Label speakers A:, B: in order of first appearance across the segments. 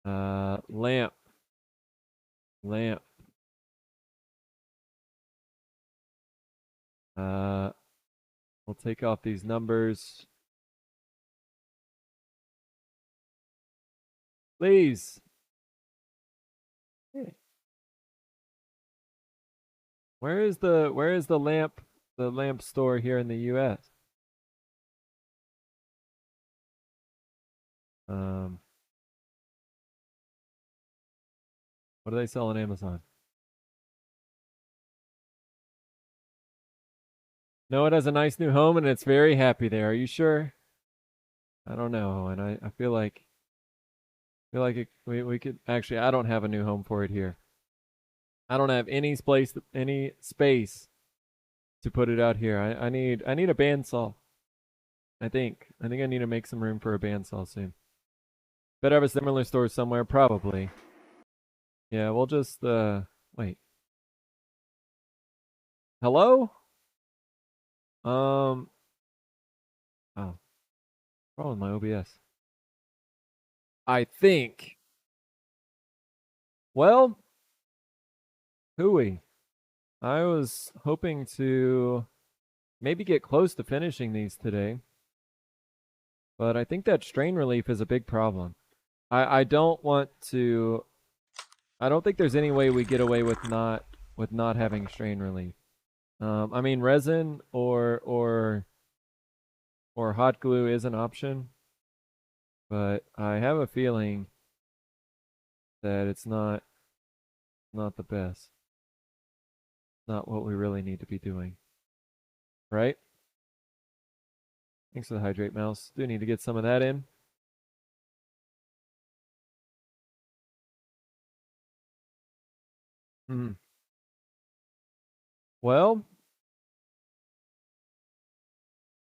A: Lamp. We'll take off these numbers. Please. Where is the lamp store here in the US? Um, what do they sell on Amazon? Noah has a nice new home and it's very happy there. Are you sure? I don't know, and I feel like we could actually. I don't have a new home for it here. I don't have any space to put it out here. I need a bandsaw. I think I need to make some room for a bandsaw soon. Better have a similar store somewhere, probably. Yeah, we'll just wait. Hello? Um oh, problem with my OBS. I think. Well, hooey. I was hoping to maybe get close to finishing these today, but I think that strain relief is a big problem. I don't want to. I don't think there's any way we get away with not having strain relief. I mean, resin or hot glue is an option, but I have a feeling that it's not the best. Not what we really need to be doing, right? Thanks for the hydrate, mouse. Do need to get some of that in. Hmm. Well,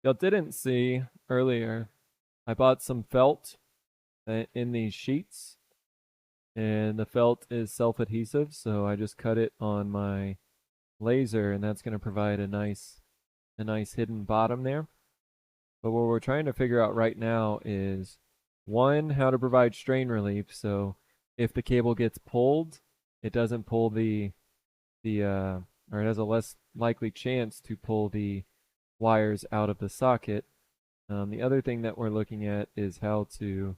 A: y'all didn't see earlier. I bought some felt in these sheets, and the felt is self-adhesive, so I just cut it on my laser, and that's going to provide a nice hidden bottom there. But what we're trying to figure out right now is one, how to provide strain relief. So if the cable gets pulled, it doesn't pull or it has a less likely chance to pull the wires out of the socket. The other thing that we're looking at is how to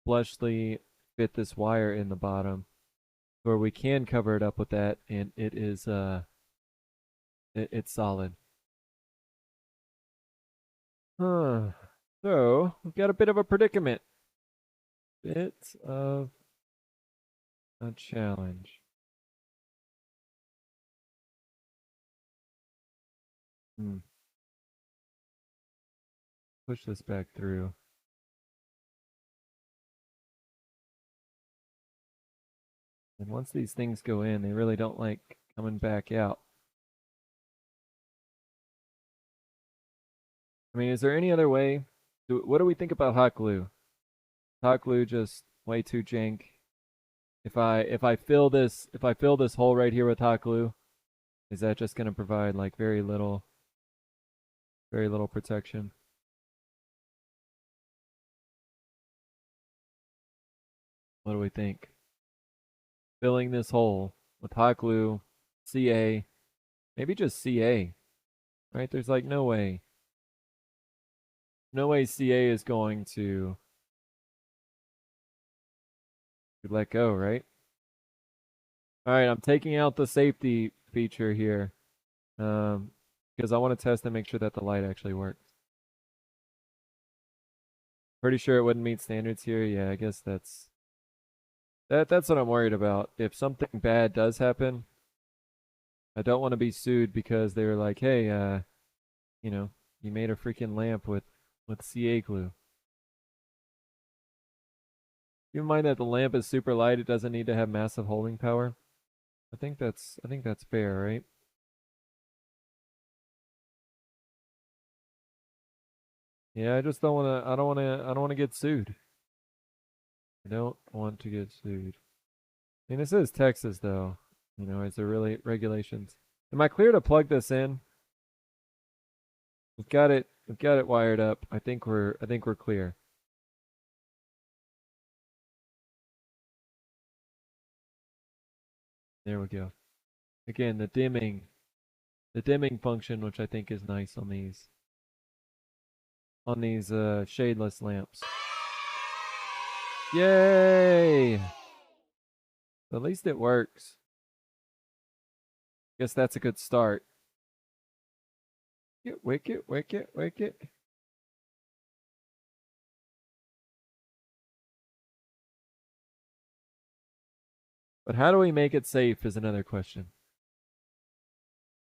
A: flushly fit this wire in the bottom where we can cover it up with that and it's solid. Huh. So we've got a bit of a predicament. Bit of a challenge. Hmm. Push this back through. And once these things go in, they really don't like coming back out. I mean, is there any other way? What do we think about hot glue? Hot glue just way too jank. If I fill this hole right here with hot glue, is that just gonna provide like very little protection? What do we think? Filling this hole with hot glue, CA, maybe just CA, right? There's like no way CA is going to let go, right? All right, I'm taking out the safety feature here because I want to test and make sure that the light actually works. Pretty sure it wouldn't meet standards here. Yeah, I guess that's what I'm worried about. If something bad does happen, I don't want to be sued because they were like, "Hey, you know, you made a freaking lamp with CA glue." Keep in mind that the lamp is super light; it doesn't need to have massive holding power. I think that's fair, right? Yeah, I just don't want to. I don't want to get sued. I don't want to get sued. I mean, this is Texas, though. Is there really regulations? Am I clear to plug this in? We've got it. We've got it wired up. I think we're clear. There we go. Again, the dimming function, which I think is nice on these shadeless lamps. Yay! At least it works. Guess that's a good start. Wicket, wicket, wicket. But how do we make it safe is another question.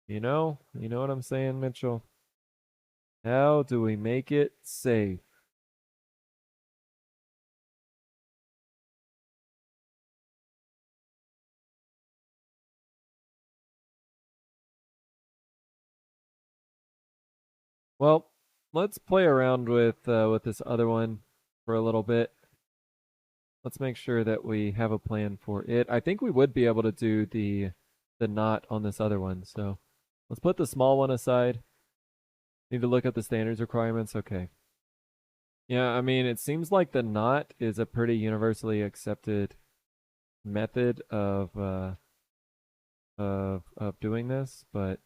A: You know what I'm saying, Mitchell? How do we make it safe? Well, let's play around with this other one for a little bit. Let's make sure that we have a plan for it. I think we would be able to do the knot on this other one. So let's put the small one aside. Need to look at the standards requirements. Okay. Yeah, I mean, it seems like the knot is a pretty universally accepted method of doing this, but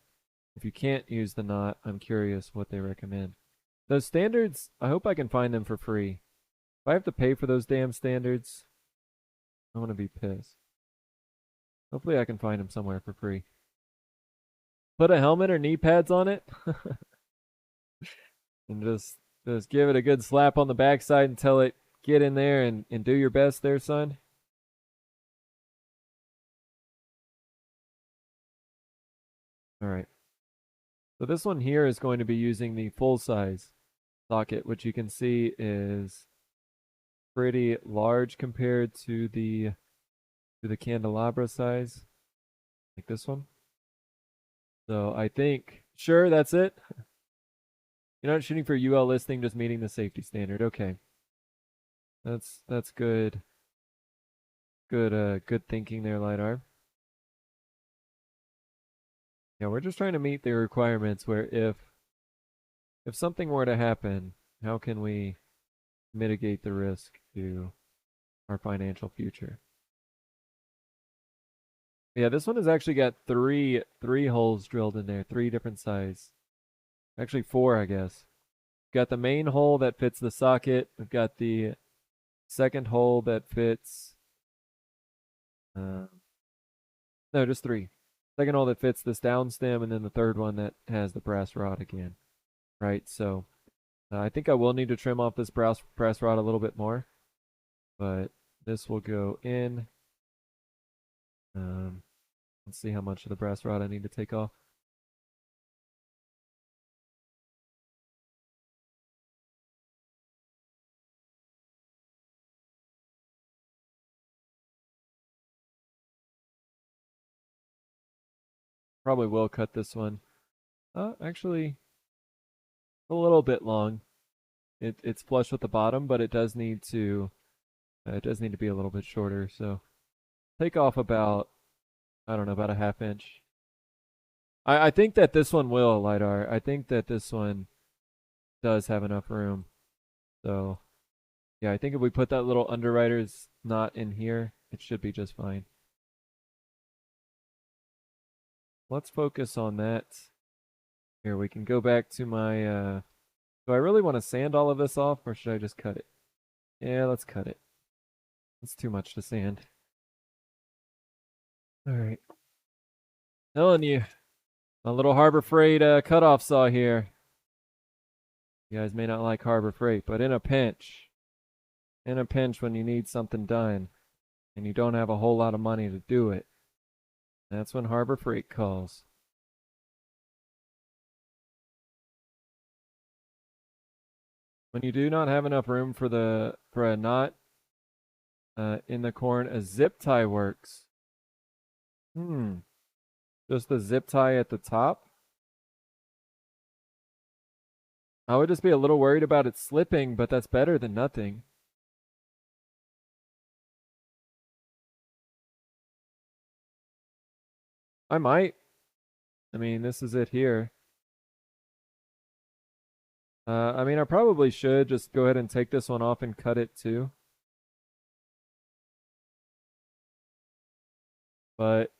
A: if you can't use the knot, I'm curious what they recommend. Those standards, I hope I can find them for free. If I have to pay for those damn standards, I'm gonna be pissed. Hopefully I can find them somewhere for free. Put a helmet or knee pads on it and just give it a good slap on the backside and tell it, get in there and do your best there, son. All right. So this one here is going to be using the full size socket, which you can see is pretty large compared to the candelabra size, like this one. So I think, sure, that's it. You're not shooting for UL listing, just meeting the safety standard. Okay. That's good. Good thinking there, LiDAR. Yeah, we're just trying to meet the requirements where if something were to happen, how can we mitigate the risk to our financial future? Yeah, this one has actually got three holes drilled in there, three different size. Actually four, I guess. Got the main hole that fits the socket. We've got the second hole that fits no, just three. Second hole that fits this down stem, and then the third one that has the brass rod again. Right, so I think I will need to trim off this brass rod a little bit more, but this will go in. Let's see how much of the brass rod I need to take off. Probably will cut this one. Actually, a little bit long. It's flush with the bottom, but it does need to be a little bit shorter. So take off about, I don't know, about a half inch. I think that this one will, LiDAR. I think that this one does have enough room. So yeah, I think if we put that little underwriter's knot in here, it should be just fine. Let's focus on that. Here, we can go back to my, do I really want to sand all of this off, or should I just cut it? Yeah, let's cut it. It's too much to sand. All right. Telling you, a little Harbor Freight cutoff saw here. You guys may not like Harbor Freight, but in a pinch when you need something done and you don't have a whole lot of money to do it, that's when Harbor Freight calls. When you do not have enough room for a knot in the corn, a zip tie works. Just the zip tie at the top? I would just be a little worried about it slipping, but that's better than nothing. I might. I mean, this is it here. I mean, I probably should just go ahead and take this one off and cut it too. But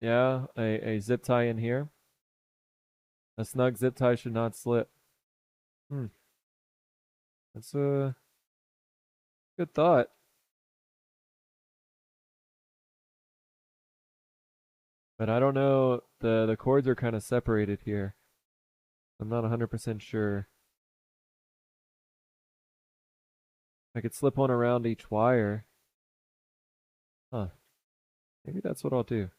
A: Yeah, a zip tie in here. A snug zip tie should not slip. Hmm. That's a good thought. But I don't know. The cords are kind of separated here. I'm not 100% sure. I could slip one around each wire. Huh. Maybe that's what I'll do.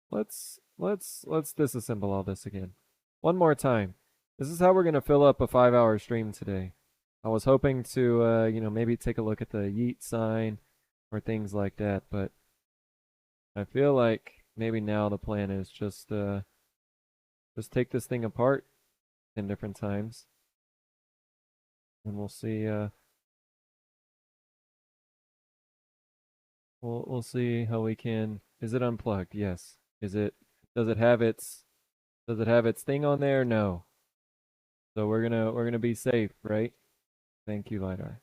A: Let's disassemble all this again. One more time. This is how we're gonna fill up a 5-hour stream today. I was hoping to maybe take a look at the YEET sign or things like that, but I feel like maybe now the plan is just take this thing apart 10 different times and we'll see we'll see how we can. Is it unplugged? Yes. Is it does it have its does it have its thing on there? No. So we're gonna be safe, right? Thank you, LiDAR.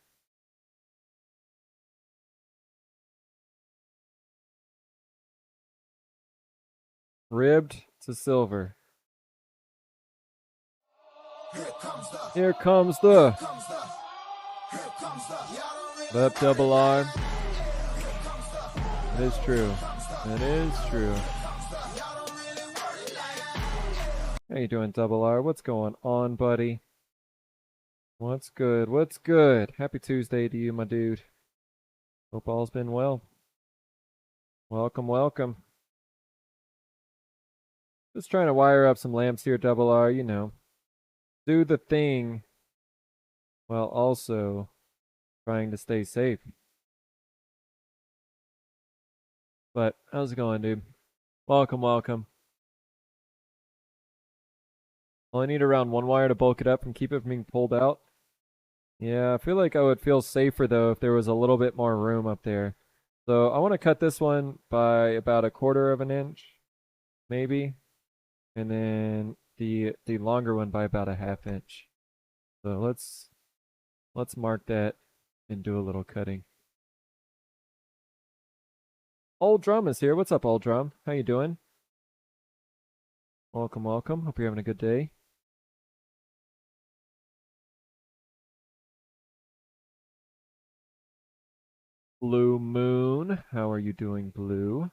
A: Ribbed to silver. Here comes the left double R. That is true. That is true. How you doing, double R? What's going on, buddy? What's good? What's good? Happy Tuesday to you, my dude. Hope all's been well. Welcome, welcome. Just trying to wire up some lamps here, double R, you know. Do the thing while also trying to stay safe. But how's it going, dude? Welcome, welcome. Well, I need around one wire to bulk it up and keep it from being pulled out. Yeah, I feel like I would feel safer though if there was a little bit more room up there. So I want to cut this one by about 1/4 of an inch, maybe, and then the longer one by about 1/2 inch. So let's mark that and do a little cutting. Old Drum is here. What's up, Old Drum? How you doing? Welcome, welcome. Hope you're having a good day. Blue Moon, how are you doing, Blue?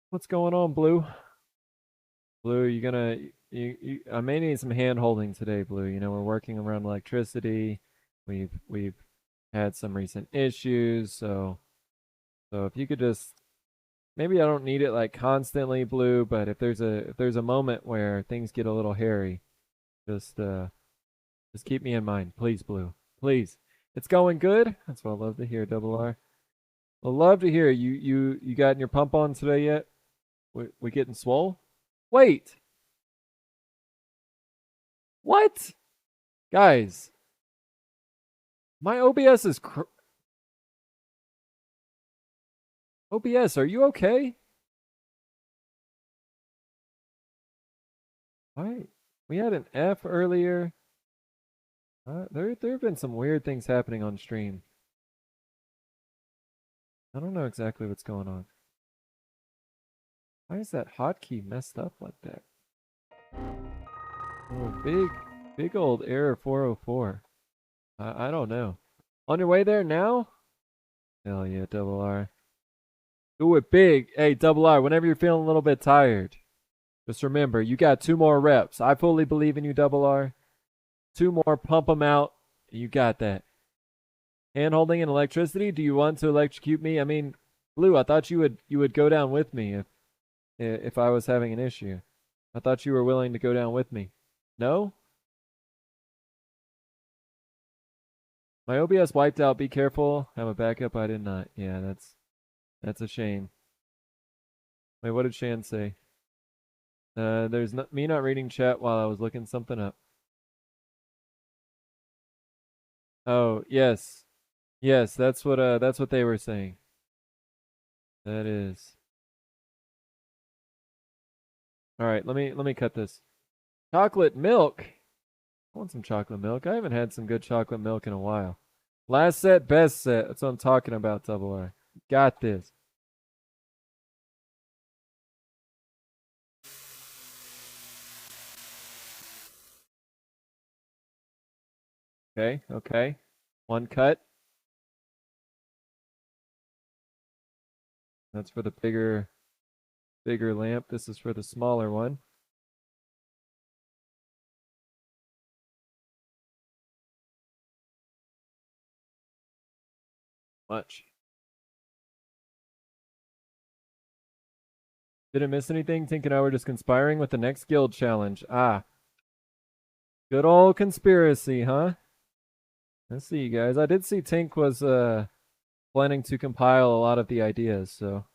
A: What's going on, Blue? Blue, I may need some hand holding today, Blue. You know, we're working around electricity. We've had some recent issues, so if you could just maybe I don't need it like constantly, Blue, but if there's a moment where things get a little hairy, just keep me in mind, please, Blue. Please. It's going good. That's what I love to hear, Double R. I love to hear you gotten your pump on today yet? We getting swole? Wait. What? Guys, my OBS is OBS, are you okay? Why? We had an F earlier. There have been some weird things happening on stream. I don't know exactly what's going on. Why is that hotkey messed up like that? Oh, big old error 404. I don't know. On your way there now? Hell yeah, double R. Do it big. Hey, double R, whenever you're feeling a little bit tired, just remember, you got 2 more reps. I fully believe in you, double R. 2 more, pump them out. You got that. Hand holding and electricity. Do you want to electrocute me? I mean, Blue, I thought you would go down with me if I was having an issue. I thought you were willing to go down with me. No? My OBS wiped out. Be careful. Have a backup. I did not. Yeah, that's a shame. Wait, what did Shan say? There's me not reading chat while I was looking something up. Oh, yes. Yes, that's what they were saying. That is. All right, let me cut this. Chocolate milk. I want some chocolate milk. I haven't had some good chocolate milk in a while. Last set, best set. That's what I'm talking about, Double R. Got this. Okay, okay. One cut. That's for the bigger lamp. This is for the smaller one. Much. Didn't miss anything? Tink and I were just conspiring with the next guild challenge. Ah. Good old conspiracy, huh? Let's see, you guys. I did see Tink was planning to compile a lot of the ideas, so.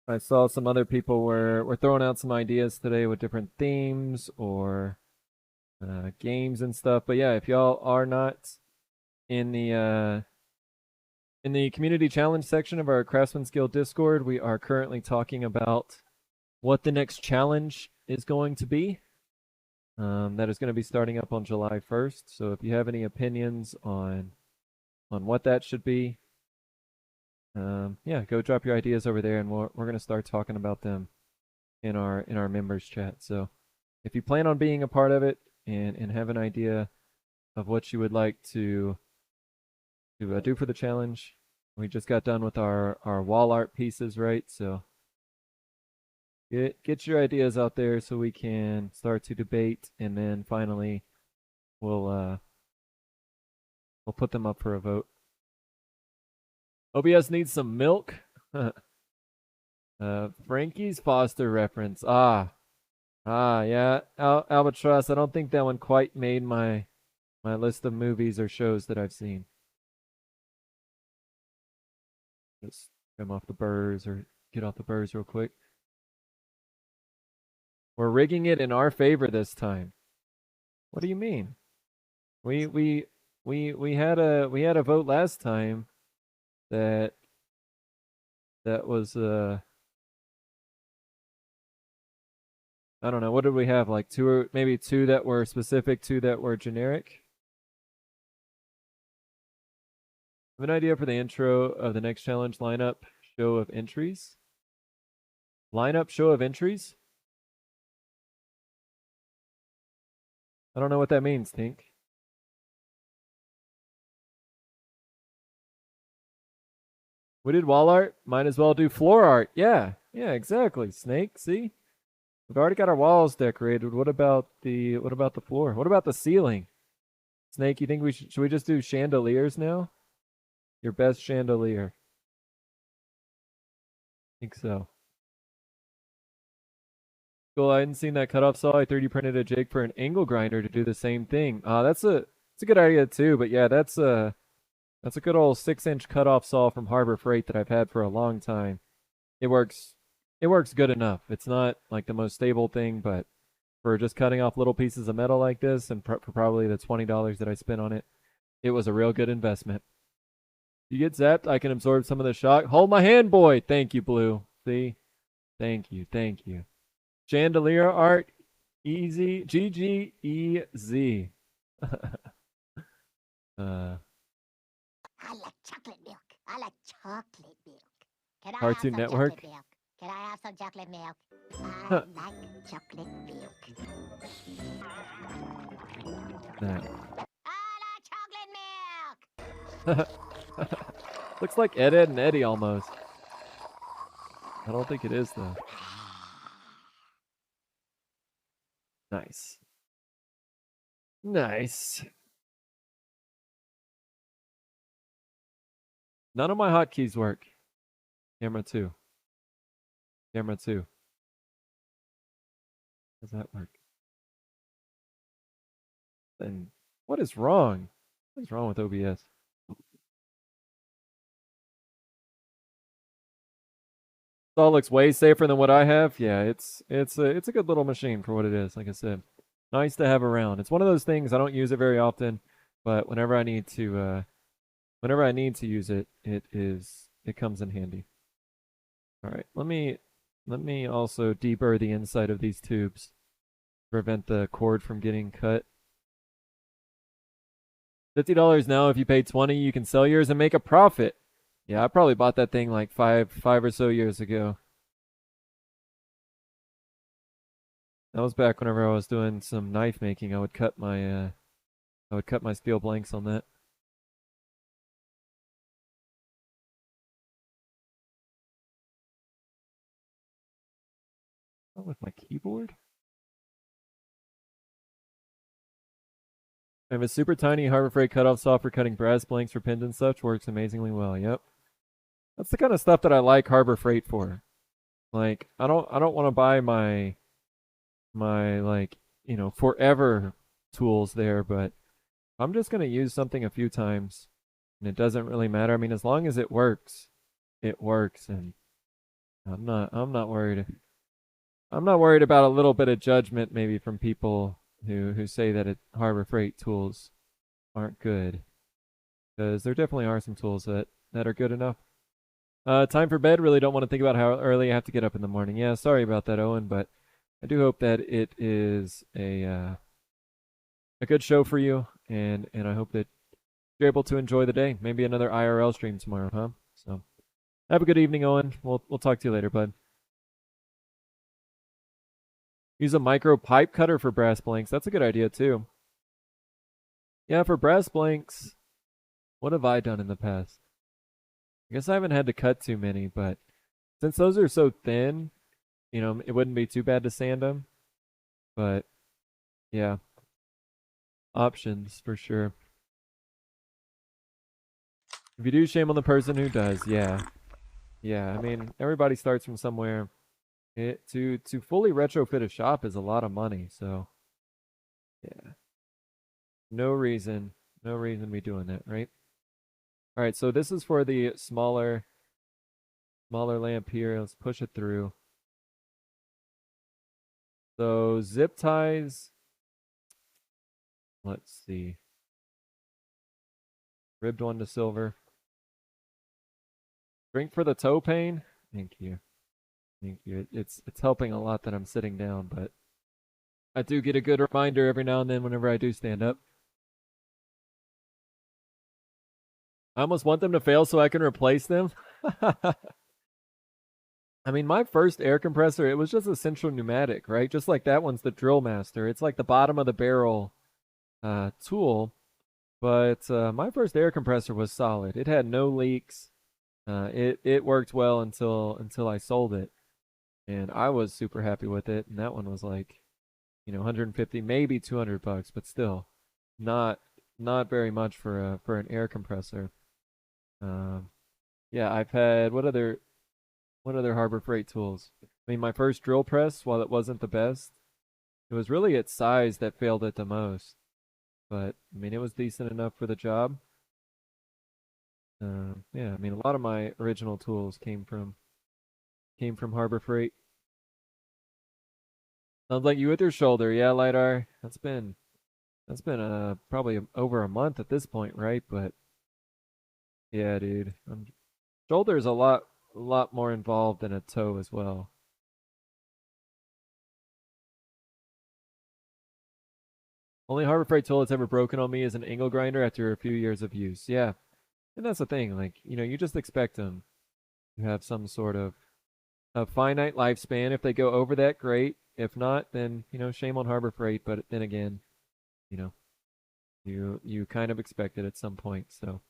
A: I saw some other people were throwing out some ideas today with different themes or games and stuff. But yeah, if y'all are not in the community challenge section of our Craftsman's Guild Discord, we are currently talking about what the next challenge is going to be. That is going to be starting up on July 1st. So if you have any opinions on what that should be, yeah, go drop your ideas over there, and we're going to start talking about them in our members chat. So if you plan on being a part of it and have an idea of what you would like to do for the challenge, we just got done with our wall art pieces, right? So get your ideas out there so we can start to debate, and then finally we'll put them up for a vote. OBS needs some milk. Frankie's Foster reference. Yeah. Albatross. I don't think that one quite made my list of movies or shows that I've seen. Just come off the burrs or get off the burrs real quick. We're rigging it in our favor this time. What do you mean? We had a vote last time that was I don't know, what did we have, like two or maybe two that were specific, two that were generic? I have an idea for the intro of the next challenge lineup show of entries. Lineup show of entries? I don't know what that means, Tink. We did wall art, might as well do floor art. Yeah, exactly. Snake, see? We've already got our walls decorated. What about the floor? What about the ceiling? Snake, you think should we just do chandeliers now? Your best chandelier. I think so. Cool, I hadn't seen that cutoff saw. I 3D printed a jig for an angle grinder to do the same thing. That's a good idea too, but yeah, that's a good old 6-inch cutoff saw from Harbor Freight that I've had for a long time. It works good enough. It's not like the most stable thing, but for just cutting off little pieces of metal like this, and for probably the $20 that I spent on it, it was a real good investment. You get zapped, I can absorb some of the shock. Hold my hand, boy. Thank you, Blue. See? Thank you. Chandelier art, easy. GG-E-Z.
B: I like chocolate milk. I like chocolate milk. Can I
A: Cartoon
B: have some
A: Network.
B: chocolate milk? Can I have some chocolate milk? I like chocolate milk.
A: Nah.
B: I like chocolate milk.
A: Looks like Ed, Ed, and Eddie almost. I don't think it is, though. Nice. None of my hotkeys work. Camera 2. Does that work? Then what is wrong? What is wrong with OBS? This all looks way safer than what I have. Yeah, it's a good little machine for what it is. Like I said, nice to have around. It's one of those things I don't use it very often, but whenever I need to use it, it comes in handy. All right, let me also deburr the inside of these tubes, prevent the cord from getting cut. $50 now. If you pay 20, you can sell yours and make a profit. Yeah, I probably bought that thing like five or so years ago. That was back whenever I was doing some knife making. I would cut my steel blanks on that. Oh, with my keyboard. I have a super tiny Harbor Freight cutoff saw for cutting brass blanks for pins and such. Works amazingly well. Yep. That's the kind of stuff that I like Harbor Freight for. Like I don't want to buy my like, forever tools there, but I'm just gonna use something a few times and it doesn't really matter. I mean, as long as it works, and I'm not worried. I'm not worried about a little bit of judgment maybe from people who say that Harbor Freight tools aren't good, because there definitely are some tools that are good enough. Time for bed. Really don't want to think about how early I have to get up in the morning. Yeah, sorry about that, Owen, but I do hope that it is a good show for you, and I hope that you're able to enjoy the day. Maybe another IRL stream tomorrow, huh? So have a good evening, Owen. We'll talk to you later, bud. Use a micro pipe cutter for brass blanks. That's a good idea too. Yeah, for brass blanks, what have I done in the past? I guess I haven't had to cut too many, but since those are so thin, it wouldn't be too bad to sand them. But yeah, options for sure. If you do, shame on the person who does. Yeah, yeah. I mean, everybody starts from somewhere. To fully retrofit a shop is a lot of money, so yeah, no reason, no reason to be doing that, right? All right, so this is for the smaller lamp here. Let's push it through. So zip ties. Let's see. Ribbed one to silver. Drink for the toe pain. Thank you. Thank you. It's helping a lot that I'm sitting down, but I do get a good reminder every now and then whenever I do stand up. I almost want them to fail so I can replace them. I mean, my first air compressor, it was just a central pneumatic, right? Just like that one's the Drill Master. It's like the bottom of the barrel tool. But my first air compressor was solid. It had no leaks. It worked well until I sold it, and I was super happy with it. And that one was like, 150, maybe $200, but still, not not very much for an air compressor. Um, yeah, I've had what other Harbor Freight tools? I mean, my first drill press, while it wasn't the best, it was really its size that failed it the most. But I mean, it was decent enough for the job. Yeah, I mean, a lot of my original tools came from Harbor Freight. Sounds like you with your shoulder, yeah, lidar. That's been probably over a month at this point, right? But yeah, dude, shoulder is a lot more involved than a toe as well. Only Harbor Freight tool that's ever broken on me is an angle grinder after a few years of use. Yeah, and that's the thing. Like, you just expect them to have some sort of a finite lifespan. If they go over that, great. If not, then shame on Harbor Freight. But then again, you know, you kind of expect it at some point. So,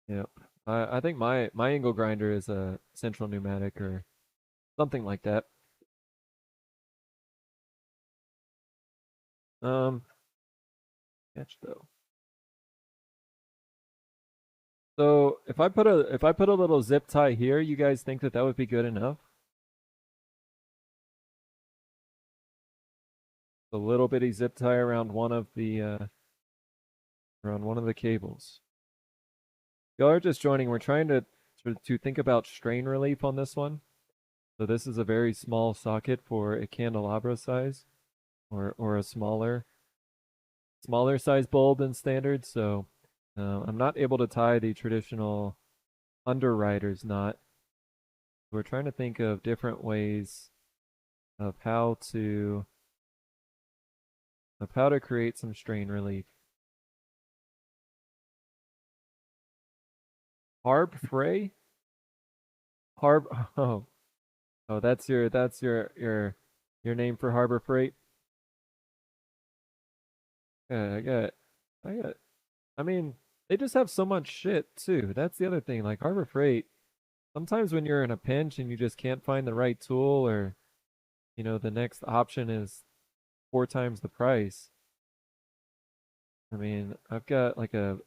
A: yeah, I think my angle grinder is a central pneumatic or something like that. Um, Catch though. So if I put a little zip tie here, you guys think that would be good enough? A little bitty zip tie around one of the cables. Y'all are just joining. We're trying to think about strain relief on this one. So this is a very small socket for a candelabra size, or a smaller size bulb than standard. So I'm not able to tie the traditional underwriter's knot. We're trying to think of different ways of how to create some strain relief. Harp fray? Harbor. Oh, that's your name for Harbor Freight. Yeah, I got. I mean, they just have so much shit too. That's the other thing. Like Harbor Freight, sometimes when you're in a pinch and you just can't find the right tool, or the next option is 4 times the price. I mean, I've got like a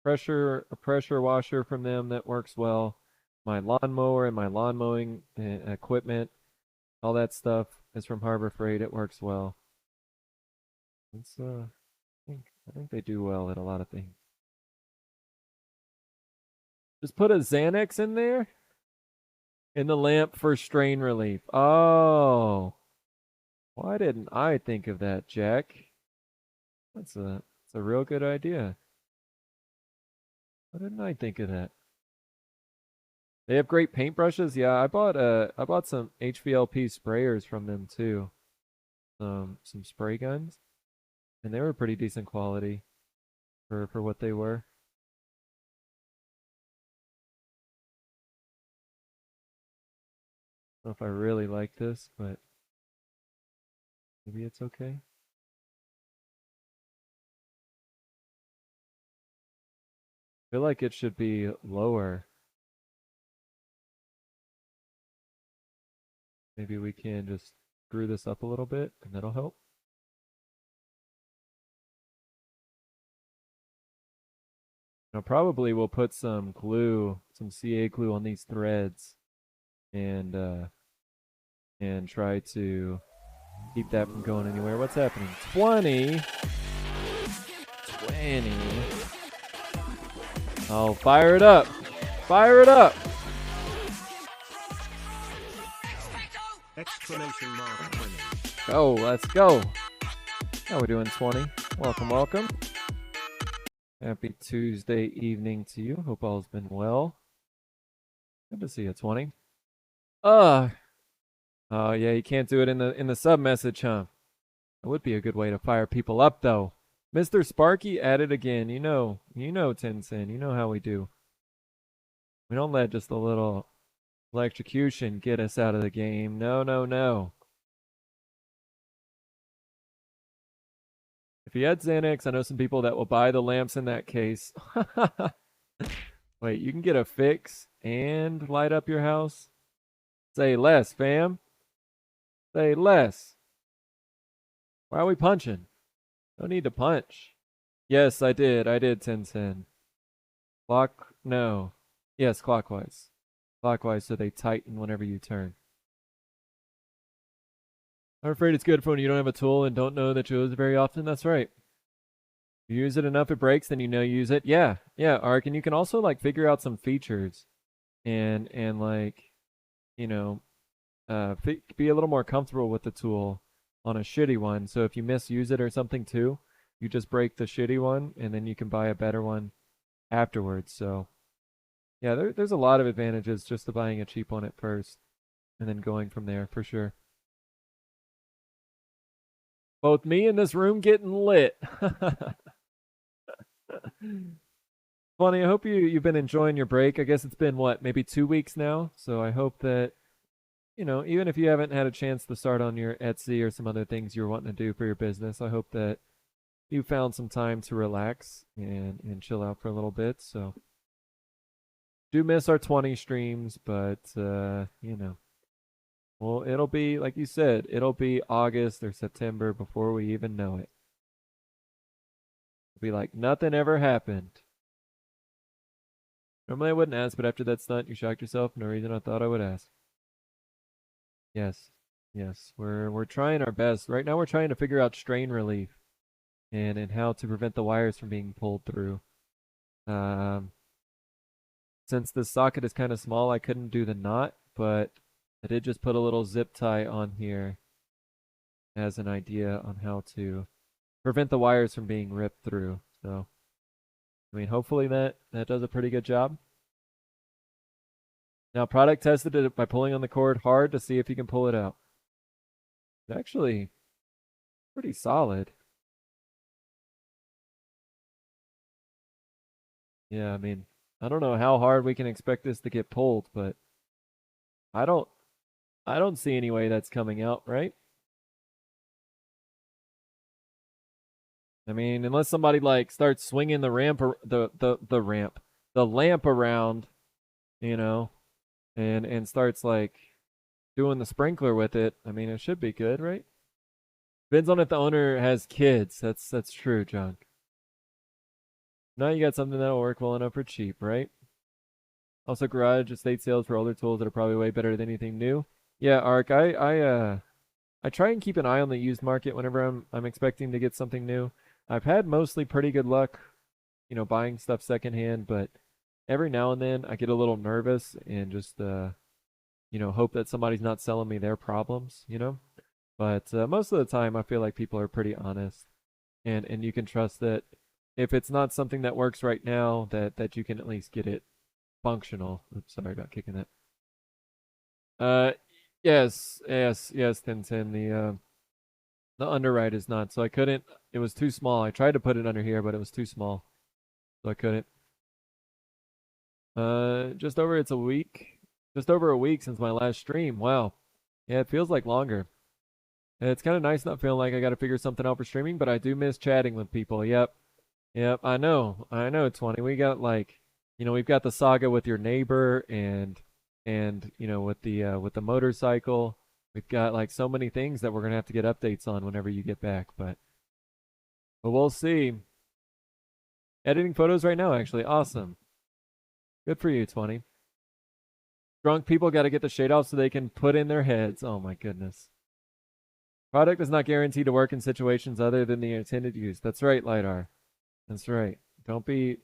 A: pressure washer from them that works well. My lawnmower and my lawn mowing equipment, all that stuff is from Harbor Freight. It works well. It's I think they do well at a lot of things. Just put a Xanax in there in the lamp for strain relief. Oh, why didn't I think of that, Jack? That's a real good idea. Why didn't I think of that? They have great paintbrushes. Yeah, I bought some HVLP sprayers from them too. Some spray guns, and they were pretty decent quality for what they were. I don't know if I really like this, but maybe it's okay. I feel like it should be lower. Maybe we can just screw this up a little bit, and that'll help. Now, probably we'll put some glue, some CA glue on these threads, and try to keep that from going anywhere. What's happening? 20, 20. Oh, fire it up! Fire it up!
C: Exclamation mark 20.
A: Go, let's go. How we doing, 20? Welcome, welcome. Happy Tuesday evening to you. Hope all's been well. Good to see you, 20. Uh oh yeah, you can't do it in the sub message, huh? That would be a good way to fire people up though. Mr. Sparky at it again. Tencent. You know how we do. We don't let just a little electrocution get us out of the game. No, no, no. If you had Xanax, I know some people that will buy the lamps in that case. Wait, you can get a fix and light up your house? Say less, fam. Say less. Why are we punching? No need to punch. Yes, I did. I did, Tencent. No. Yes, clockwise. Clockwise so they tighten whenever you turn. I'm afraid it's good for when you don't have a tool and don't know that you use it very often. That's right. You use it enough, it breaks, then you know you use it. Yeah, yeah, Ark. And you can also like figure out some features and like, you know, be a little more comfortable with the tool on a shitty one. So if you misuse it or something too, you just break the shitty one and then you can buy a better one afterwards. So yeah, there's a lot of advantages just to buying a cheap one at first and then going from there for sure. Both me and this room getting lit. Funny, I hope you've been enjoying your break. I guess it's been what, maybe 2 weeks now. So I hope that, even if you haven't had a chance to start on your Etsy or some other things you're wanting to do for your business, I hope that you found some time to relax and chill out for a little bit. So do miss our 20 streams, but well, it'll be like you said, it'll be August or September before we even know it. It'll be like nothing ever happened. Normally I wouldn't ask, but after that stunt, you shocked yourself. No reason I thought I would ask. Yes, yes, we're trying our best. Right now, we're trying to figure out strain relief and how to prevent the wires from being pulled through. Um, since the socket is kind of small, I couldn't do the knot, but I did just put a little zip tie on here as an idea on how to prevent the wires from being ripped through. So, I mean, hopefully that does a pretty good job. Now, product tested it by pulling on the cord hard to see if you can pull it out. It's actually pretty solid. Yeah, I mean, I don't know how hard we can expect this to get pulled, but I don't see any way that's coming out, right? I mean, unless somebody like starts swinging the ramp or the ramp, the lamp around, you know, and starts like doing the sprinkler with it. I mean, it should be good, right? Depends on if the owner has kids. That's true, John. Now you got something that'll work well enough for cheap, right? Also, garage estate sales for older tools that are probably way better than anything new. Yeah, Ark, I try and keep an eye on the used market whenever I'm expecting to get something new. I've had mostly pretty good luck, buying stuff secondhand, but every now and then I get a little nervous and just hope that somebody's not selling me their problems. But most of the time I feel like people are pretty honest, and you can trust that if it's not something that works right now, that you can at least get it functional. Oops, sorry about kicking that. Uh, yes, yes, yes, Tintin. The underwrite is not, so I couldn't. It was too small. I tried to put it under here, but it was too small, so I couldn't. Just over. It's a week. Just over a week since my last stream. Wow. Yeah, it feels like longer. It's kind of nice not feeling like I got to figure something out for streaming, but I do miss chatting with people. Yep. Yep. I know. I know. 20. We got like, we've got the saga with your neighbor and with the motorcycle. We've got like so many things that we're gonna have to get updates on whenever you get back, but we'll see. Editing photos right now, actually. Awesome. Good for you, 20. Drunk people got to get the shade off so they can put in their heads. Oh my goodness. Product is not guaranteed to work in situations other than the intended use. That's right, Lidar. That's right. Don't be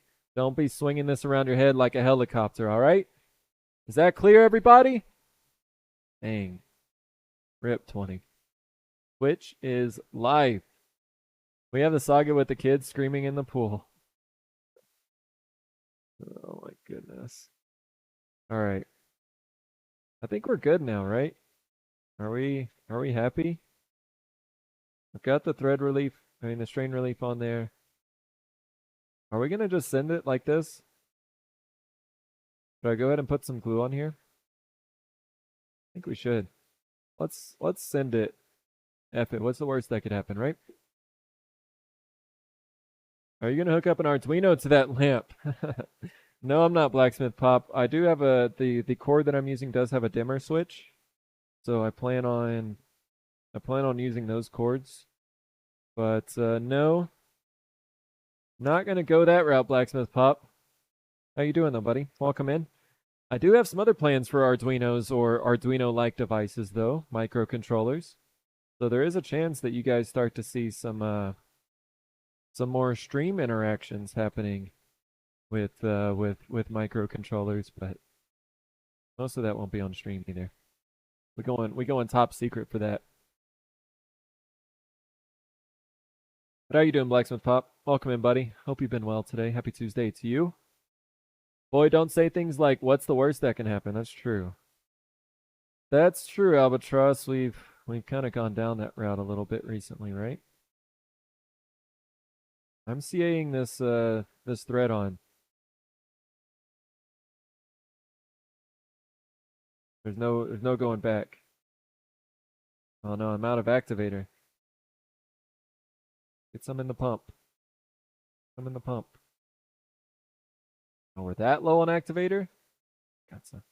A: swinging this around your head like a helicopter, all right? Is that clear, everybody? Dang. Rip 20. Twitch is live. We have the saga with the kids screaming in the pool. Oh my goodness. All right. I think we're good now, right? Are we happy? I've got the the strain relief on there. Are we gonna just send it like this? Should I go ahead and put some glue on here? I think we should. Let's send it. F it. What's the worst that could happen, right? Are you gonna hook up an Arduino to that lamp? No, I'm not Blacksmith Pop. I do have the cord that I'm using does have a dimmer switch, so I plan on using those cords. But no, not gonna go that route, Blacksmith Pop. How you doing though, buddy? Welcome in. I do have some other plans for Arduinos or Arduino-like devices though, microcontrollers. So there is a chance that you guys start to see some more stream interactions happening with microcontrollers, but most of that won't be on stream either. We going top secret for that. But how you doing, Blacksmith Pop? Welcome in, buddy. Hope you've been well today. Happy Tuesday to you. Boy, don't say things like "What's the worst that can happen?" That's true. That's true, Albatross. We've kind of gone down that route a little bit recently, right? I'm CAing this thread on. There's no going back. Oh no, I'm out of activator. Get some in the pump. Some in the pump. Oh, we're that low on activator? Got some.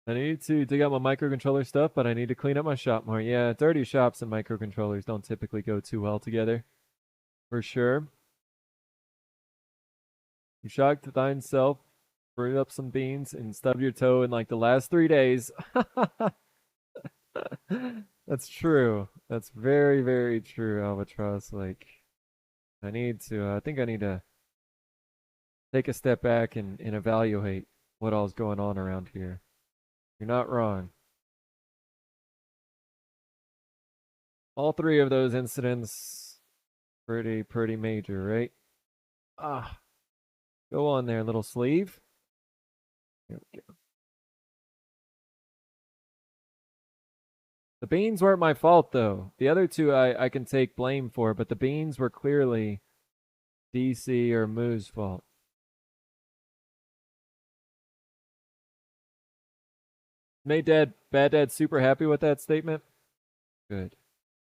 A: I need to dig out my microcontroller stuff, but I need to clean up my shop more. Yeah, dirty shops and microcontrollers don't typically go too well together. For sure. You shocked thine self, brewed up some beans, and stubbed your toe in like the last 3 days. That's true. That's very, very true, Albatross. Like, I think I need to take a step back and evaluate what all's going on around here. You're not wrong. All three of those incidents, pretty major, right? Ah, go on there, little sleeve. Here we go. The beans weren't my fault, though. The other two I can take blame for, but the beans were clearly DC or Moo's fault. Made bad dad super happy with that statement. Good,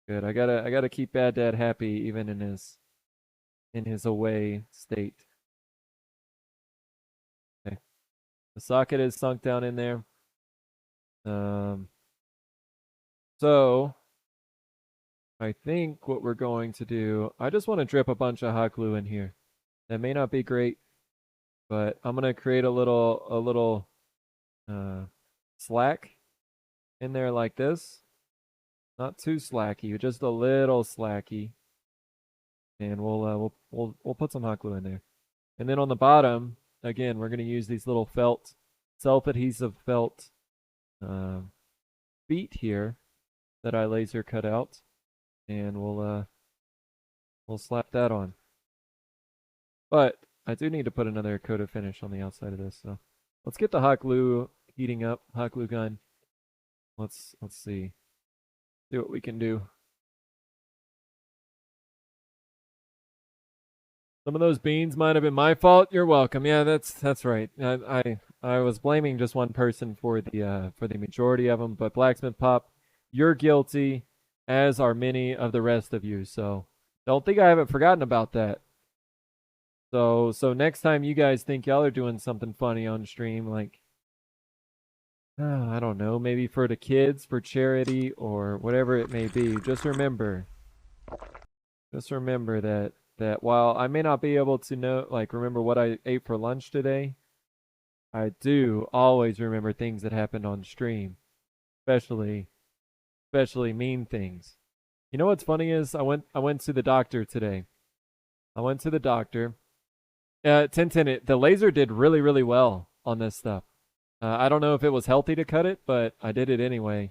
A: good. I gotta keep bad dad happy even in his away state. Okay, the socket is sunk down in there. Um, so I think what we're going to do, I just want to drip a bunch of hot glue in here. That may not be great, but I'm gonna create a little uh, slack in there like this. Not too slacky, just a little slacky, and we'll put some hot glue in there. And then on the bottom, again, we're gonna use these little felt, self-adhesive felt uh, feet here that I laser cut out, and we'll slap that on. But I do need to put another coat of finish on the outside of this, so let's get the hot glue heating up, hot glue gun. Let's see what we can do. Some of those beans might have been my fault. You're welcome. Yeah, that's right. I was blaming just one person for the majority of them, but Blacksmith Pop, you're guilty, as are many of the rest of you. So don't think I haven't forgotten about that. So next time you guys think y'all are doing something funny on stream, like I don't know, maybe for the kids, for charity, or whatever it may be, just remember that while I may not be able to know, like, remember what I ate for lunch today, I do always remember things that happened on stream, especially especially mean things. You know what's funny is I went to the doctor today. I went to the doctor. Tintin, the laser did really well on this stuff. I don't know if it was healthy to cut it, but I did it anyway,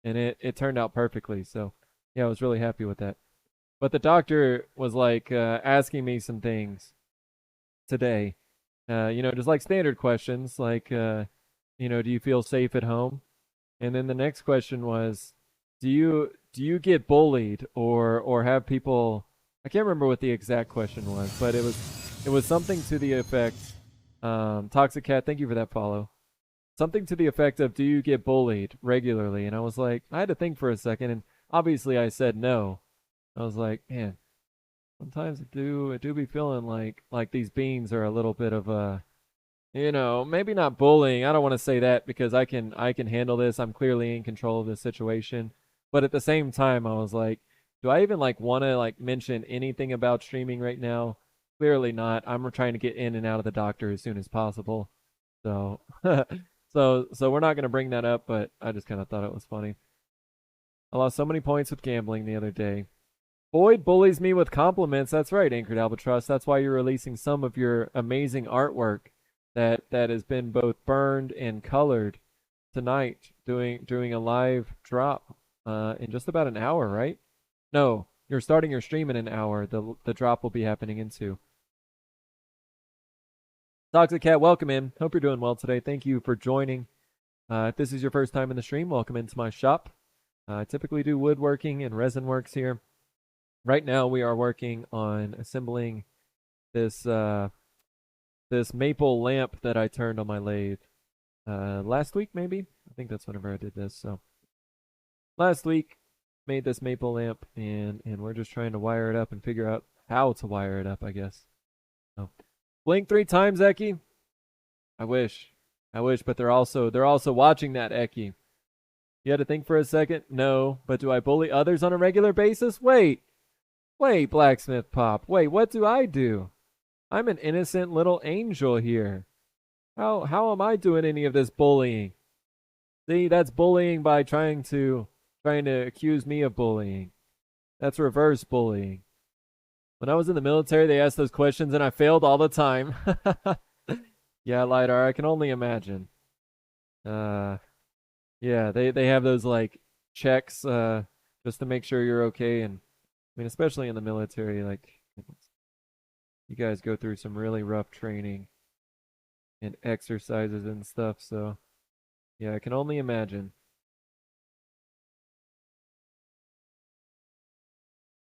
A: and it turned out perfectly. So yeah, I was really happy with that. But the doctor was like asking me some things today. Just like standard questions, like, do you feel safe at home? And then the next question was, do you get bullied or have people? I can't remember what the exact question was, but it was something to the effect. Toxic Cat, thank you for that follow. Something to the effect of, do you get bullied regularly? And I was like, I had to think for a second, and obviously I said no. I was like, man, sometimes I do be feeling like these beans are a little bit of a, maybe not bullying. I don't want to say that because I can handle this. I'm clearly in control of this situation. But at the same time, I was like, do I even like want to like mention anything about streaming right now? Clearly not. I'm trying to get in and out of the doctor as soon as possible. So so we're not going to bring that up, but I just kind of thought it was funny. I lost so many points with gambling the other day. Boyd bullies me with compliments. That's right, Anchored Albatross. That's why you're releasing some of your amazing artwork that has been both burned and colored tonight, doing a live drop in just about an hour, right? No, you're starting your stream in an hour. The drop will be happening in 2. Toxic Cat, welcome in. Hope you're doing well today. Thank you for joining. If this is your first time in the stream, welcome into my shop. I typically do woodworking and resin works here. Right now, we are working on assembling this this maple lamp that I turned on my lathe last week, maybe. I think that's whenever I did this. So last week, made this maple lamp, and we're just trying to wire it up and figure out how to wire it up, I guess. So blink 3 times, Eki. I wish, but they're also watching that, Eki. You had to think for a second. No, but do I bully others on a regular basis? Wait, Blacksmith Pop. Wait, what do I do? I'm an innocent little angel here. How am I doing any of this bullying? See, that's bullying by trying to accuse me of bullying. That's reverse bullying. When I was in the military, they asked those questions and I failed all the time. Yeah, Lidar, I can only imagine. Uh yeah, they have those like checks just to make sure you're okay, and I mean especially in the military, like you guys go through some really rough training and exercises and stuff, so yeah, I can only imagine.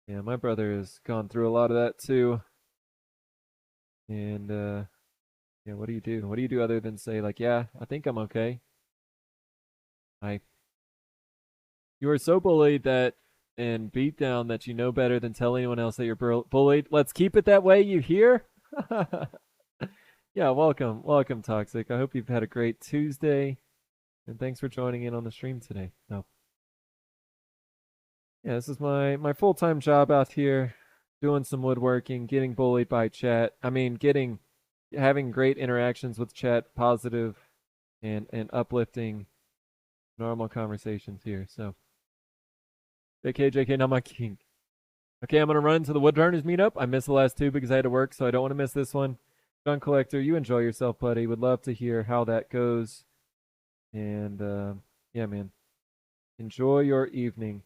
A: Yeah, my brother has gone through a lot of that too. And yeah, what do you do? What do you do other than say like, yeah, I think I'm okay? I You are so bullied that and beat down that you know better than tell anyone else that you're bullied. Let's keep it that way, you hear? Yeah, welcome, Toxic. I hope you've had a great Tuesday, and thanks for joining in on the stream today. No, yeah, this is my full-time job out here, doing some woodworking, getting bullied by chat. I mean, having great interactions with chat, positive and uplifting, normal conversations here. So, JK, not my king. Okay, I'm gonna run to the Woodburners meetup. I missed the last two because I had to work, so I don't want to miss this one. Gun Collector, you enjoy yourself, buddy. Would love to hear how that goes. And yeah, man, enjoy your evening.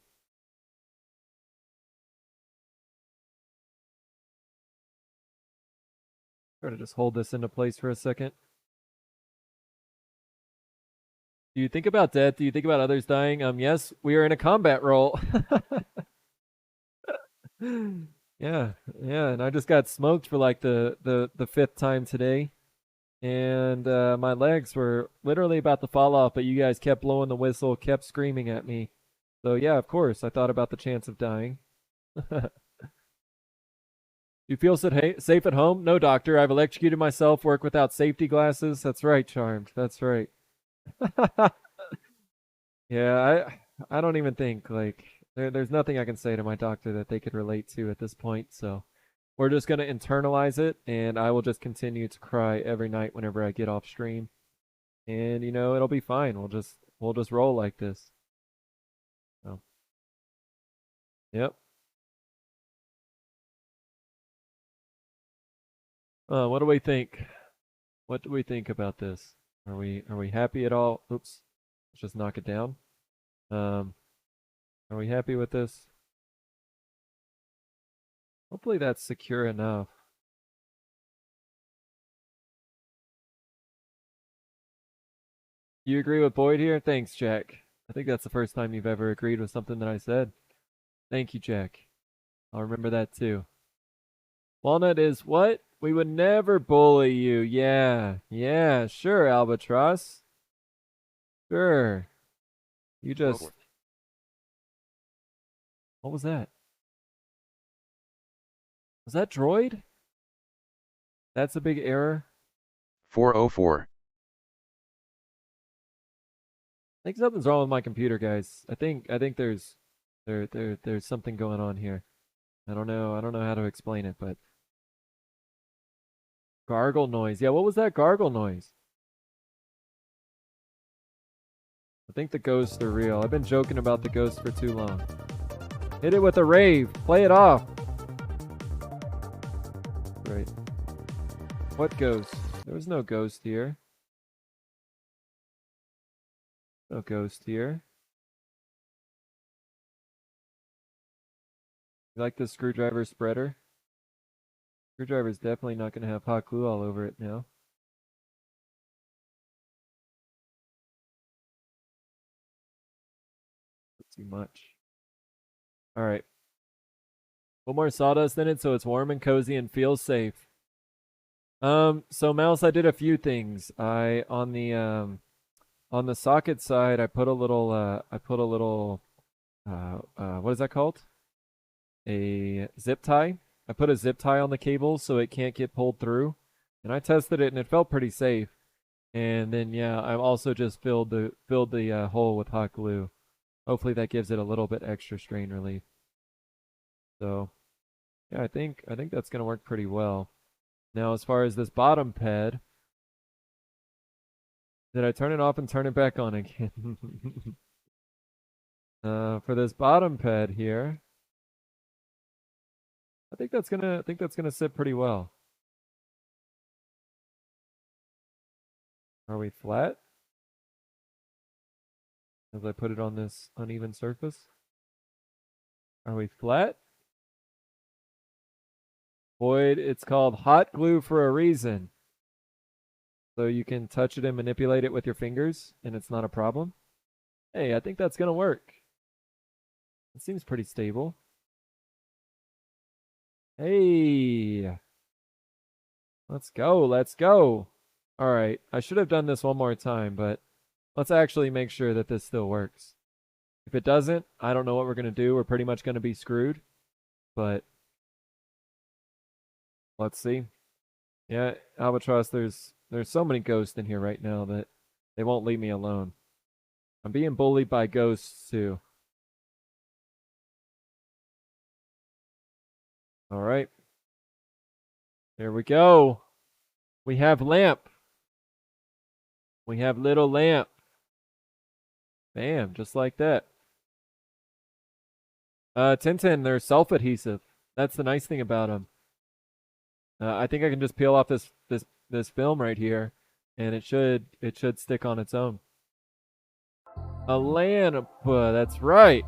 A: Try to just hold this into place for a second. Do you think about death? Do you think about others dying? Yes, we are in a combat role. Yeah, yeah, and I just got smoked for like the fifth time today, and my legs were literally about to fall off, but you guys kept blowing the whistle, kept screaming at me. So yeah, of course, I thought about the chance of dying. You feel safe at home? No, doctor. I've electrocuted myself. Work without safety glasses. That's right, Charmed. That's right. Yeah, I don't even think like there's nothing I can say to my doctor that they could relate to at this point. So we're just gonna internalize it, and I will just continue to cry every night whenever I get off stream. And it'll be fine. We'll just roll like this. So, yep. What do we think? What do we think about this? Are we happy at all? Oops. Let's just knock it down. Um, are we happy with this? Hopefully that's secure enough. You agree with Boyd here? Thanks, Jack. I think that's the first time you've ever agreed with something that I said. Thank you, Jack. I'll remember that too. Walnut is what? We would never bully you. Yeah, sure, Albatross. Sure. You just. What was that? Was that droid? That's a big error.
C: 404.
A: I think something's wrong with my computer, guys. I think there's something going on here. I don't know how to explain it, but gargle noise. Yeah, what was that gargle noise? I think the ghosts are real. I've been joking about the ghosts for too long. Hit it with a rave. Play it off. Right. What ghost? There was no ghost here. No ghost here. You like the screwdriver spreader? Screwdriver's definitely not going to have hot glue all over it now. Too much. All right. Put more sawdust in it so it's warm and cozy and feels safe. So Mouse, I did a few things. On the socket side, I put a little what is that called? A zip tie. I put a zip tie on the cable so it can't get pulled through. And I tested it and it felt pretty safe. And then yeah, I also just filled the hole with hot glue. Hopefully that gives it a little bit extra strain relief. So yeah, I think that's gonna work pretty well. Now as far as this bottom pad, did I turn it off and turn it back on again? For this bottom pad here, I think that's gonna sit pretty well. Are we flat? As I put it on this uneven surface? Are we flat? Boyd, it's called hot glue for a reason. So you can touch it and manipulate it with your fingers, and it's not a problem. Hey, I think that's gonna work. It seems pretty stable. Hey, let's go. All right, I should have done this one more time, but let's actually make sure that this still works. If it doesn't, I don't know what we're gonna do. We're pretty much gonna be screwed. But let's see. Yeah, Albatross, there's so many ghosts in here right now that they won't leave me alone. I'm being bullied by ghosts too. All right. There we go. We have lamp. We have little lamp. Bam, just like that. Tintin, they're self-adhesive. That's the nice thing about them. I think I can just peel off this film right here, and it should stick on its own. A lamp. That's right.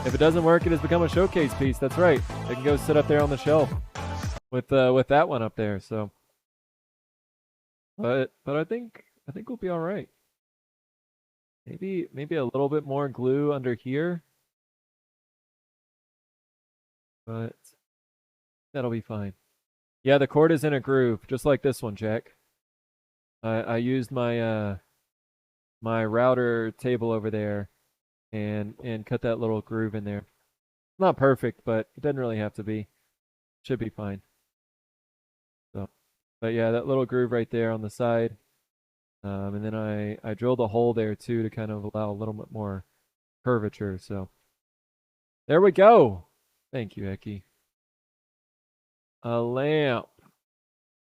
A: If it doesn't work, it has become a showcase piece. That's right. It can go sit up there on the shelf with that one up there. So, but I think we'll be all right. Maybe a little bit more glue under here, but that'll be fine. Yeah, the cord is in a groove, just like this one, Jack. I used my my router table over there and cut that little groove in there. Not perfect, but it doesn't really have to be. Should be fine. So, but yeah, that little groove right there on the side. And then I drilled a hole there too to kind of allow a little bit more curvature. So there we go. Thank you, Eki. A lamp.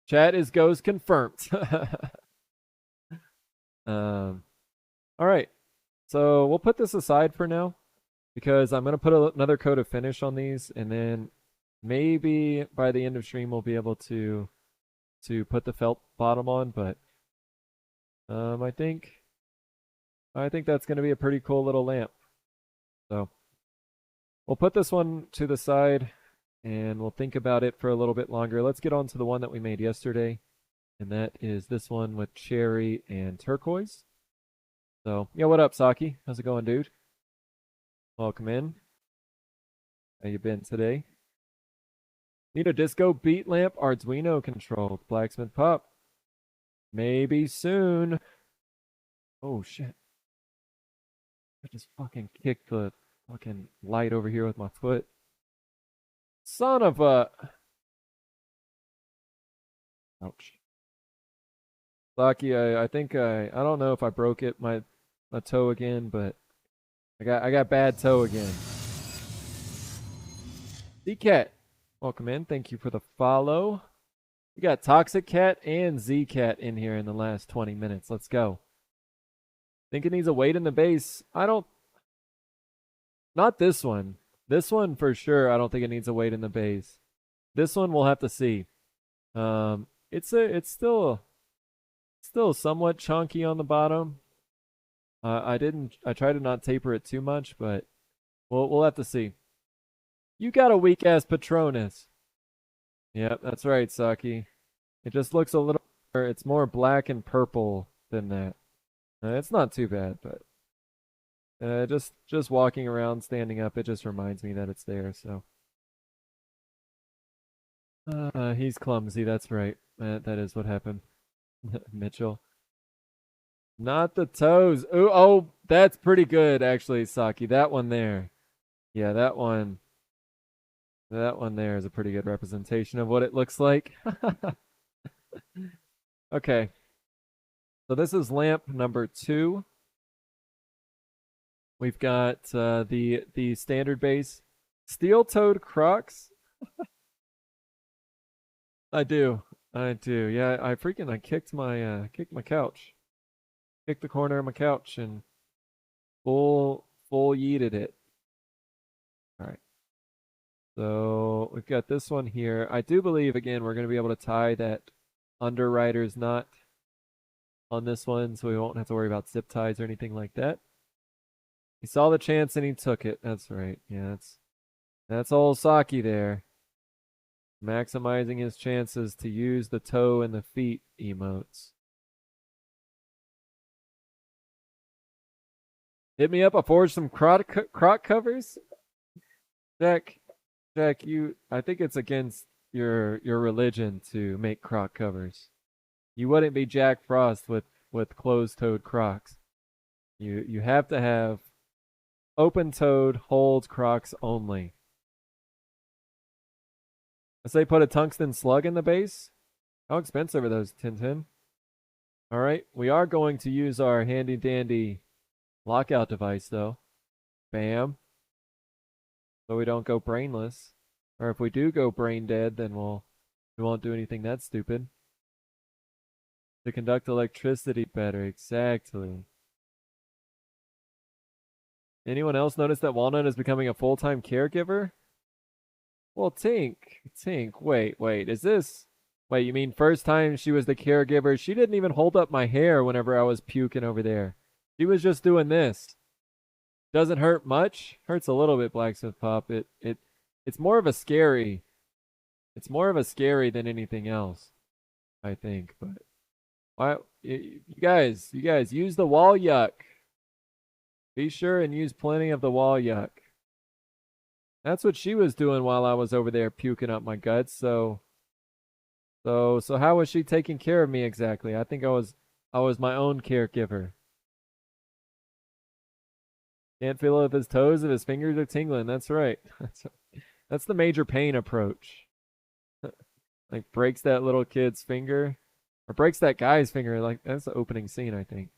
A: Chat is ghost confirmed. All right. So we'll put this aside for now because I'm going to put another coat of finish on these, and then maybe by the end of stream we'll be able to put the felt bottom on, but I think that's going to be a pretty cool little lamp. So we'll put this one to the side and we'll think about it for a little bit longer. Let's get on to the one that we made yesterday, and that is this one with cherry and turquoise. So, yeah, what up, Saki? How's it going, dude? Welcome in. How you been today? Need a disco beat lamp, Arduino controlled, blacksmith pup. Maybe soon. Oh, shit. I just fucking kicked the fucking light over here with my foot. Son of a... Ouch. Saki, I think I don't know if I broke it, my toe again, but I got bad toe again. Z-Cat, welcome in. Thank you for the follow. We got Toxic Cat and Z-Cat in here in the last 20 minutes. Let's go. Think it needs a weight in the base. Not this one. This one for sure, I don't think it needs a weight in the base. This one we'll have to see. It's still somewhat chunky on the bottom. I tried to not taper it too much, but we'll have to see. You got a weak ass Patronus. Yep, that's right, Saki. It just looks a little. It's more black and purple than that. It's not too bad, but just walking around, standing up, it just reminds me that it's there. So he's clumsy. That's right. That is what happened. Mitchell. Not the toes. Ooh, oh, that's pretty good, actually, Saki. That one there. Yeah, that one. That one there is a pretty good representation of what it looks like. Okay. So this is lamp number 2. We've got the standard base. Steel-toed Crocs. I do. Yeah, I kicked my couch. Kicked the corner of my couch and full yeeted it. All right. So we've got this one here. I do believe again we're going to be able to tie that underwriter's knot on this one, so we won't have to worry about zip ties or anything like that. He saw the chance and he took it. That's right. Yeah, that's old Saki there. Maximizing his chances to use the toe and the feet emotes. Hit me up. I forged some croc covers. Jack, I think it's against your religion to make croc covers. You wouldn't be Jack Frost with with closed-toed Crocs. You have to have open-toed hold Crocs only. I say put a tungsten slug in the base. How expensive are those, Tintin? All right, we are going to use our handy-dandy lockout device, though. Bam. So we don't go brainless. Or if we do go brain dead, then we won't do anything that stupid. To conduct electricity better, exactly. Anyone else notice that Walnut is becoming a full-time caregiver? Well, Tink, wait, is this... Wait, you mean first time she was the caregiver? She didn't even hold up my hair whenever I was puking over there. She was just doing this. Doesn't hurt much. Hurts a little bit, Blacksmith Pop. It's more of a scary. It's more of a scary than anything else, I think. But why you guys use the wall yuck. Be sure and use plenty of the wall yuck. That's what she was doing while I was over there puking up my guts. So how was she taking care of me exactly? I think I was my own caregiver. Can't feel it with his toes if his fingers are tingling. That's right. That's the major pain approach. Like breaks that little kid's finger. Or breaks that guy's finger. Like that's the opening scene, I think.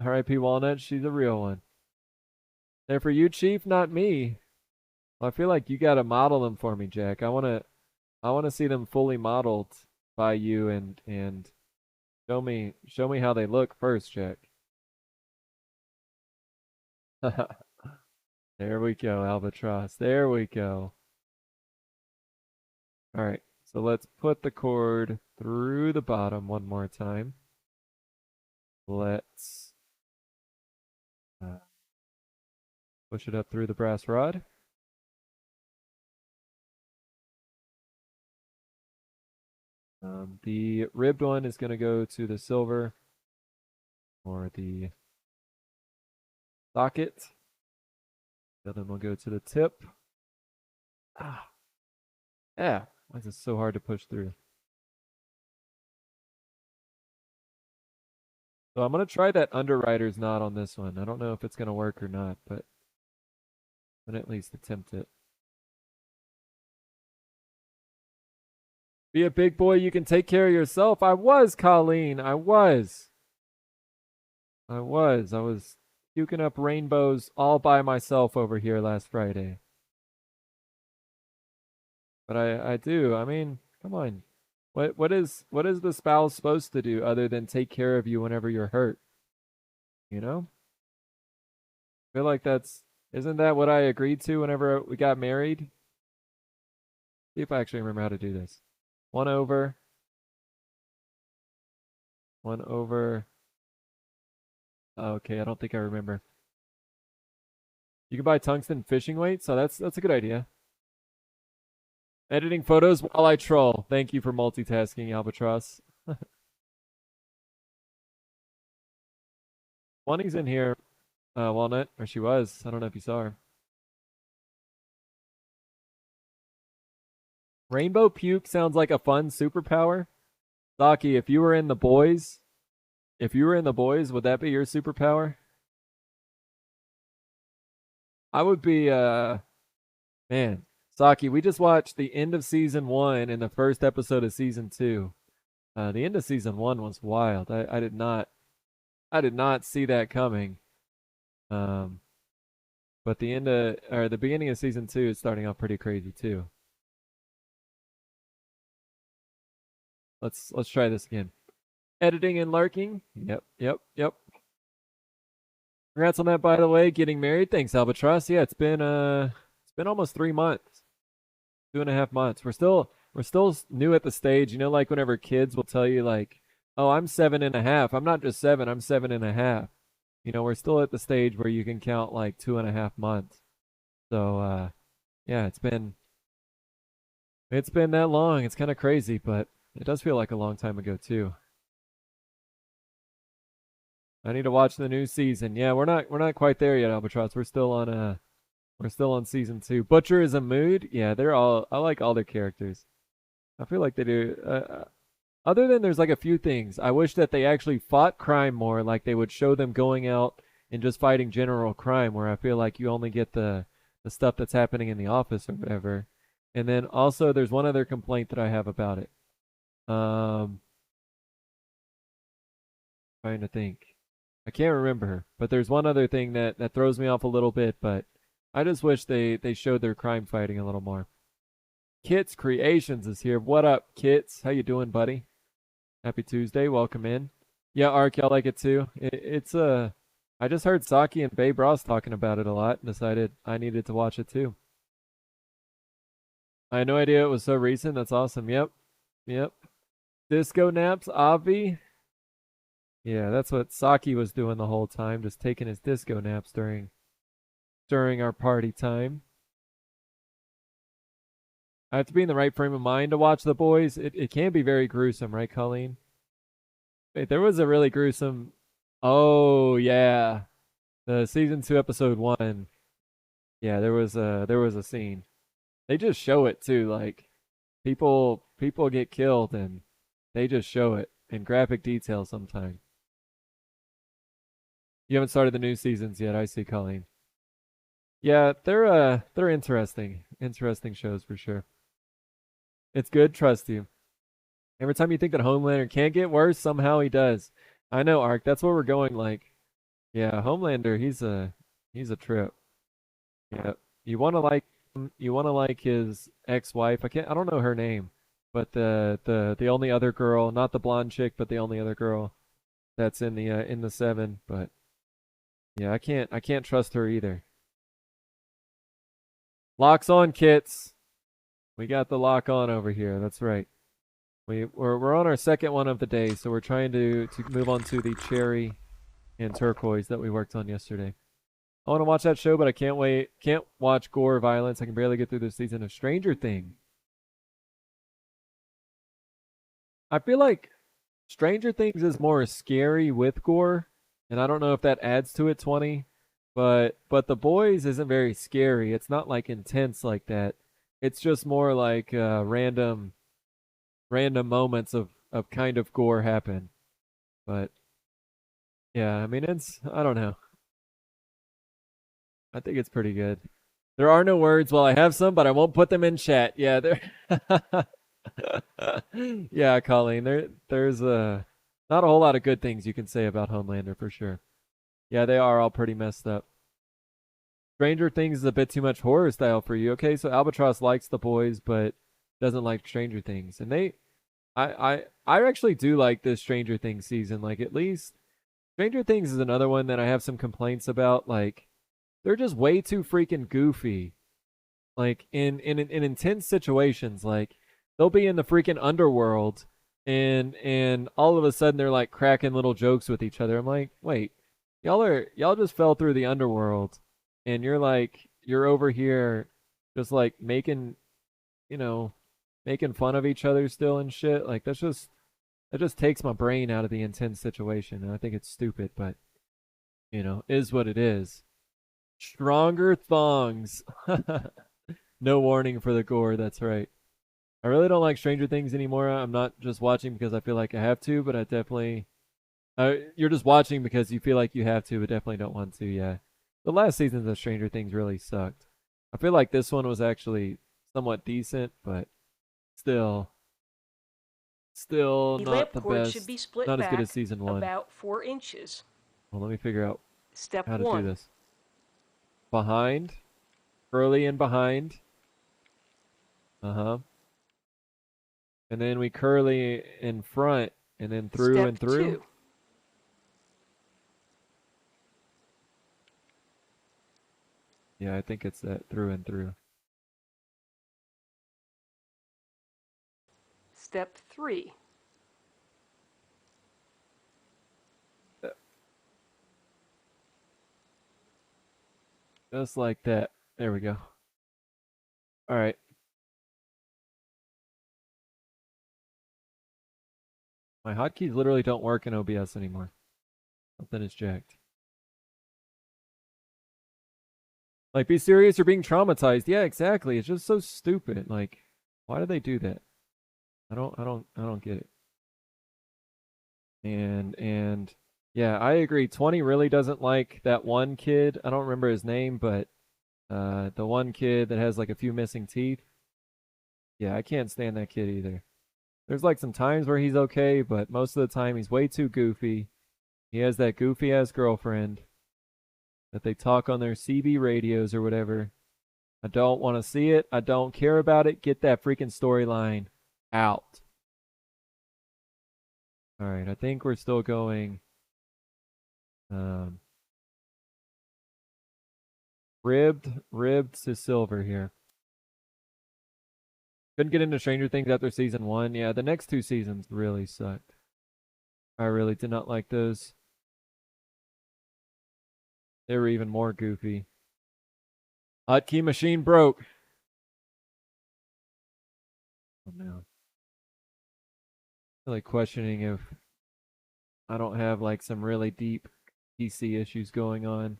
A: R.I.P. Walnut, she's a real one. They're for you, Chief, not me. Well, I feel like you gotta model them for me, Jack. I wanna see them fully modeled by you and show me how they look first, Jack. There we go, Albatross. There we go. All right, so let's put the cord through the bottom one more time. Let's push it up through the brass rod. The ribbed one is going to go to the silver or the socket. The other one will go to the tip. Ah, yeah. Why is this so hard to push through? So I'm going to try that underwriter's knot on this one. I don't know if it's going to work or not, but I'm going to at least attempt it. Be a big boy, you can take care of yourself. I was, Colleen. I was puking up rainbows all by myself over here last Friday. But I do. I mean, come on. What is the spouse supposed to do other than take care of you whenever you're hurt? You know? I feel like isn't that what I agreed to whenever we got married? See if I actually remember how to do this. 1 over. Okay, I don't think I remember. You can buy tungsten fishing weight, so that's a good idea. Editing photos while I troll. Thank you for multitasking, Albatross. Wanting's in here, Walnut, or she was. I don't know if you saw her. Rainbow puke sounds like a fun superpower. Saki, if you were in the boys, would that be your superpower? I would be, man, Saki, we just watched the end of season 1 and the first episode of season 2. The end of season 1 was wild. I did not see that coming. But the beginning of season 2 is starting off pretty crazy too. Let's try this again. Editing and lurking. Yep. Congrats on that, by the way. Getting married. Thanks, Albatross. Yeah, it's been almost 3 months. 2.5 months. We're still new at the stage. You know, like whenever kids will tell you like, oh, I'm 7.5. I'm not just 7, I'm 7.5. You know, we're still at the stage where you can count like 2.5 months. So yeah, it's been that long. It's kind of crazy, but it does feel like a long time ago too. I need to watch the new season. Yeah, we're not quite there yet, Albatross. We're still on season 2. Butcher is a mood. Yeah, I like all their characters. I feel like they do Other than there's like a few things. I wish that they actually fought crime more, like they would show them going out and just fighting general crime, where I feel like you only get the stuff that's happening in the office or whatever. And then also there's one other complaint that I have about it. Um Trying to think. I can't remember, but there's one other thing that throws me off a little bit, but I just wish they showed their crime fighting a little more. Kits Creations is here. What up, Kits? How you doing, buddy? Happy Tuesday. Welcome in. Yeah, Ark, y'all like it too. It's I just heard Saki and Babe Ross talking about it a lot and decided I needed to watch it too. I had no idea it was so recent. That's awesome. Yep. Yep. Disco naps, Avi. Yeah, that's what Saki was doing the whole time, just taking his disco naps during our party time. I have to be in the right frame of mind to watch The Boys. It can be very gruesome, right, Colleen? Wait, there was a really gruesome. Oh yeah, the season 2, episode 1. Yeah, there was a scene. They just show it too, like people get killed and they just show it in graphic detail sometimes. You haven't started the new seasons yet, I see, Colleen. Yeah, they're interesting. Interesting shows for sure. It's good, trust you. Every time you think that Homelander can't get worse, somehow he does. I know, Ark, that's where we're going, like, yeah, Homelander, he's a trip. Yeah. You wanna like his ex-wife. I don't know her name, but the only other girl, not the blonde chick, but the only other girl that's in the 7, but yeah, I can't trust her either. Locks on, kits. We got the lock on over here. That's right. We're on our second one of the day, so we're trying to move on to the cherry and turquoise that we worked on yesterday. I want to watch that show, but I can't wait. Can't watch gore or violence. I can barely get through this season of Stranger Things. I feel like Stranger Things is more scary with gore, and I don't know if that adds to it 20, but The Boys isn't very scary. It's not like intense like that. It's just more like random moments of kind of gore happen. But yeah, I mean it's I don't know. I think it's pretty good. There are no words. Well, I have some, but I won't put them in chat. Yeah, there. Yeah, Colleen. There's not a whole lot of good things you can say about Homelander for sure. Yeah, they are all pretty messed up. Stranger Things is a bit too much horror style for you. Okay, so Albatross likes The Boys, but doesn't like Stranger Things, and I actually do like this Stranger Things season. Like at least Stranger Things is another one that I have some complaints about. Like they're just way too freaking goofy. Like in intense situations, like they'll be in the freaking underworld, and all of a sudden they're like cracking little jokes with each other. I'm like, wait, y'all just fell through the underworld, and you're over here just like you know making fun of each other still and shit. Like that just takes my brain out of the intense situation, and I think it's stupid, but is what it is. Stronger thongs. No warning for the gore, that's right. I really don't like Stranger Things anymore. I'm not just watching because I feel like I have to, but I definitely you're just watching because you feel like you have to, but definitely don't want to, yeah. The last seasons of Stranger Things really sucked. I feel like this one was actually somewhat decent, but still
D: The
A: not
D: lamp
A: the
D: cord should
A: best.
D: be split
A: Not as good as
D: back
A: season 1.
D: about 4 inches.
A: Well, let me figure out
D: Step
A: how to do
D: 1.
A: this. Behind, early and behind. Uh-huh. And then we curly in front and then through
D: Step
A: and through.
D: 2.
A: Yeah, I think it's that through and through.
D: Step 3.
A: Just like that. There we go. All right. My hotkeys literally don't work in OBS anymore. Something is jacked. Like, be serious, you're being traumatized. Yeah, exactly. It's just so stupid. Like, why do they do that? I don't get it. And yeah, I agree. 20 really doesn't like that one kid. I don't remember his name, but the one kid that has like a few missing teeth. Yeah, I can't stand that kid either. There's like some times where he's okay, but most of the time he's way too goofy. He has that goofy ass girlfriend that they talk on their CB radios or whatever. I don't want to see it. I don't care about it. Get that freaking storyline out. All right, I think we're still going ribbed to silver here. Couldn't get into Stranger Things after season 1. Yeah, the next 2 seasons really sucked. I really did not like those. They were even more goofy. Hotkey machine broke. Oh no. Really questioning if I don't have like some really deep PC issues going on.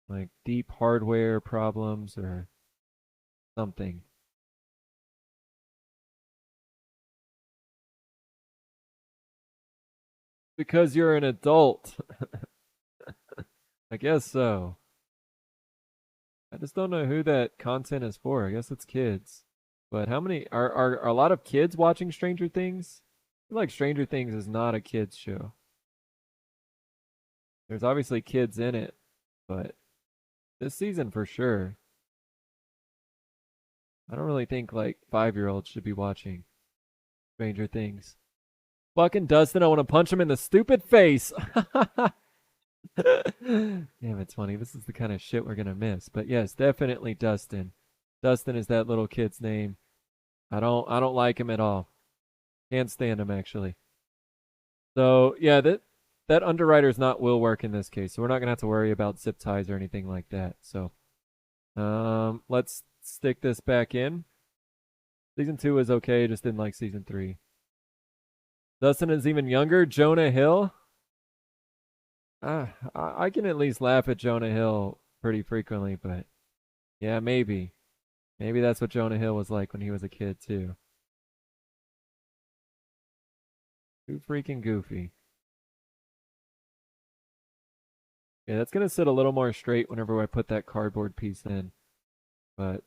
A: Like deep hardware problems or something. Because you're an adult. I guess so. I just don't know who that content is for. I guess it's kids. But how many are a lot of kids watching Stranger Things? I feel like Stranger Things is not a kids show. There's obviously kids in it, but this season for sure. I don't really think like 5-year-olds should be watching Stranger Things. Fucking Dustin, I want to punch him in the stupid face. Damn, it's funny. This is the kind of shit we're gonna miss. But yes, definitely Dustin. Dustin is that little kid's name. I don't like him at all. Can't stand him actually. So yeah, that underwriter is not will work in this case. So we're not gonna have to worry about zip ties or anything like that. So let's stick this back in. Season 2 is okay, just didn't like season 3. Dustin is even younger. Jonah Hill. I can at least laugh at Jonah Hill pretty frequently, but yeah, maybe. Maybe that's what Jonah Hill was like when he was a kid, too. Too freaking goofy. Yeah, that's going to sit a little more straight whenever I put that cardboard piece in. But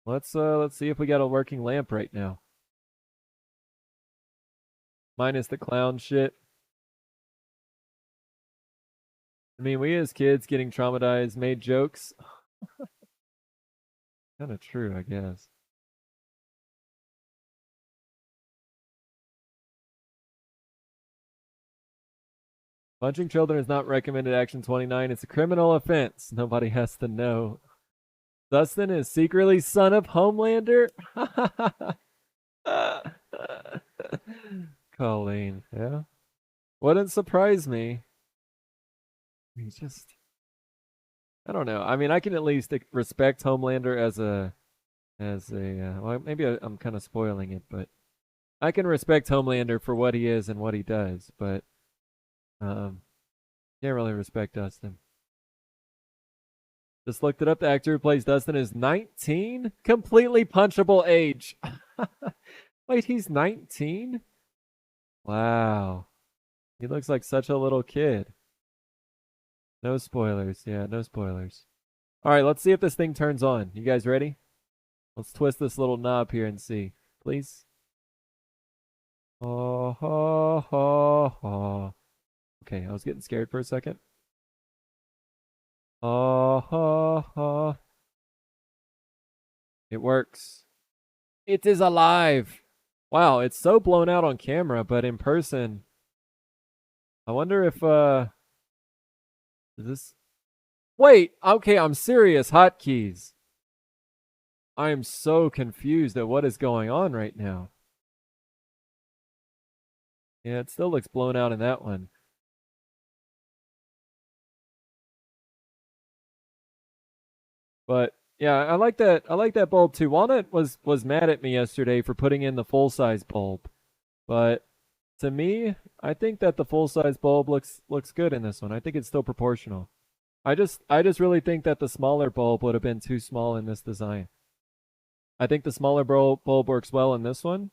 A: let's see if we got a working lamp right now. Minus the clown shit. I mean, we as kids getting traumatized made jokes. Kind of true, I guess. Punching children is not recommended action 29. It's a criminal offense. Nobody has to know. Dustin is secretly son of Homelander? Colleen, yeah. Wouldn't surprise me. He's just I don't know. I mean, I can at least respect Homelander well, maybe I'm kind of spoiling it, but I can respect Homelander for what he is and what he does, but can't really respect Dustin. Just looked it up. The actor who plays Dustin is 19, completely punchable age. Wait, he's 19? Wow. He looks like such a little kid. No spoilers. Yeah, no spoilers. All right, let's see if this thing turns on. You guys ready? Let's twist this little knob here and see. Please. Oh, ho, ho, ho. Okay, I was getting scared for a second. Oh, ho, ho. It works. It is alive. Wow, it's so blown out on camera, but in person, I wonder if is this Wait, okay, I'm serious. Hotkeys. I am so confused at what is going on right now. Yeah, it still looks blown out in that one. But yeah, I like that. I like that bulb too. Walnut was mad at me yesterday for putting in the full size bulb, but to me, I think that the full size bulb looks good in this one. I think it's still proportional. I just really think that the smaller bulb would have been too small in this design. I think the smaller bulb works well in this one,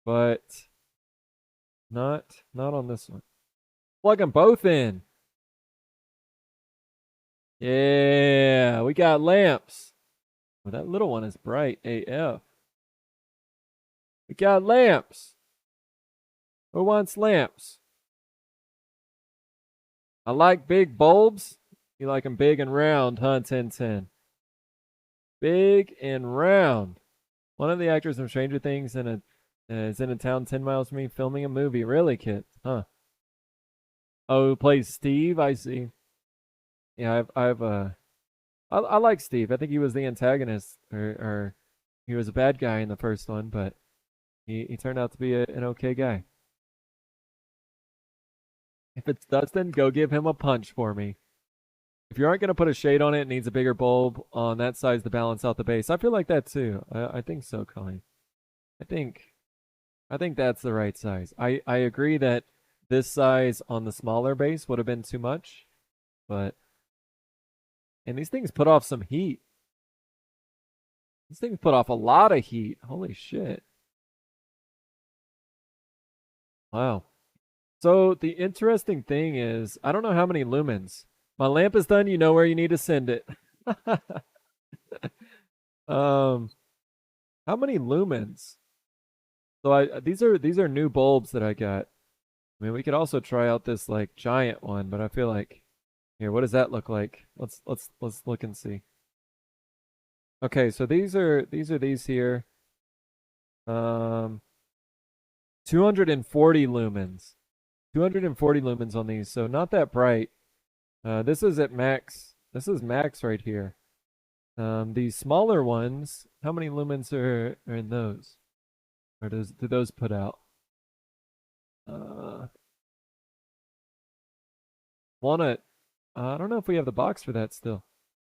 A: but Not on this one. Plug them both in. Yeah, we got lamps. Well, that little one is bright AF. We got lamps. Who wants lamps? I like big bulbs. You like them big and round, huh, 1010? Big and round. One of the actors from Stranger Things is in a town 10 miles from me filming a movie. Really, kid? Huh. Oh, who plays Steve? I see. Yeah, I like Steve. I think he was the antagonist, or he was a bad guy in the first one, but he turned out to be an okay guy. If it's Dustin, go give him a punch for me. If you aren't going to put a shade on it, it needs a bigger bulb on that size to balance out the base. I feel like that too. I think so, Colleen. I think that's the right size. I agree that this size on the smaller base would have been too much, but and these things put off some heat. These things put off a lot of heat. Holy shit. Wow. So the interesting thing is, I don't know how many lumens. My lamp is done. You know where you need to send it. How many lumens? So these are new bulbs that I got. I mean, we could also try out this like giant one, but I feel like here, what does that look like? Let's look and see. Okay, so these are these here. 240 lumens. 240 lumens on these, so not that bright. This is at max. This is max right here. These smaller ones, how many lumens are in those? Or do those put out? Wanna? I don't know if we have the box for that still.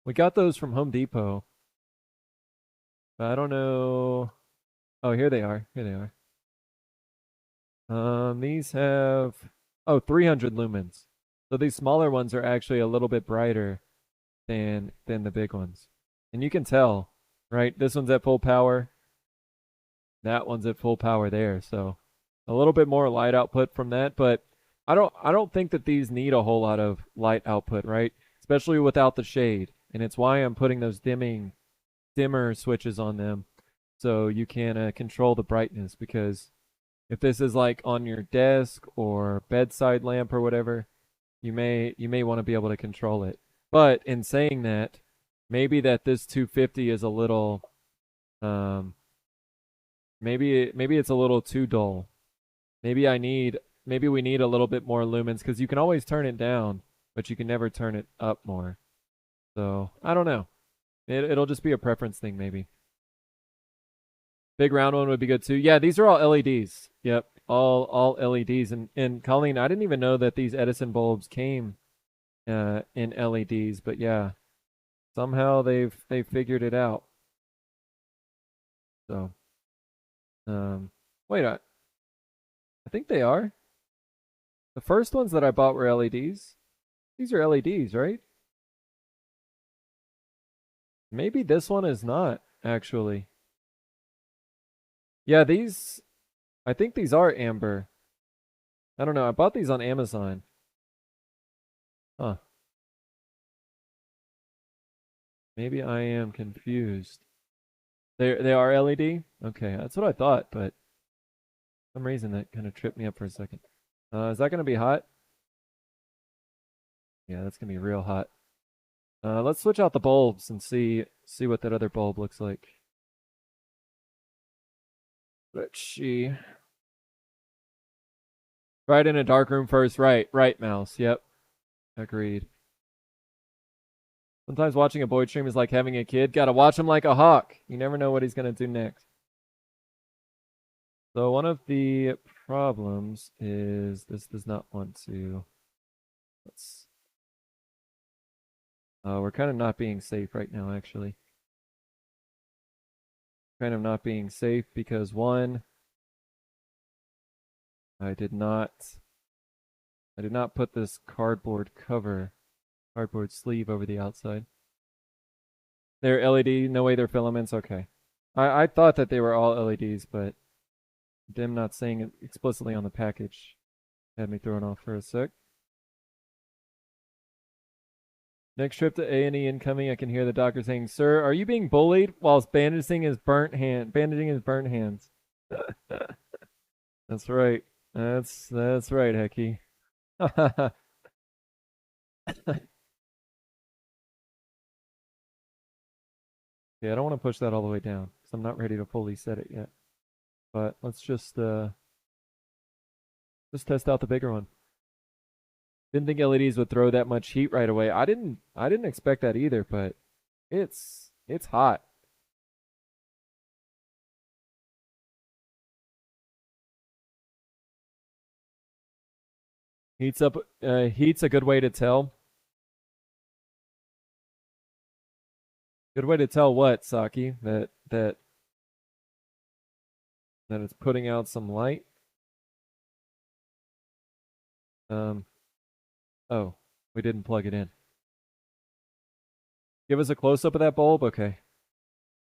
A: We got those from Home Depot. But I don't know. Oh, here they are. Here they are. These have 300 lumens. So these smaller ones are actually a little bit brighter than the big ones. And you can tell, right? This one's at full power. That one's at full power there. So a little bit more light output from that, but I don't think that these need a whole lot of light output, right? Especially without the shade. And it's why I'm putting those dimmer switches on them so you can control the brightness, because if this is like on your desk or bedside lamp or whatever, you may want to be able to control it. But in saying that, maybe that this 250 is a little maybe it's a little too dull. Maybe we need a little bit more lumens, because you can always turn it down, but you can never turn it up more. So I don't know. It'll just be a preference thing, maybe. Big round one would be good too. Yeah, these are all LEDs. Yep, all LEDs. And Colleen, I didn't even know that these Edison bulbs came in LEDs, but yeah, somehow they've figured it out. So, wait, I think they are. The first ones that I bought were LEDs. These are LEDs, right? Maybe this one is not, actually. Yeah, I think these are amber. I don't know. I bought these on Amazon. Huh. Maybe I am confused. They are LED? Okay, that's what I thought, but for some reason that kind of tripped me up for a second. Is that going to be hot? Yeah, that's going to be real hot. Let's switch out the bulbs and see what that other bulb looks like. Let's see. Right in a dark room first. Right, mouse. Yep. Agreed. Sometimes watching a Boyd stream is like having a kid. Gotta watch him like a hawk. You never know what he's gonna do next. So one of the problems is this does not want to. We're kind of not being safe right now, actually. Kind of not being safe because one, I did not put this cardboard sleeve over the outside. They're LED, no way they're filaments, okay. I thought that they were all LEDs, but them not saying it explicitly on the package had me thrown off for a sec. Next trip to A&E incoming, I can hear the doctor saying, "Sir, are you being bullied?" whilst bandaging his burnt hands. That's right. That's right, Hecky. Yeah, I don't want to push that all the way down because I'm not ready to fully set it yet. But let's just test out the bigger one. Didn't think LEDs would throw that much heat right away. I didn't expect that either, but it's hot. Heat's up. Heat's a good way to tell. Good way to tell what, Saki? That it's putting out some light. Oh, we didn't plug it in. Give us a close up of that bulb. Okay.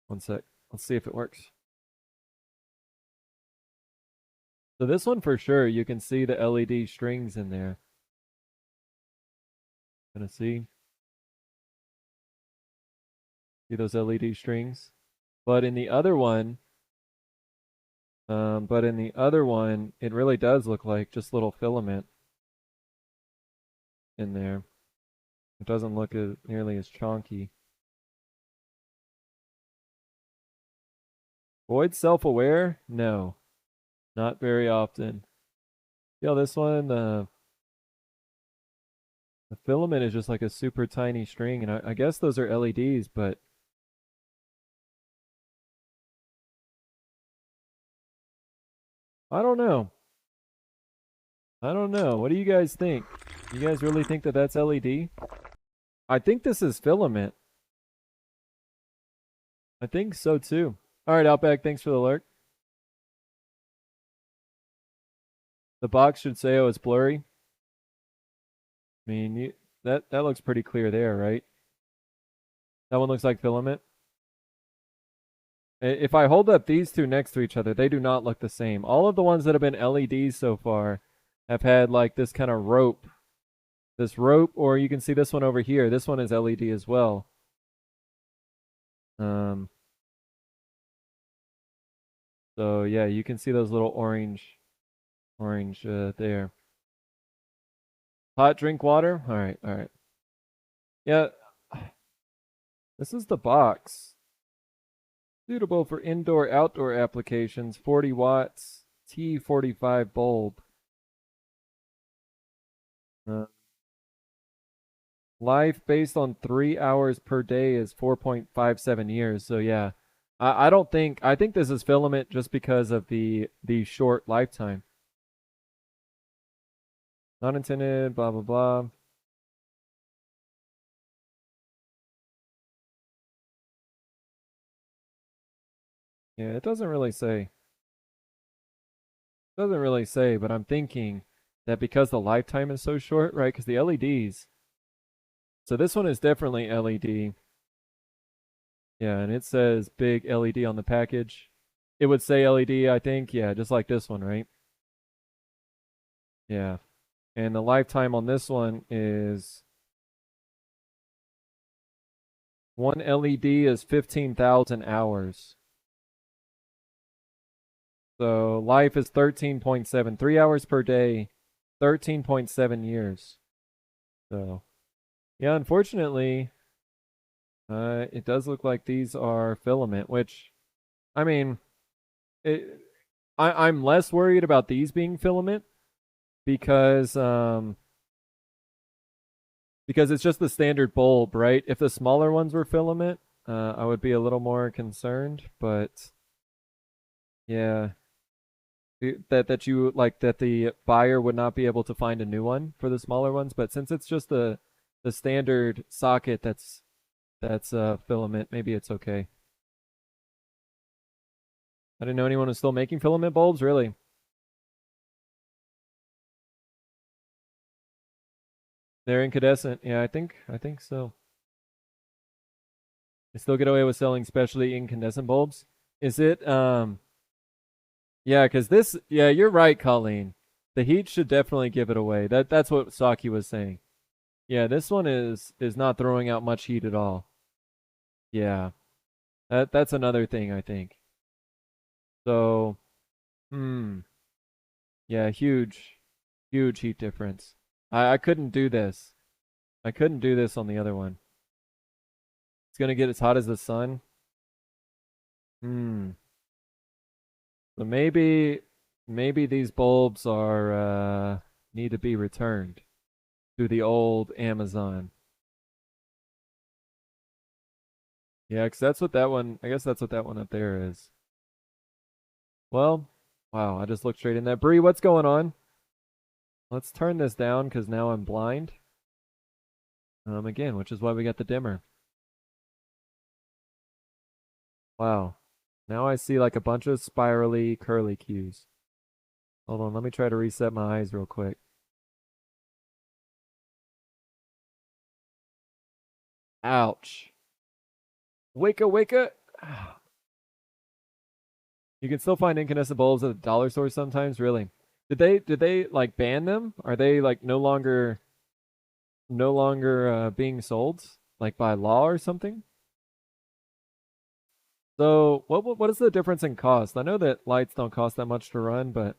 A: One sec. Let's see if it works. So this one for sure, you can see the LED strings in there. Gonna see those LED strings. But in the other one, it really does look like just little filament in there. It doesn't look nearly as chonky. Void self-aware? No, not very often. Yo, this one, the filament is just like a super tiny string, and I guess those are LEDs, but I don't know. What do you guys think? You guys really think that that's LED? I think this is filament. I think so too. All right, Outback, thanks for the alert. The box should say, "Oh, it's blurry." I mean, that looks pretty clear there, right? That one looks like filament. If I hold up these two next to each other, they do not look the same. All of the ones that have been LEDs so far have had like this kind of rope. This rope, or you can see this one over here. This one is LED as well. So yeah, you can see those little orange there. Hot drink water. All right. Yeah, this is the box. Suitable for indoor outdoor applications. 40 watts. T45 bulb. Life based on 3 hours per day is 4.57 years. So yeah, I don't think I think this is filament just because of the short lifetime. Not intended. Blah blah blah. Yeah, it doesn't really say. Doesn't really say, but I'm thinking that because the lifetime is so short, right? Because the LEDs. So this one is definitely LED. Yeah, and it says big LED on the package. It would say LED, I think. Yeah, just like this one, right? Yeah. And the lifetime on this one is one LED is 15,000 hours. So life is 13.7, 3 hours per day, 13.7 years. So yeah, unfortunately, it does look like these are filament, which, I mean, I'm less worried about these being filament because it's just the standard bulb, right? If the smaller ones were filament, I would be a little more concerned, but yeah, that you like that the buyer would not be able to find a new one for the smaller ones, but since it's just the standard socket that's filament, maybe it's okay. I didn't know anyone was still making filament bulbs, really. They're incandescent. Yeah, I think so. They still get away with selling specialty incandescent bulbs. Is it Yeah, because this. Yeah, you're right, Colleen. The heat should definitely give it away. That's what Saki was saying. Yeah, this one is not throwing out much heat at all. Yeah, that's another thing I think. So, hmm. Yeah, huge heat difference. I couldn't do this. I couldn't do this on the other one. It's gonna get as hot as the sun. Hmm. So maybe these bulbs are need to be returned to the old Amazon. Yeah, 'cause that's what that one. I guess that's what that one up there is. Well, wow, I just looked straight in that. Bree, what's going on? Let's turn this down because now I'm blind. Again, which is why we got the dimmer. Wow. Now I see like a bunch of spirally curly cues. Hold on, let me try to reset my eyes real quick. Ouch. Wicca wicca. You can still find incandescent bulbs at the dollar store sometimes, really. Did they like ban them? Are they like no longer being sold like by law or something? So what is the difference in cost? I know that lights don't cost that much to run, but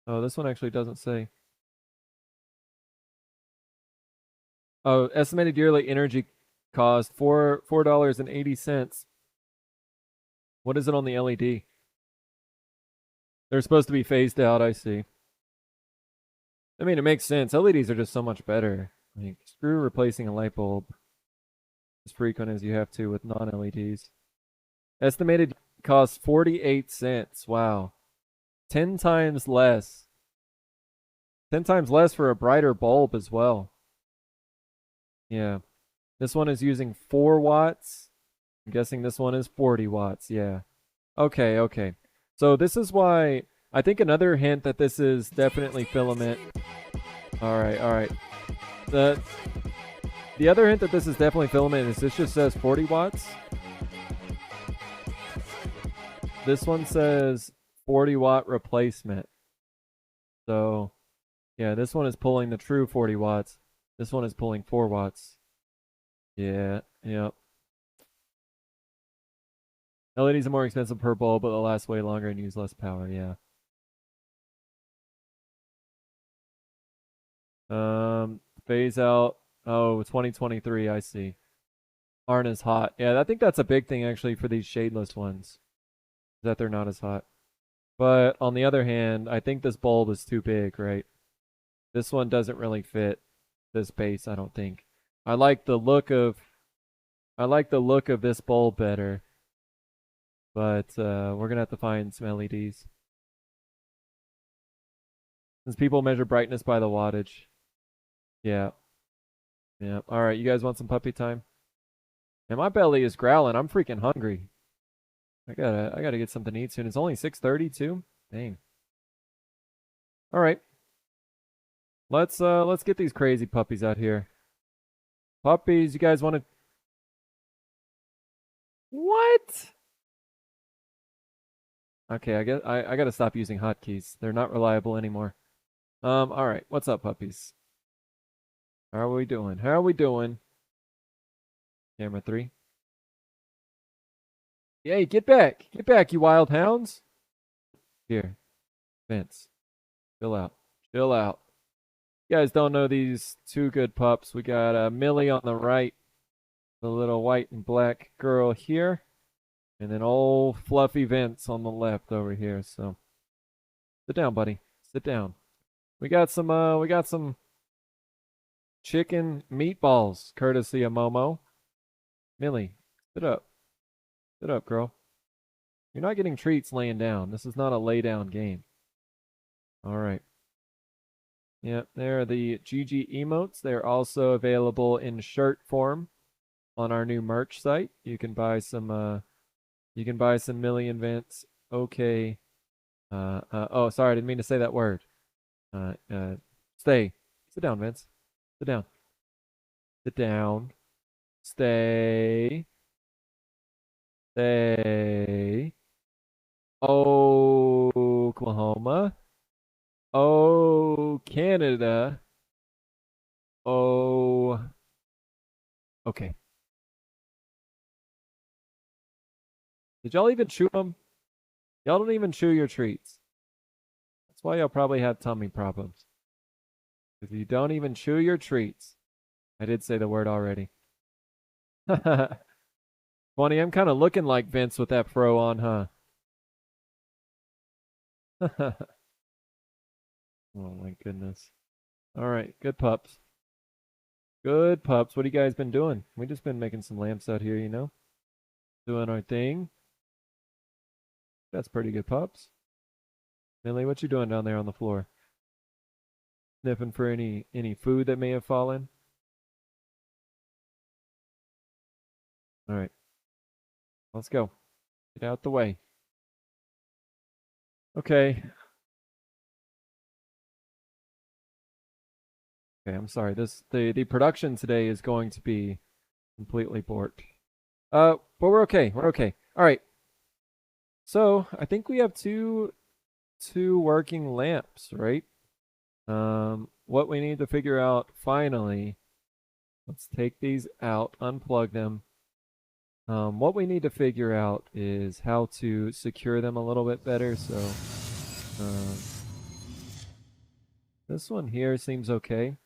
A: oh, this one actually doesn't say. Oh, estimated yearly energy cost $4.80. What is it on the LED? They're supposed to be phased out, I see. I mean, it makes sense. LEDs are just so much better. Like, screw replacing a light bulb as frequent as you have to with non-LEDs. Estimated cost 48 cents. Wow. 10 times less. 10 times less for a brighter bulb as well. Yeah. This one is using 4 watts. I'm guessing this one is 40 watts. Yeah. Okay, okay. So this is why I think another hint that this is definitely filament. All right, all right. The the other hint that this is definitely filament is this just says 40 watts. This one says 40-watt replacement. So, yeah, this one is pulling the true 40 watts. This one is pulling 4 watts. Yeah, yep. LEDs are more expensive per bulb, but they'll last way longer and use less power. Yeah. Phase out. Oh, 2023. I see. Aren't as hot. Yeah, I think that's a big thing actually for these shadeless ones, that they're not as hot. But on the other hand, I think this bulb is too big, right? This one doesn't really fit this base, I don't think. I like the look of I like the look of this bulb better, but we're gonna have to find some LEDs. Since people measure brightness by the wattage. Yeah. Yeah. All right, you guys want some puppy time? And my belly is growling. I'm freaking hungry. I gotta get something to eat soon. It's only 6:30 too. Dang. All right. Let's get these crazy puppies out here. Puppies, you guys want to what? Okay, I guess I gotta stop using hotkeys. They're not reliable anymore. All right. What's up, puppies? How are we doing? How are we doing? Camera 3. Yay, get back. Get back, you wild hounds. Here. Vince. Chill out. Chill out. You guys don't know these two good pups. We got Millie on the right, the little white and black girl here, and then old fluffy Vince on the left over here. So sit down, buddy. Sit down. We got some chicken meatballs, courtesy of Momo. Millie, sit up. Sit up, girl. You're not getting treats laying down. This is not a lay down game. All right. Yep, there are the GG emotes. They're also available in shirt form on our new merch site. You can buy some Million Vince. Okay. Oh, sorry, I didn't mean to say that word. Uh, uh, stay. Sit down, Vince. Sit down. Sit down. Stay. Stay. Oklahoma. Oh, Canada. Oh, okay. Did y'all even chew them? Y'all don't even chew your treats. That's why y'all probably have tummy problems. If you don't even chew your treats. I did say the word already. 20, I'm kind of looking like Vince with that fro on, huh? Oh my goodness. All right, good pups. Good pups. What have you guys been doing? We just been making some lamps out here, you know? Doing our thing. That's pretty good pups. Millie, what you doing down there on the floor? Sniffing for any food that may have fallen? All right, let's go. Get out the way. Okay. Okay, I'm sorry. The production today is going to be completely borked. But we're okay. We're okay. All right. So I think we have two working lamps, right? What we need to figure out finally. Let's take these out, unplug them. What we need to figure out is how to secure them a little bit better. So, um, this one here seems okay.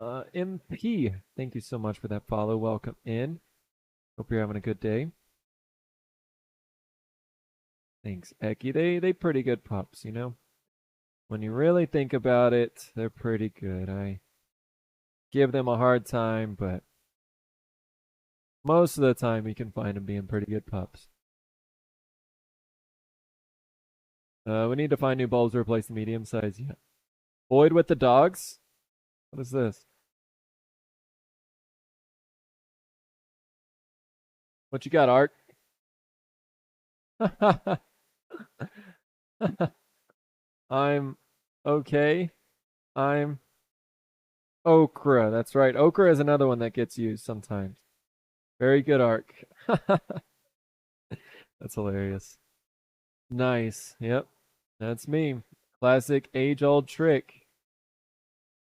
A: MP, thank you so much for that follow. Welcome in. Hope you're having a good day. Thanks, Eki. They pretty good pups, you know. When you really think about it, they're pretty good. I give them a hard time, but most of the time you can find them being pretty good pups. We need to find new bulbs to replace the medium size. Yeah. Boyd with the dogs? What is this? What you got, Art? I'm okay. I'm okra. That's right. Okra is another one that gets used sometimes. Very good, Arc. That's hilarious. Nice. Yep. That's me. Classic age-old trick.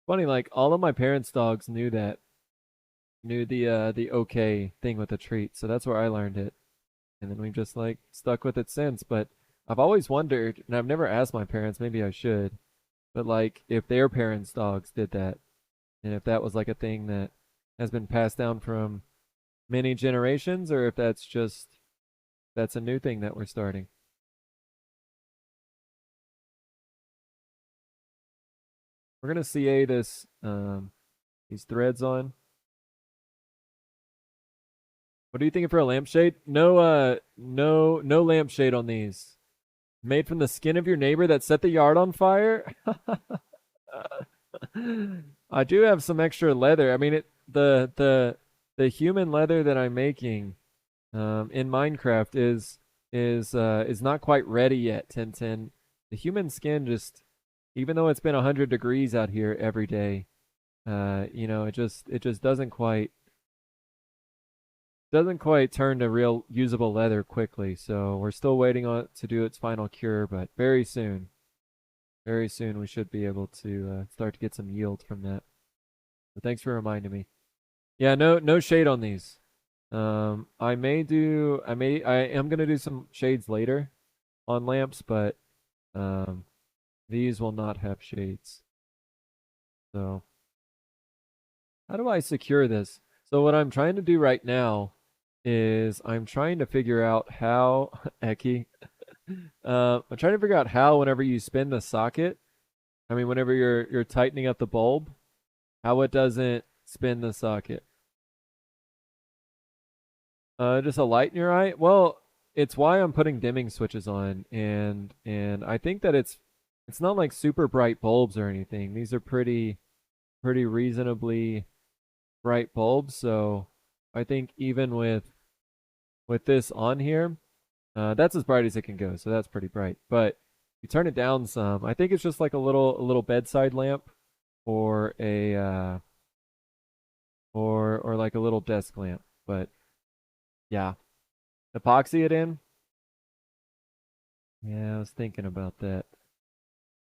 A: Funny, like all of my parents' dogs knew that. Knew the okay thing with the treat. So that's where I learned it. And then we've just like stuck with it since. But I've always wondered, and I've never asked my parents, maybe I should, but like if their parents' dogs did that, and if that was like a thing that has been passed down from many generations, or if that's a new thing that we're starting. We're gonna CA this these threads on. What are you thinking for a lampshade? No lampshade on these. Made from the skin of your neighbor that set the yard on fire? I do have some extra leather. I mean, the human leather that I'm making in Minecraft is not quite ready yet. 1010. The human skin just, even though it's been 100 degrees out here every day, you know, it just doesn't quite turn to real usable leather quickly. So we're still waiting on it to do its final cure, but very soon we should be able to start to get some yield from that. But thanks for reminding me. Yeah, no shade on these. I am gonna do some shades later on lamps, but um, these will not have shades. So how do I secure this? So what I'm trying to do right now is I'm trying to figure out how Eki. I'm trying to figure out how whenever you spin the socket, I mean whenever you're tightening up the bulb, how it doesn't spin the socket. Just a light in your eye? Well, it's why I'm putting dimming switches on, and I think that it's not like super bright bulbs or anything. These are pretty reasonably bright bulbs, so I think even with this on here, that's as bright as it can go, so that's pretty bright. But you turn it down some. I think it's just like a little bedside lamp or a or like a little desk lamp. But yeah, epoxy it in. Yeah, I was thinking about that.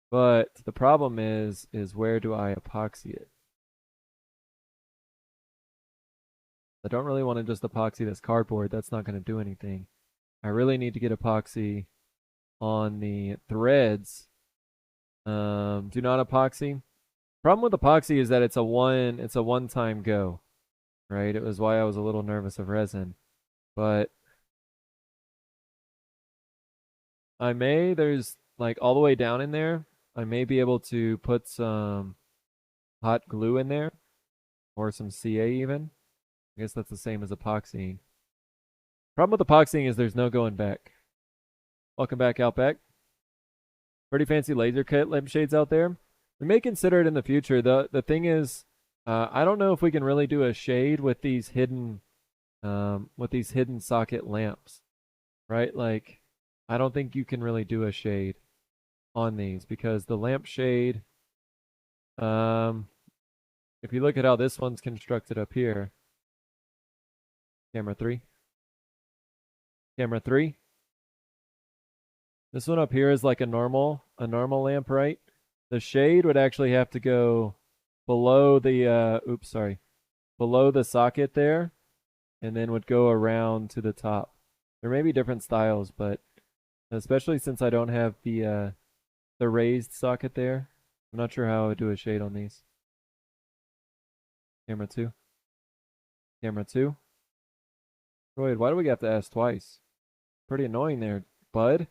A: But the problem is where do I epoxy it? I don't really want to just epoxy this cardboard. That's not going to do anything. I really need to get epoxy on the threads. Do not epoxy. Problem with epoxy is that it's a one-time go, right? It was why I was a little nervous of resin. But there's like all the way down in there, I may be able to put some hot glue in there or some CA even. I guess that's the same as epoxying. Problem with epoxying is there's no going back. Welcome back, Outback. Pretty fancy laser cut lampshades out there. We may consider it in the future. The thing is, I don't know if we can really do a shade with these hidden socket lamps, right? Like, I don't think you can really do a shade on these because the lamp shade, um, if you look at how this one's constructed up here, camera three, camera three. This one up here is like a normal lamp, right? The shade would actually have to go below the below the socket there, and then would go around to the top. There may be different styles, but especially since I don't have the raised socket there, I'm not sure how I would do a shade on these. Camera two, camera two. Wait, why do we have to ask twice? Pretty annoying there, bud.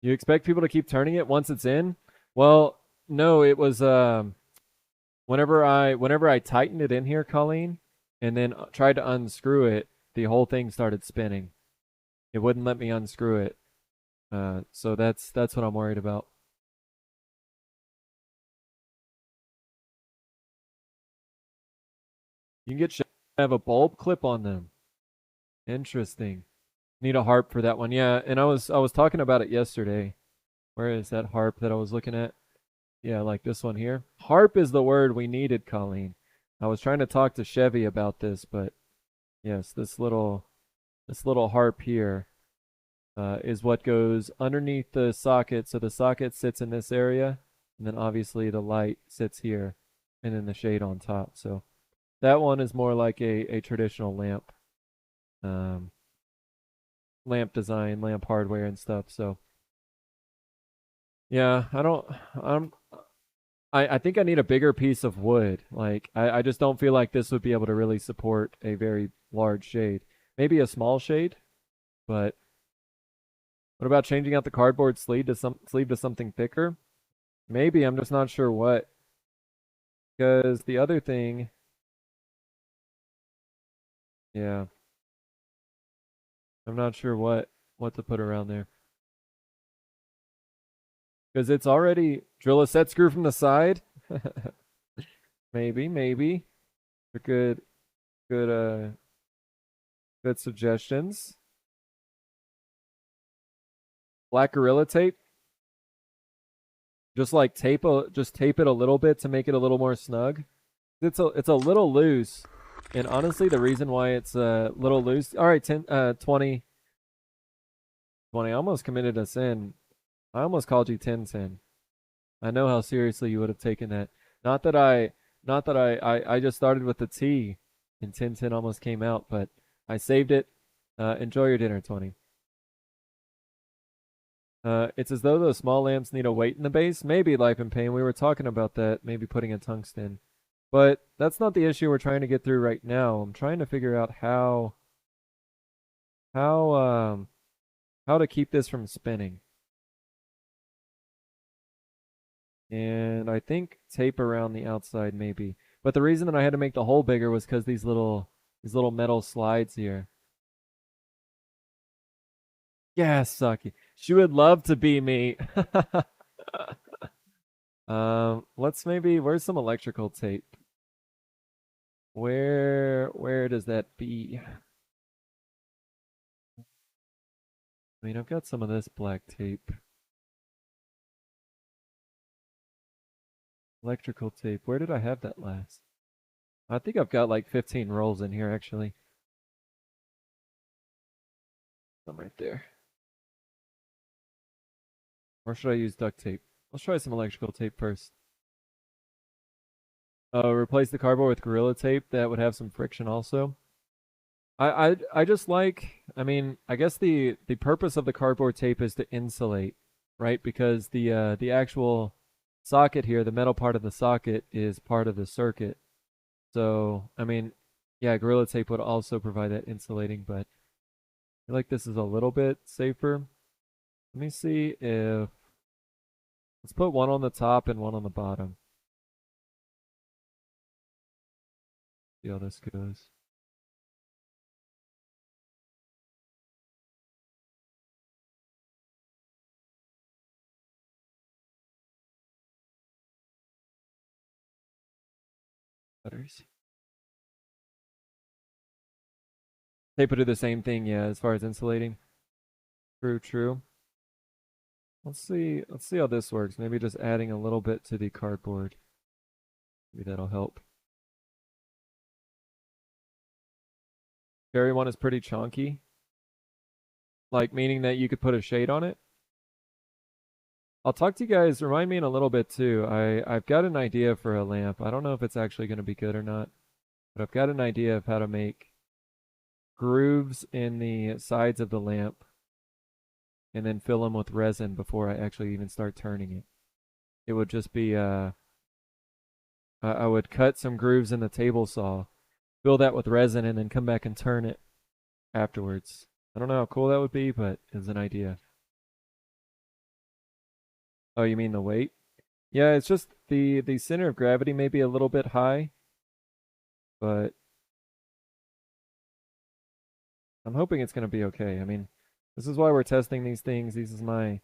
A: You expect people to keep turning it once it's in? Well, no, it was whenever I tightened it in here, Colleen, and then tried to unscrew it, the whole thing started spinning. It wouldn't let me unscrew it. So that's what I'm worried about. You can get have a bulb clip on them. Interesting. Need a harp for that one. Yeah, and I was talking about it yesterday. Where is that harp that I was looking at? Yeah, like this one here. Harp is the word we needed, Colleen. I was trying to talk to Chevy about this, but yes, this little harp here is what goes underneath the socket. So the socket sits in this area, and then obviously the light sits here, and then the shade on top. So that one is more like a traditional lamp, um, lamp design, lamp hardware and stuff. So yeah, I'm I think I need a bigger piece of wood. Like I just don't feel like this would be able to really support a very large shade. Maybe a small shade, but what about changing out the cardboard sleeve to something thicker? Maybe, I'm just not sure what. Because the other thing, yeah, I'm not sure what to put around there. Because it's already drill a set screw from the side. Maybe. For good good suggestions. Black Gorilla tape. Just tape it a little bit to make it a little more snug. It's a little loose. And honestly, the reason why it's a little loose. All right, 20. I almost committed a sin. I almost called you 1010. I know how seriously you would have taken that. Not that I not that I just started with the T and 1010 almost came out, but I saved it. Enjoy your dinner, 20. It's as though those small lamps need a weight in the base. Maybe Life in Pain. We were talking about that. Maybe putting a tungsten. But that's not the issue we're trying to get through right now. I'm trying to figure out how um how to keep this from spinning. And I think tape around the outside maybe. But the reason that I had to make the hole bigger was because these little metal slides here. Yeah, sucky. She would love to be me. Let's maybe where's some electrical tape? Where does that be? I mean, I've got some of this black tape. Electrical tape. Where did I have that last? I think I've got like 15 rolls in here actually. Some right there. Or should I use duct tape? Let's try some electrical tape first. Replace the cardboard with Gorilla Tape. That would have some friction also. I just like, I mean, I guess the purpose of the cardboard tape is to insulate, right? Because the actual socket here, the metal part of the socket is part of the circuit. So, I mean, yeah, Gorilla Tape would also provide that insulating, but I feel like this is a little bit safer. Let me see if, let's put one on the top and one on the bottom. See how this goes. Butters. Tape would do the same thing, yeah, as far as insulating. True, true. Let's see how this works. Maybe just adding a little bit to the cardboard. Maybe that'll help. Cherry one is pretty chunky. Like, meaning that you could put a shade on it. I'll talk to you guys, remind me in a little bit too. I've got an idea for a lamp. I don't know if it's actually going to be good or not, but I've got an idea of how to make grooves in the sides of the lamp and then fill them with resin before I actually even start turning it. It would just be, I would cut some grooves in the table saw, fill that with resin, and then come back and turn it afterwards. I don't know how cool that would be, but it's an idea. Oh, you mean the weight? Yeah, it's just the center of gravity may be a little bit high, but I'm hoping it's gonna be okay. I mean, this is why we're testing these things. This is my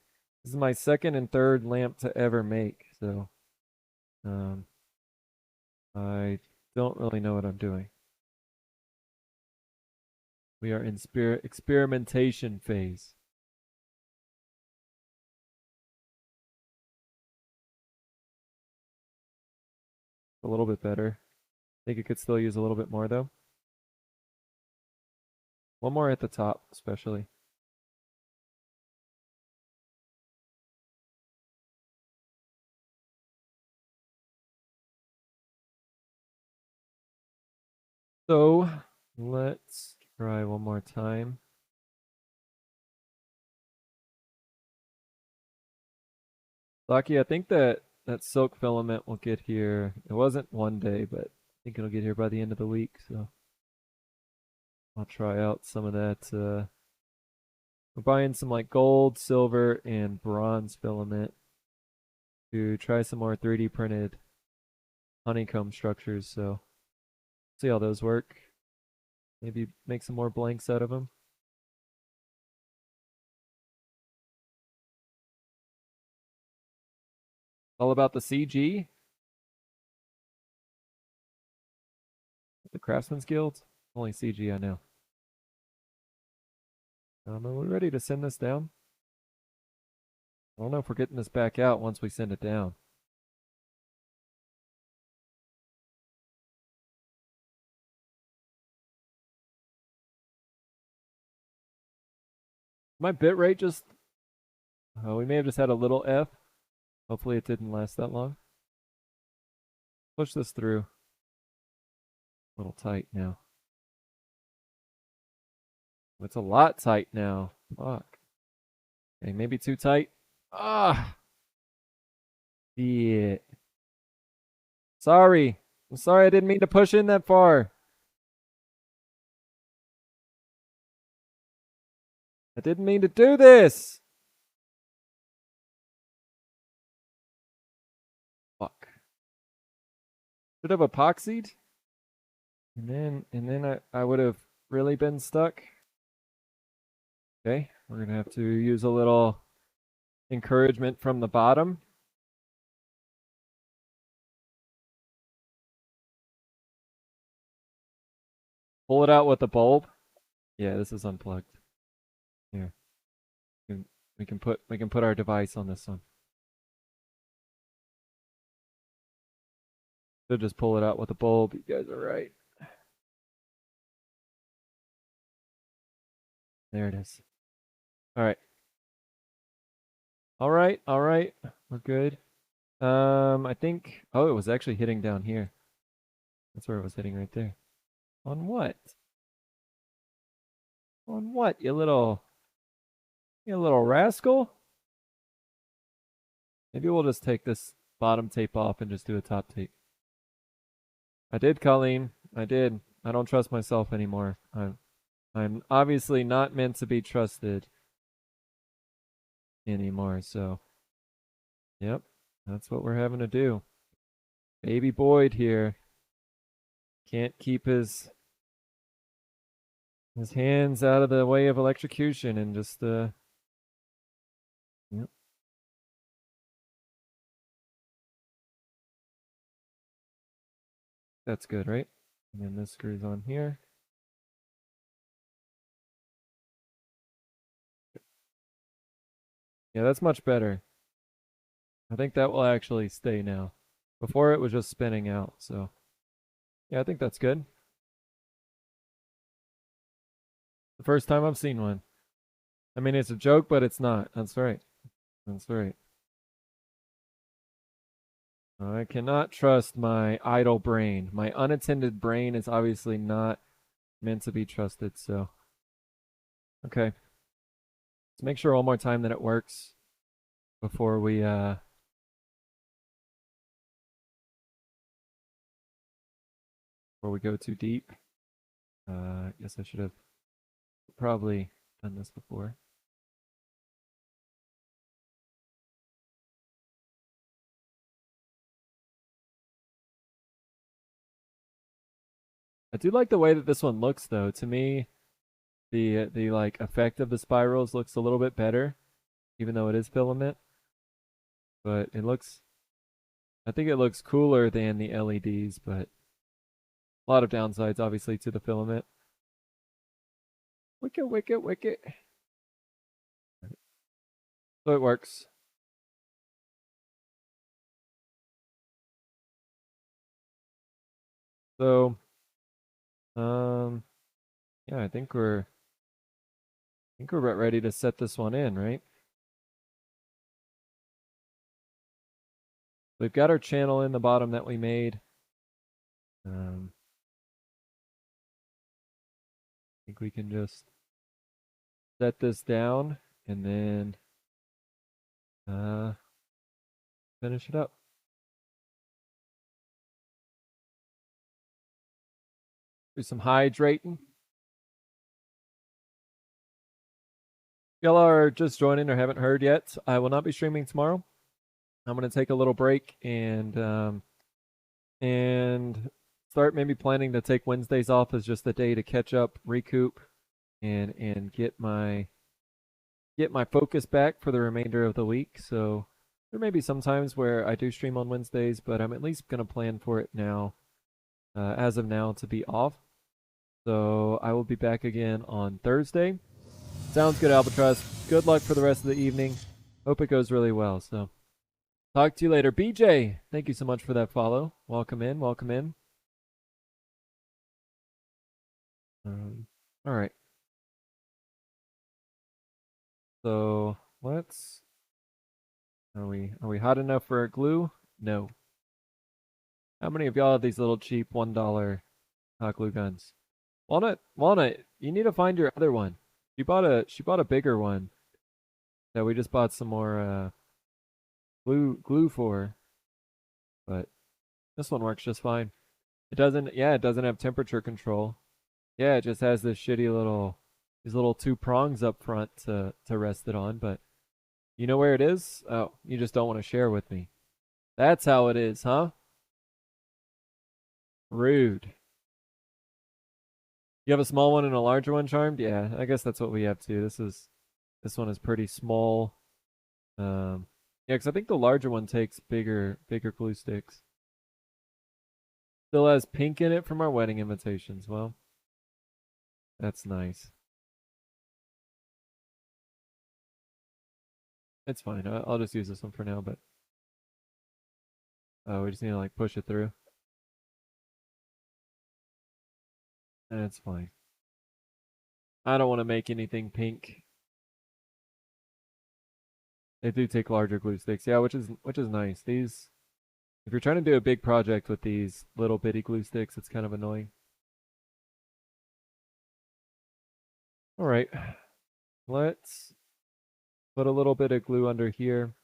A: second and third lamp to ever make, so um I don't really know what I'm doing. We are in experimentation phase. A little bit better. I think it could still use a little bit more though. One more at the top, especially. So let's try one more time. Lucky, I think that silk filament will get here. It wasn't one day, but I think it'll get here by the end of the week. So I'll try out some of that. We're buying some like gold, silver, and bronze filament to try some more 3D printed honeycomb structures. So see how those work. Maybe make some more blanks out of them. All about the CG. The Craftsman's Guild. Only CG I know. Are we ready to send this down? I don't know if we're getting this back out once we send it down. My bit rate just... we may have just had a little F. Hopefully it didn't last that long. Push this through. A little tight now. It's a lot tight now. Fuck. Okay, maybe too tight. Ah! Yeah. Sorry. I'm sorry I didn't mean to push in that far. I didn't mean to do this. Fuck. Should have epoxied. And then I would have really been stuck. Okay, we're gonna have to use a little encouragement from the bottom. Pull it out with the bulb. Yeah, this is unplugged. Here. We can put our device on this one. Should just pull it out with a bulb. You guys are right. There it is. All right. All right. All right. We're good. I think. Oh, it was actually hitting down here. That's where it was hitting right there. On what? On what? You little rascal. Maybe we'll just take this bottom tape off and just do a top tape. I did, Colleen. I did. I don't trust myself anymore. I'm obviously not meant to be trusted anymore. So, yep, that's what we're having to do. Baby Boyd here can't keep his hands out of the way of electrocution and just yep. That's good, right? And then this screws on here. Yeah, that's much better. I think that will actually stay now. Before it was just spinning out, so yeah, I think that's good. The first time I've seen one. I mean, it's a joke, but it's not. That's right. That's right. I cannot trust my idle brain. My unattended brain is obviously not meant to be trusted, so. Okay. Let's make sure one more time that it works before we go too deep. I guess I should have probably done this before. I do like the way that this one looks, though. To me, the like effect of the spirals looks a little bit better, even though it is filament. But it looks, I think it looks cooler than the LEDs, but a lot of downsides, obviously, to the filament. Wicket, wicket, wicket. So it works. So, yeah, I think we're about ready to set this one in, right? We've got our channel in the bottom that we made. I think we can just set this down and then finish it up. Do some hydrating. Y'all are just joining or haven't heard yet, I will not be streaming tomorrow. I'm going to take a little break and start maybe planning to take Wednesdays off as just a day to catch up, recoup, and get my focus back for the remainder of the week. So there may be some times where I do stream on Wednesdays, but I'm at least going to plan for it now, as of now, to be off. So I will be back again on Thursday. Sounds good, Albatross. Good luck for the rest of the evening. Hope it goes really well. So talk to you later. BJ, thank you so much for that follow. Welcome in. Welcome in. All right. So let's. Are we hot enough for a glue? No. How many of y'all have these little cheap $1 hot glue guns? Walnut, you need to find your other one. She bought a bigger one that we just bought some more glue for, but this one works just fine. It doesn't have temperature control. Yeah, it just has this shitty these little two prongs up front to rest it on, but you know where it is? Oh, you just don't want to share with me. That's how it is, huh? Rude. You have a small one and a larger one, Charmed? Yeah, I guess that's what we have too. This one is pretty small. Yeah, because I think the larger one takes bigger glue sticks. Still has pink in it from our wedding invitations. Well, that's nice. It's fine. I'll just use this one for now, but we just need to like push it through. And it's fine. I don't want to make anything pink. They do take larger glue sticks, yeah, which is nice. These, if you're trying to do a big project with these little bitty glue sticks, it's kind of annoying. All right, let's put a little bit of glue under here.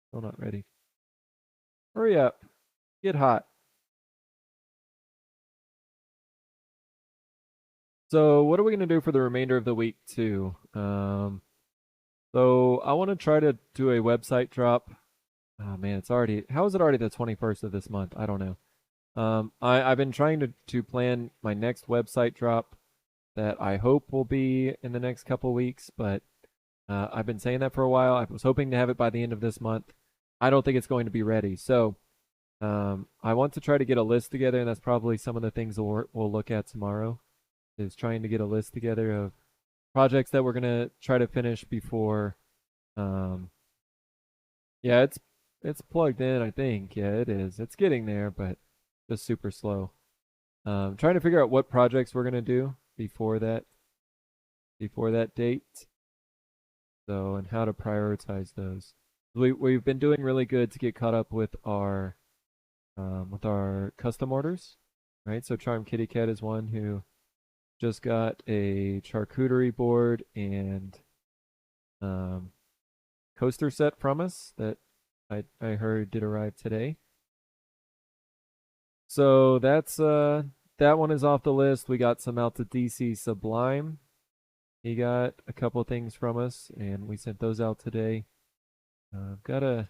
A: Still not ready. Hurry up, get hot. So what are we gonna do for the remainder of the week too? So I want to try to do a website drop. Oh man, it's already, how is it already the 21st of this month? I don't know. I've been trying to plan my next website drop that I hope will be in the next couple weeks, but I've been saying that for a while. I was hoping to have it by the end of this month. I don't think it's going to be ready. So I want to try to get a list together, and that's probably some of the things we'll look at tomorrow, is trying to get a list together of projects that we're going to try to finish before. Yeah, it's plugged in, I think. Yeah, it is. It's getting there, but just super slow. Trying to figure out what projects we're gonna do before that date. So, and how to prioritize those. We've been doing really good to get caught up with our custom orders, right? So Charm Kitty Cat is one who just got a charcuterie board and coaster set from us that I heard did arrive today. So that's that one is off the list. We got some out to DC Sublime. He got a couple things from us, and we sent those out today. Got a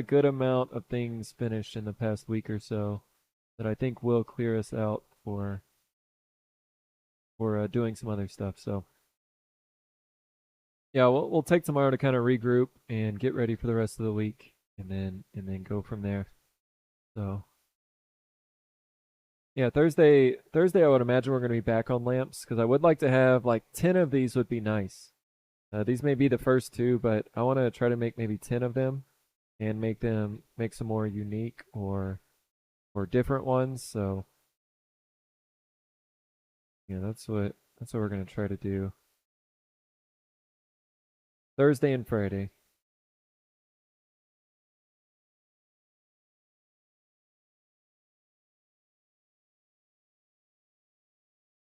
A: good amount of things finished in the past week or so that I think will clear us out for doing some other stuff. So yeah, we'll take tomorrow to kind of regroup and get ready for the rest of the week, and then go from there. So yeah, Thursday I would imagine we're going to be back on lamps because I would like to have like 10 of these would be nice. These may be the first two, but I want to try to make maybe 10 of them and make some more unique or different ones. So yeah, that's what we're going to try to do. Thursday and Friday.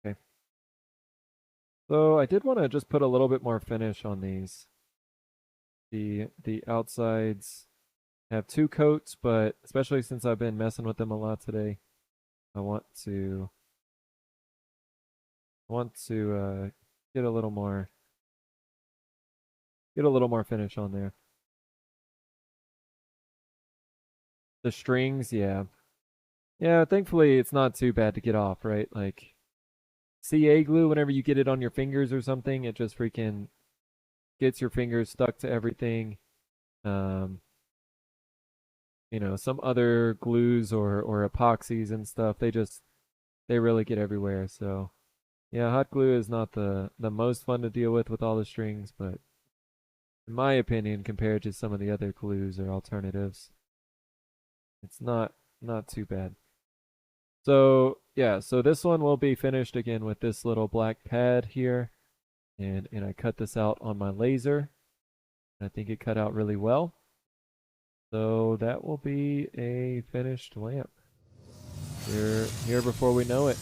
A: Okay. So I did want to just put a little bit more finish on these. The outsides have two coats, but especially since I've been messing with them a lot today, I want to get a little more finish on there. The strings, yeah. Yeah, thankfully it's not too bad to get off, right? Like CA glue, whenever you get it on your fingers or something, it just freaking gets your fingers stuck to everything. Um, some other glues or epoxies and stuff, they really get everywhere. So yeah, hot glue is not the most fun to deal with all the strings, but in my opinion, compared to some of the other glues or alternatives, it's not too bad. So yeah, so this one will be finished again with this little black pad here, and I cut this out on my laser. I think it cut out really well. So that will be a finished lamp. Here before we know it.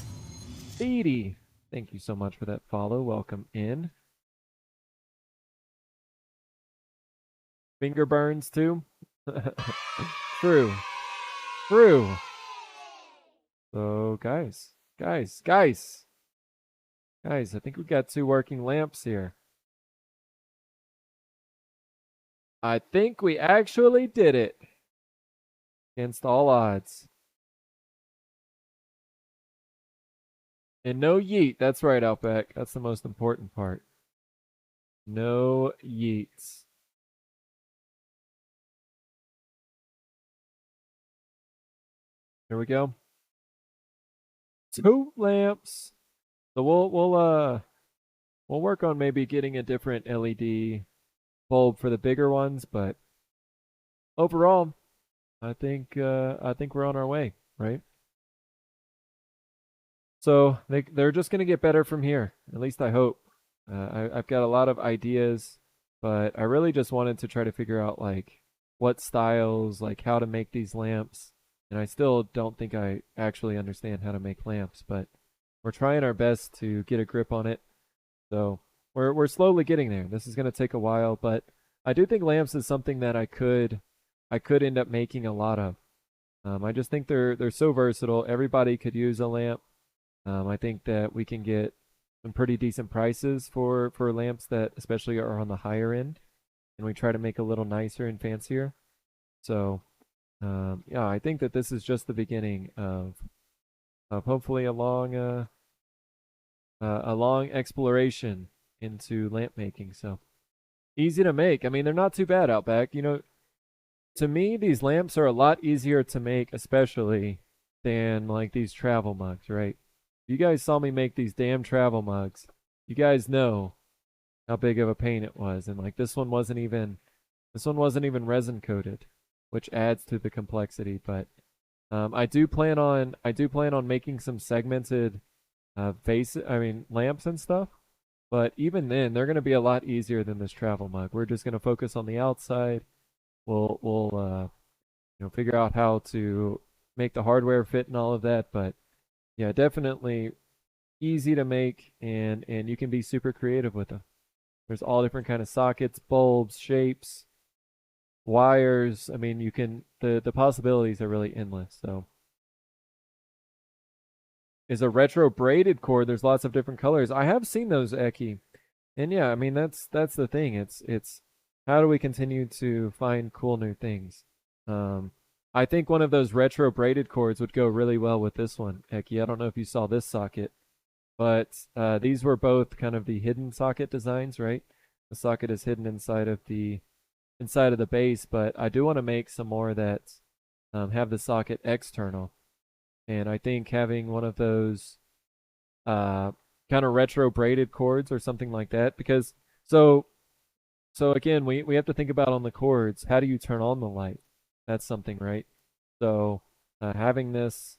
A: Speedy, thank you so much for that follow. Welcome in. Finger burns too. True. True. So guys, I think we got two working lamps here. I think we actually did it. Against all odds. And no yeet. That's right, Outback. That's the most important part. No yeets. Here we go. Two lamps. So we'll work on maybe getting a different LED bulb for the bigger ones, but overall, I think we're on our way, right? So they're just gonna get better from here. At least I hope. I've got a lot of ideas, but I really just wanted to try to figure out like what styles, like how to make these lamps. And I still don't think I actually understand how to make lamps, but we're trying our best to get a grip on it. So we're slowly getting there. This is going to take a while, but I do think lamps is something that I could end up making a lot of. I just think they're so versatile. Everybody could use a lamp. I think that we can get some pretty decent prices for lamps that especially are on the higher end, and we try to make a little nicer and fancier. So yeah, I think that this is just the beginning of hopefully a long exploration into lamp making. So easy to make. I mean, they're not too bad out back. You know, to me, these lamps are a lot easier to make, especially than like these travel mugs, right? You guys saw me make these damn travel mugs. You guys know how big of a pain it was, and like this one wasn't even resin coated, which adds to the complexity. But I do plan on making some segmented lamps and stuff. But even then, they're going to be a lot easier than this travel mug. We're just going to focus on the outside. We'll figure out how to make the hardware fit and all of that. But yeah, definitely easy to make, and you can be super creative with them. There's all different kind of sockets, bulbs, shapes, wires. I mean, you can the possibilities are really endless. So is a retro braided cord. There's lots of different colors. I have seen those, Eki. And yeah, I mean that's the thing. It's how do we continue to find cool new things? Um, I think one of those retro braided cords would go really well with this one, Eki. I don't know if you saw this socket, but these were both kind of the hidden socket designs, right? The socket is hidden inside of the base, but I do want to make some more that have the socket external, and I think having one of those uh, kind of retro braided cords or something like that, because so so again, we have to think about on the cords, how do you turn on the light? That's something, right? So having this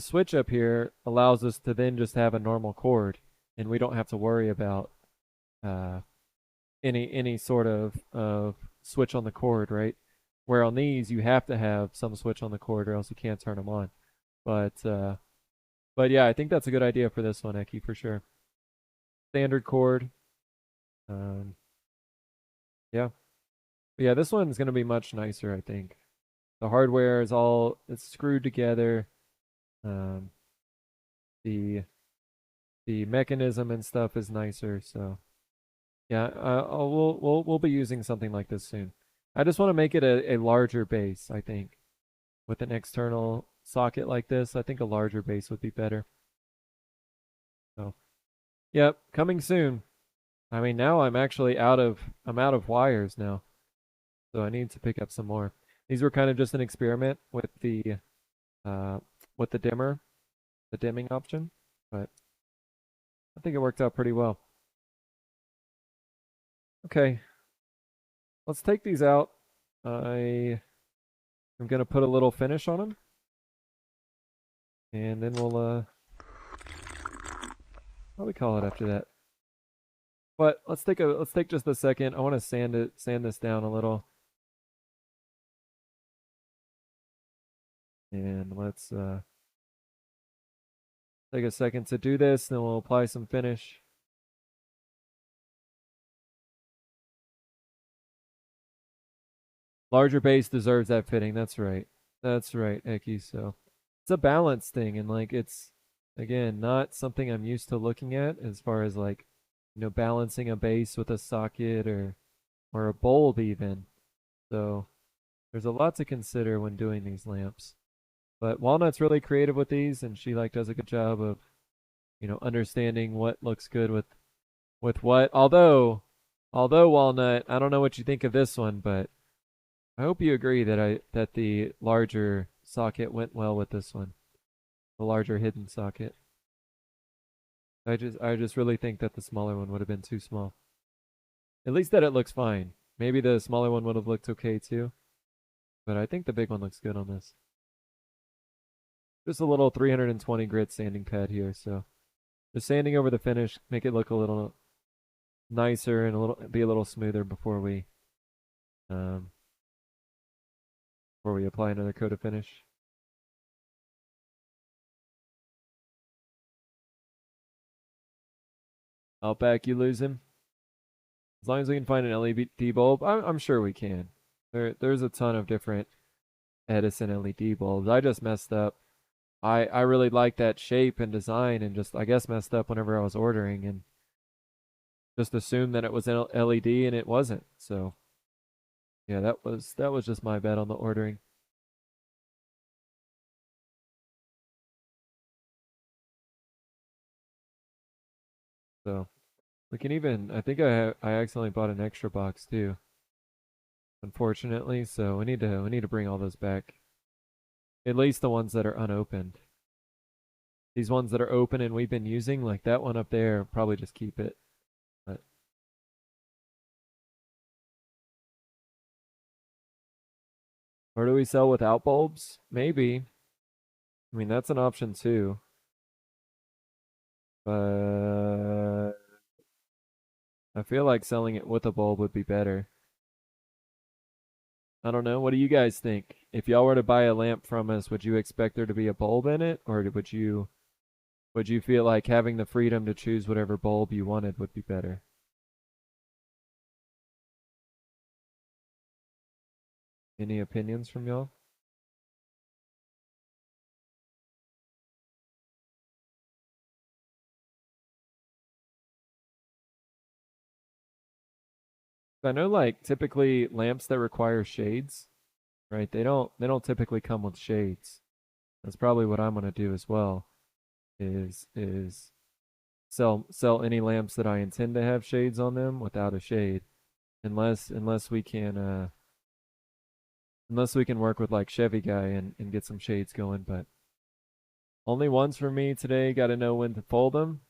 A: switch up here allows us to then just have a normal cord, and we don't have to worry about uh, any sort of switch on the cord, right? Where on these you have to have some switch on the cord or else you can't turn them on. But yeah, I think that's a good idea for this one, Eki, for sure. Standard cord. Um, yeah. But yeah, this one's gonna be much nicer, I think. The hardware is all it's screwed together. Um, the the mechanism and stuff is nicer, so yeah, we'll be using something like this soon. I just want to make it a larger base, I think. With an external socket like this, I think a larger base would be better. So, yep, coming soon. I mean, now I'm out of wires now, so I need to pick up some more. These were kind of just an experiment uh with the dimmer, the dimming option, but I think it worked out pretty well. Okay, let's take these out. I am gonna put a little finish on them, and then we'll what do we call it after that? But let's take just a second. I want to sand this down a little. And let's take a second to do this, then we'll apply some finish. Larger base deserves that fitting. That's right. That's right, Eki. So it's a balance thing, and like it's again not something I'm used to looking at as far as like balancing a base with a socket or a bulb even. So there's a lot to consider when doing these lamps. But Walnut's really creative with these, and she like does a good job of understanding what looks good with what. Although Walnut, I don't know what you think of this one, but I hope you agree that the larger socket went well with this one, the larger hidden socket. I just really think that the smaller one would have been too small. At least that it looks fine. Maybe the smaller one would have looked okay too, but I think the big one looks good on this. Just a little 320 grit sanding pad here, so just sanding over the finish, make it look nicer and be a little smoother before we apply another coat of finish. Outback, you lose him. As long as we can find an LED bulb, I'm sure we can. There's a ton of different Edison LED bulbs. I just messed up. I really like that shape and design, and just I guess messed up whenever I was ordering and just assumed that it was an LED and it wasn't. So yeah, that was just my bad on the ordering. So we can even I think I accidentally bought an extra box too, unfortunately. So we need to bring all those back. At least the ones that are unopened. These ones that are open and we've been using, like that one up there, probably just keep it. But or do we sell without bulbs? Maybe. I mean, that's an option too. But I feel like selling it with a bulb would be better. I don't know. What do you guys think? If y'all were to buy a lamp from us, would you expect there to be a bulb in it, or would you feel like having the freedom to choose whatever bulb you wanted would be better? Any opinions from y'all? I know like typically lamps that require shades, right? They don't typically come with shades. That's probably what I'm gonna do as well. Is sell any lamps that I intend to have shades on them without a shade, unless we can work with like Chevy Guy and get some shades going. But only ones for me today. Got to know when to fold them.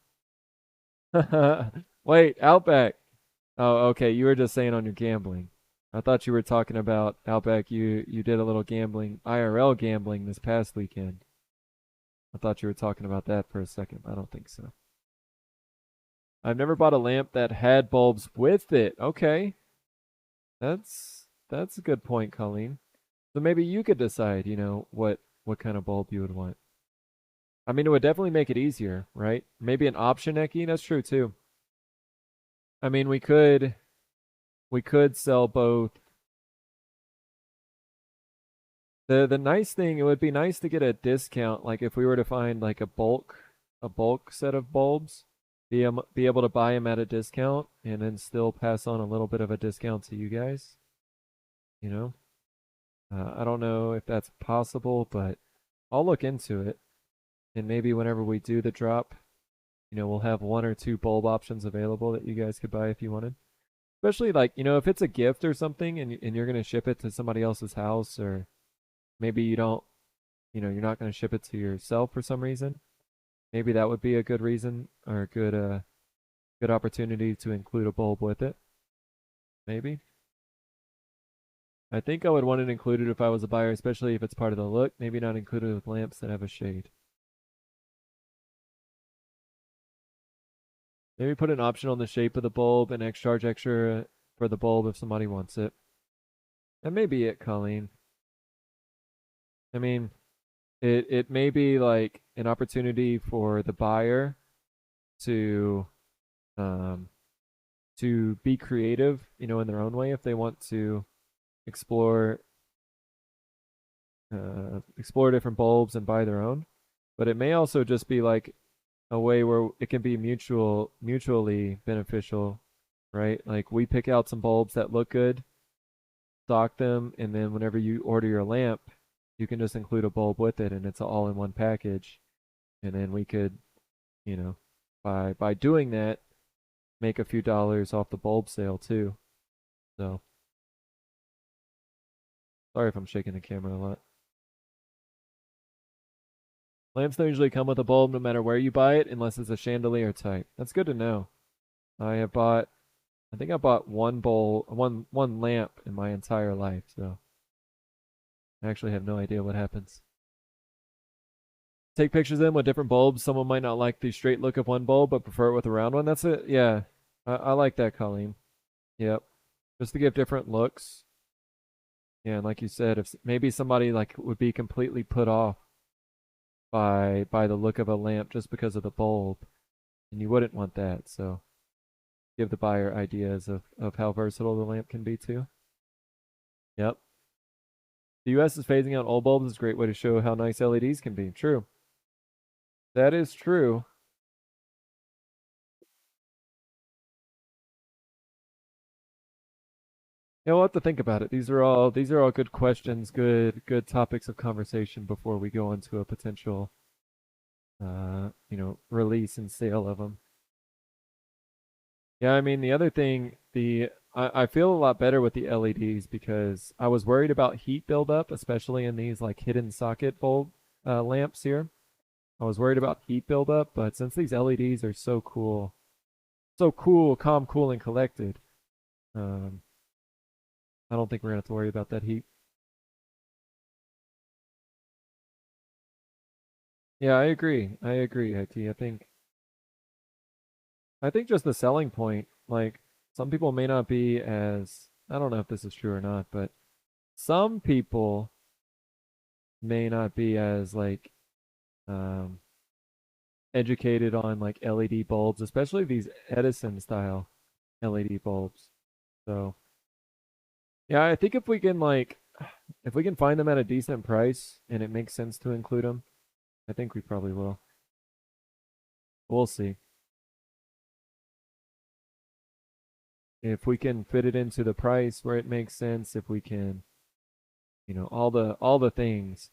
A: Wait, Outback. Oh, okay. You were just saying on your gambling. I thought you were talking about Outback. You did a little gambling, IRL gambling this past weekend. I thought you were talking about that for a second. I don't think so. I've never bought a lamp that had bulbs with it. Okay. That's a good point, Colleen. So maybe you could decide, what kind of bulb you would want. I mean, it would definitely make it easier, right? Maybe an option Eki, that's true too. I mean, we could sell both. The nice thing, it would be nice to get a discount, like if we were to find like a bulk set of bulbs, be able to buy them at a discount and then still pass on a little bit of a discount to you guys. You know, I don't know if that's possible, but I'll look into it. And maybe whenever we do the drop, we'll have one or two bulb options available that you guys could buy if you wanted. Especially like, if it's a gift or something and you're going to ship it to somebody else's house, or maybe you don't, you're not going to ship it to yourself for some reason. Maybe that would be a good reason or a good opportunity to include a bulb with it. Maybe. I think I would want it included if I was a buyer, especially if it's part of the look. Maybe not included with lamps that have a shade. Maybe put an option on the shape of the bulb and charge extra for the bulb if somebody wants it. That may be it, Colleen. I mean, it may be like an opportunity for the buyer to be creative, in their own way if they want to explore different bulbs and buy their own. But it may also just be like a way where it can be mutually beneficial, right? Like we pick out some bulbs that look good, stock them, and then whenever you order your lamp, you can just include a bulb with it and it's all in one package. And then we could, by doing that, make a few dollars off the bulb sale too. So sorry if I'm shaking the camera a lot. Lamps don't usually come with a bulb no matter where you buy it, unless it's a chandelier type. That's good to know. I think I bought one lamp in my entire life, so I actually have no idea what happens. Take pictures in with different bulbs. Someone might not like the straight look of one bulb, but prefer it with a round one. That's it. Yeah. I like that, Colleen. Yep. Just to give different looks. Yeah, and like you said, if maybe somebody like would be completely put off by the look of a lamp just because of the bulb, and you wouldn't want that. So give the buyer ideas of how versatile the lamp can be too. Yep. The US is phasing out old bulbs is a great way to show how nice LEDs can be. True. That is true. Yeah, we'll have to think about it. These are all good questions, good topics of conversation before we go into a potential release and sale of them. Yeah, I mean the other thing, I feel a lot better with the LEDs because I was worried about heat buildup, especially in these like hidden socket bulb lamps here. I was worried about heat buildup, but since these LEDs are so cool, calm, cool, and collected, um, I don't think we're gonna have to worry about that heat. Yeah, I agree. I agree, IT. I think just the selling point, like some people may not be as I don't know if this is true or not, but some people may not be as like um educated on like LED bulbs, especially these Edison style LED bulbs. So yeah, I think if we can find them at a decent price and it makes sense to include them, I think we probably will. We'll see. If we can fit it into the price where it makes sense, if we can, all the things.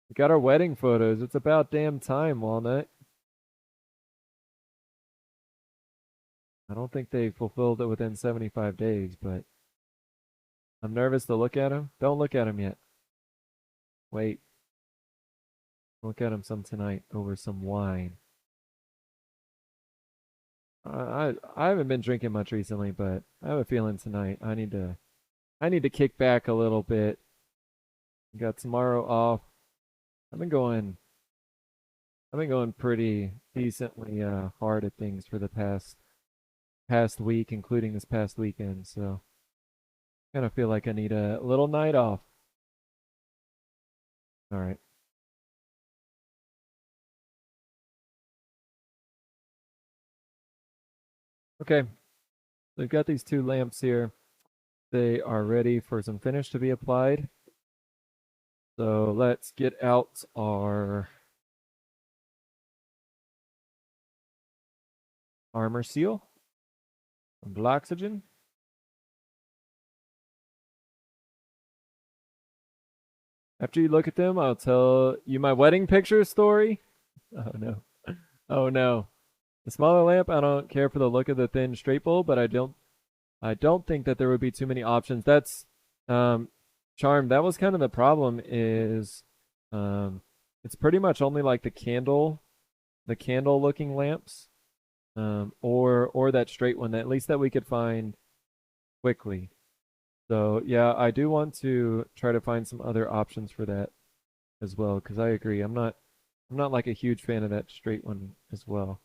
A: We got our wedding photos. It's about damn time, Walnut. I don't think they fulfilled it within 75 days, but I'm nervous to look at them. Don't look at them yet. Wait. Look at them some tonight over some wine. I haven't been drinking much recently, but I have a feeling tonight I need to kick back a little bit. Got tomorrow off. I've been going I've been going pretty decently hard at things for the past week, including this past weekend. So kind of feel like I need a little night off. All right. Okay. We've got these two lamps here. They are ready for some finish to be applied. So let's get out our armor seal, oxygen. After you look at them, I'll tell you my wedding picture story. Oh no. Oh no. The smaller lamp, I don't care for the look of the thin straight bulb, but I don't think that there would be too many options. That's um Charm, that was kind of the problem is um it's pretty much only like the candle looking lamps or that straight one, at least that we could find quickly. So yeah, I do want to try to find some other options for that as well because I agree. I'm not like a huge fan of that straight one as well.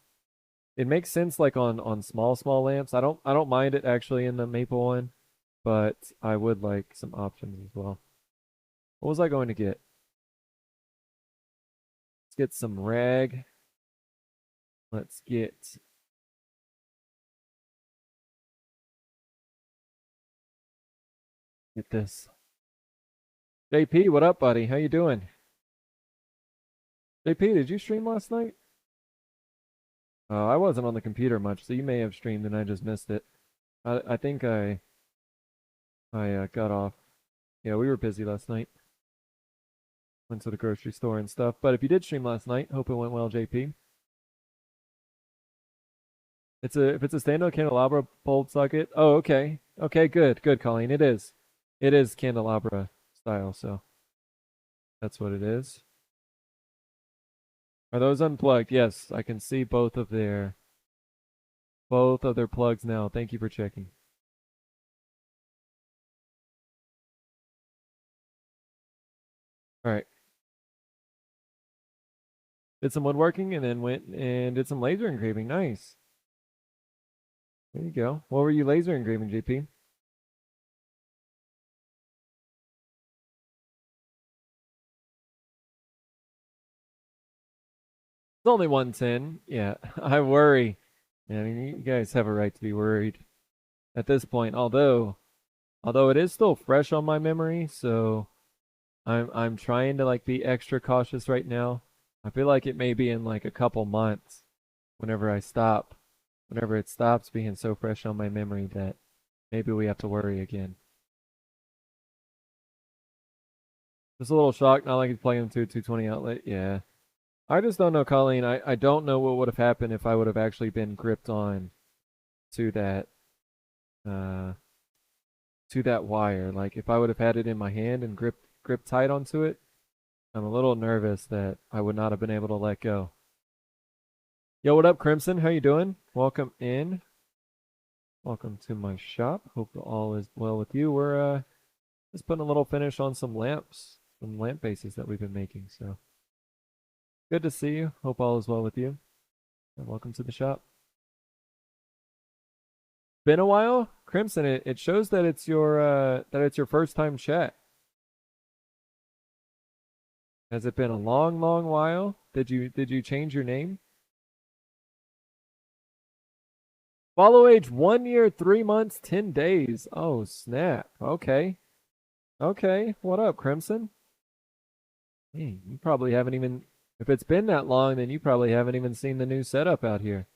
A: It makes sense like on small lamps. I don't mind it actually in the maple one, but I would like some options as well. What was I going to get? Let's get some rag. Let's get this. JP, what up, buddy? How you doing? JP, did you stream last night? I wasn't on the computer much, so you may have streamed and I just missed it. I think I got off. Yeah, we were busy last night. Went to the grocery store and stuff. But if you did stream last night, hope it went well, JP. If it's a standalone candelabra bulb socket. Oh, okay. Okay, good, Colleen. It is. It is candelabra style, so that's what it is. Are those unplugged? Yes, I can see both of their plugs now. Thank you for checking. All right. did some woodworking, and then went and did some laser engraving. Nice. There you go. What were you laser engraving, JP? It's only 110. Yeah, I worry. Yeah, I mean, you guys have a right to be worried at this point. Although it is still fresh on my memory, so I'm trying to like be extra cautious right now. I feel like it may be in like a couple months whenever it stops being so fresh on my memory that maybe we have to worry again. Just a little shocked, not like he's playing through 220 outlet. Yeah. I just don't know, Colleen. I don't know what would have happened if I would have actually been gripped on to that uh to that wire. Like if I would have had it in my hand and gripped tight onto it, I'm a little nervous that I would not have been able to let go. Yo, what up, Crimson? How you doing? Welcome in. Welcome to my shop. Hope all is well with you. We're just putting a little finish on some lamps, some lamp bases that we've been making. So good to see you. Hope all is well with you. And welcome to the shop. Been a while, Crimson. It shows that it's your first time chat. Has it been a long, long while? Did you change your name? Follow age 1 year, 3 months, 10 days. Oh, snap. Okay. Okay. What up, Crimson? Hey, you probably haven't even, if it's been that long, then you probably haven't even seen the new setup out here.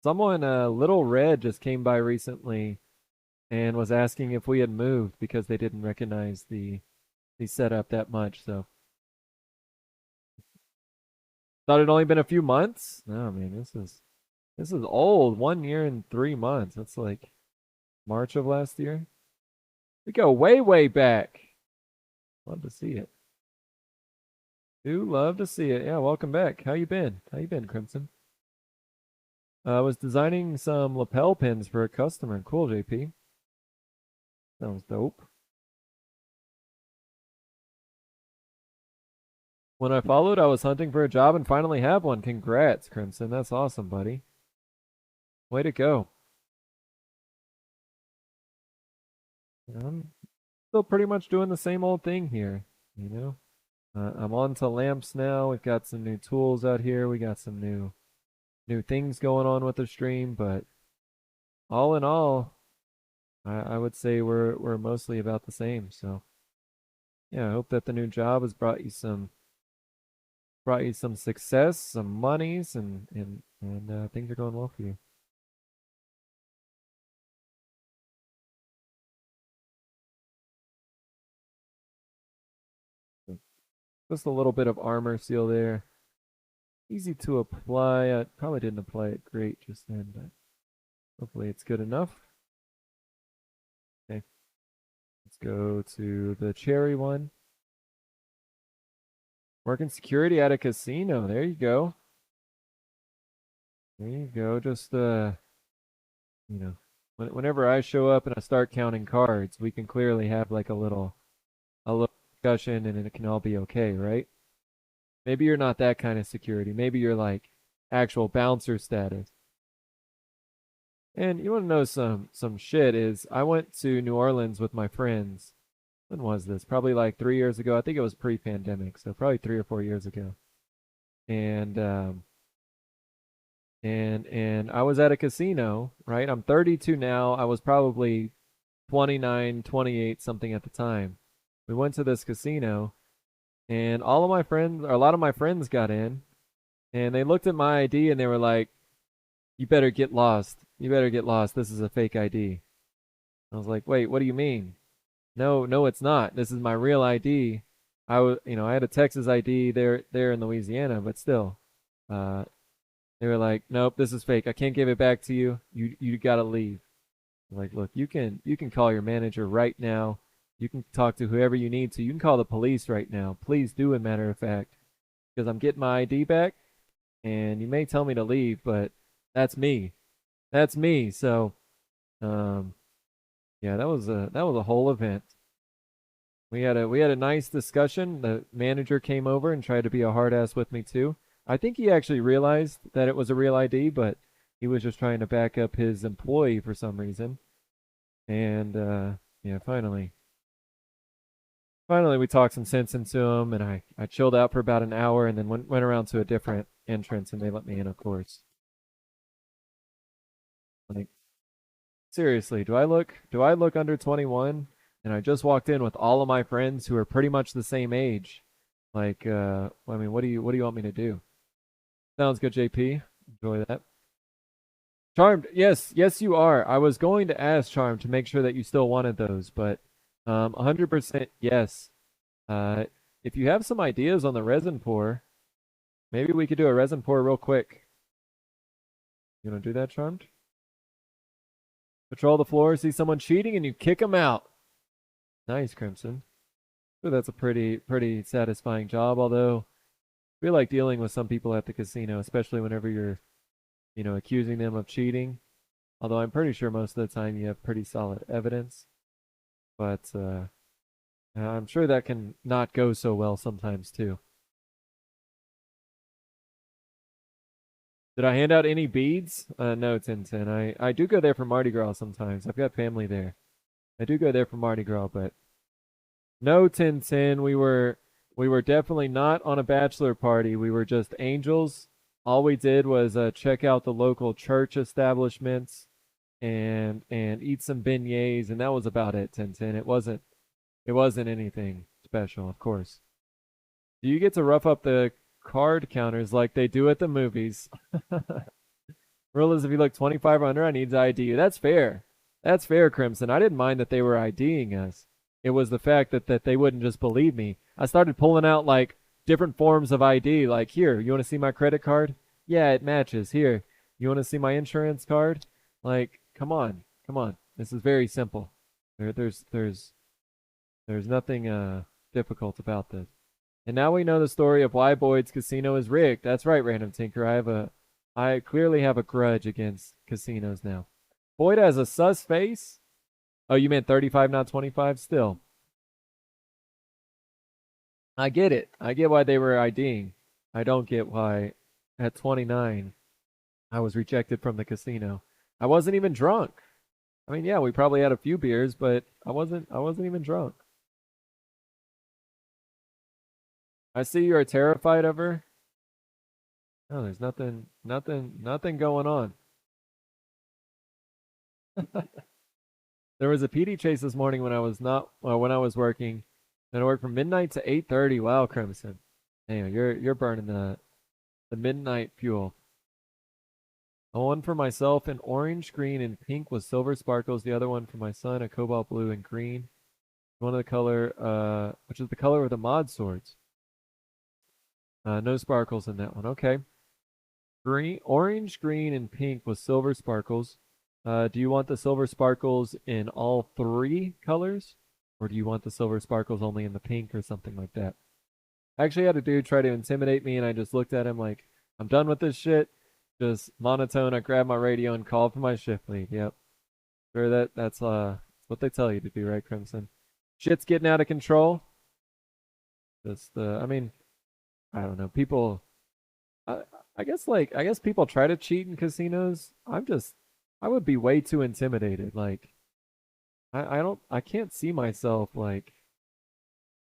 A: Someone, Little Red, just came by recently and was asking if we had moved because they didn't recognize the setup that much. So thought it'd only been a few months. No, man, this is old. 1 year and 3 months. That's like March of last year. We go way, way back. Love to see it. Do love to see it. Yeah, welcome back. How you been? How you been, Crimson? I was designing some lapel pins for a customer. Cool, JP. Sounds dope. When I followed, I was hunting for a job and finally have one. Congrats, Crimson. That's awesome, buddy. Way to go. I'm still pretty much doing the same old thing here, you know? I'm on to lamps now. We've got some new tools out here. We got some new things going on with the stream, but all in all, I would say we're mostly about the same. So yeah, I hope that the new job has brought you some success, some monies, and things are going well for you. Just a little bit of armor seal there. Easy to apply. I probably didn't apply it great just then, but hopefully it's good enough. Okay. Let's go to the cherry one. Working security at a casino. There you go. There you go. Just whenever I show up and I start counting cards, we can clearly have like a little discussion and it can all be okay, right? Maybe you're not that kind of security. Maybe you're like actual bouncer status. And you want to know some shit is I went to New Orleans with my friends. When was this? Probably like 3 years ago. I think it was pre-pandemic, so probably 3 or 4 years ago. And and I was at a casino, right? I'm 32 now. I was probably 29, 28 something at the time. We went to this casino and all of my friends, or a lot of my friends got in and they looked at my ID and they were like, "You better get lost. You better get lost. This is a fake ID." I was like, "Wait, what do you mean?" No, no, it's not. This is my real ID. I had a Texas ID there in Louisiana, but still. They were like, "Nope, this is fake. I can't give it back to you. You gotta leave." I'm like, "Look, you can call your manager right now. You can talk to whoever you need to. You can call the police right now. Please do, a matter of fact, because I'm getting my ID back, and you may tell me to leave, but that's me. That's me." So, yeah, that was a whole event. We had a nice discussion. The manager came over and tried to be a hard ass with me too. I think he actually realized that it was a real ID, but he was just trying to back up his employee for some reason. And yeah, finally we talked some sense into him, and I chilled out for about an hour, and then went around to a different entrance, and they let me in, of course. Like, seriously, do I look under 21? And I just walked in with all of my friends who are pretty much the same age. Like, I mean, what do you want me to do? Sounds good, JP. Enjoy that. Charmed, yes, you are. I was going to ask Charmed to make sure that you still wanted those, but 100% yes. Uh, if you have some ideas on the resin pour, maybe we could do a resin pour real quick. You want to do that, Charmed? Patrol the floor, see someone cheating, and you kick them out. Nice, Crimson. So that's a pretty satisfying job, although I feel like dealing with some people at the casino, especially whenever you're, accusing them of cheating. Although I'm pretty sure most of the time you have pretty solid evidence. But I'm sure that can not go so well sometimes too. Did I hand out any beads? No, Tintin. I do go there for Mardi Gras sometimes. I've got family there. I do go there for Mardi Gras, but no, Tintin. We were definitely not on a bachelor party. We were just angels. All we did was check out the local church establishments and eat some beignets, and that was about it, Tintin. It wasn't anything special, of course. Do you get to rough up the card counters like they do at the movies? Rule is if you look 25 or under, I need to ID you. That's fair. That's fair, Crimson. I didn't mind that they were IDing us. It was the fact that they wouldn't just believe me. I started pulling out like different forms of ID. Like, here, you want to see my credit card? Yeah, it matches. Here, you want to see my insurance card? Like, come on. This is very simple. There's nothing difficult about this. And now we know the story of why Boyd's casino is rigged. That's right, Random Tinker. I clearly have a grudge against casinos now. Boyd has a sus face? Oh, you meant 35, not 25? Still. I get it. I get why they were IDing. I don't get why at 29 I was rejected from the casino. I wasn't even drunk. I mean, yeah, we probably had a few beers, but I wasn't even drunk. I see you are terrified of her. No, there's nothing going on. There was a PD chase this morning when I was working, and I worked from midnight to 8:30. Wow, Crimson. Anyway, you're burning the midnight fuel. One for myself, an orange, green, and pink with silver sparkles. The other one for my son, a cobalt blue and green. One of the color, which is the color of the mod swords. No sparkles in that one. Okay. Orange, green, and pink with silver sparkles. Do you want the silver sparkles in all three colors? Or do you want the silver sparkles only in the pink or something like that? I actually had a dude try to intimidate me, and I just looked at him like, I'm done with this shit. Just monotone. I grabbed my radio and called for my shift lead. Yep. Sure, that's what they tell you to do, right, Crimson? Shit's getting out of control. I mean, I don't know. People, I guess people try to cheat in casinos. I would be way too intimidated. Like, I can't see myself like,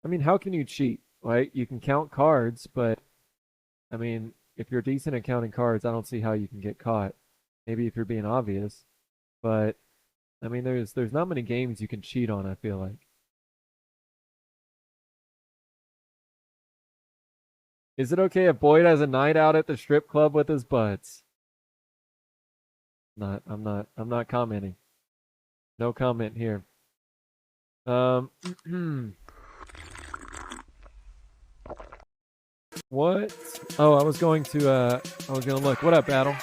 A: I mean, how can you cheat, right? You can count cards, but I mean, if you're decent at counting cards, I don't see how you can get caught. Maybe if you're being obvious, but I mean, there's not many games you can cheat on, I feel like. Is it okay if Boyd has a night out at the strip club with his buds? I'm not commenting. No comment here. What? Oh, I was gonna look. What up, Battle?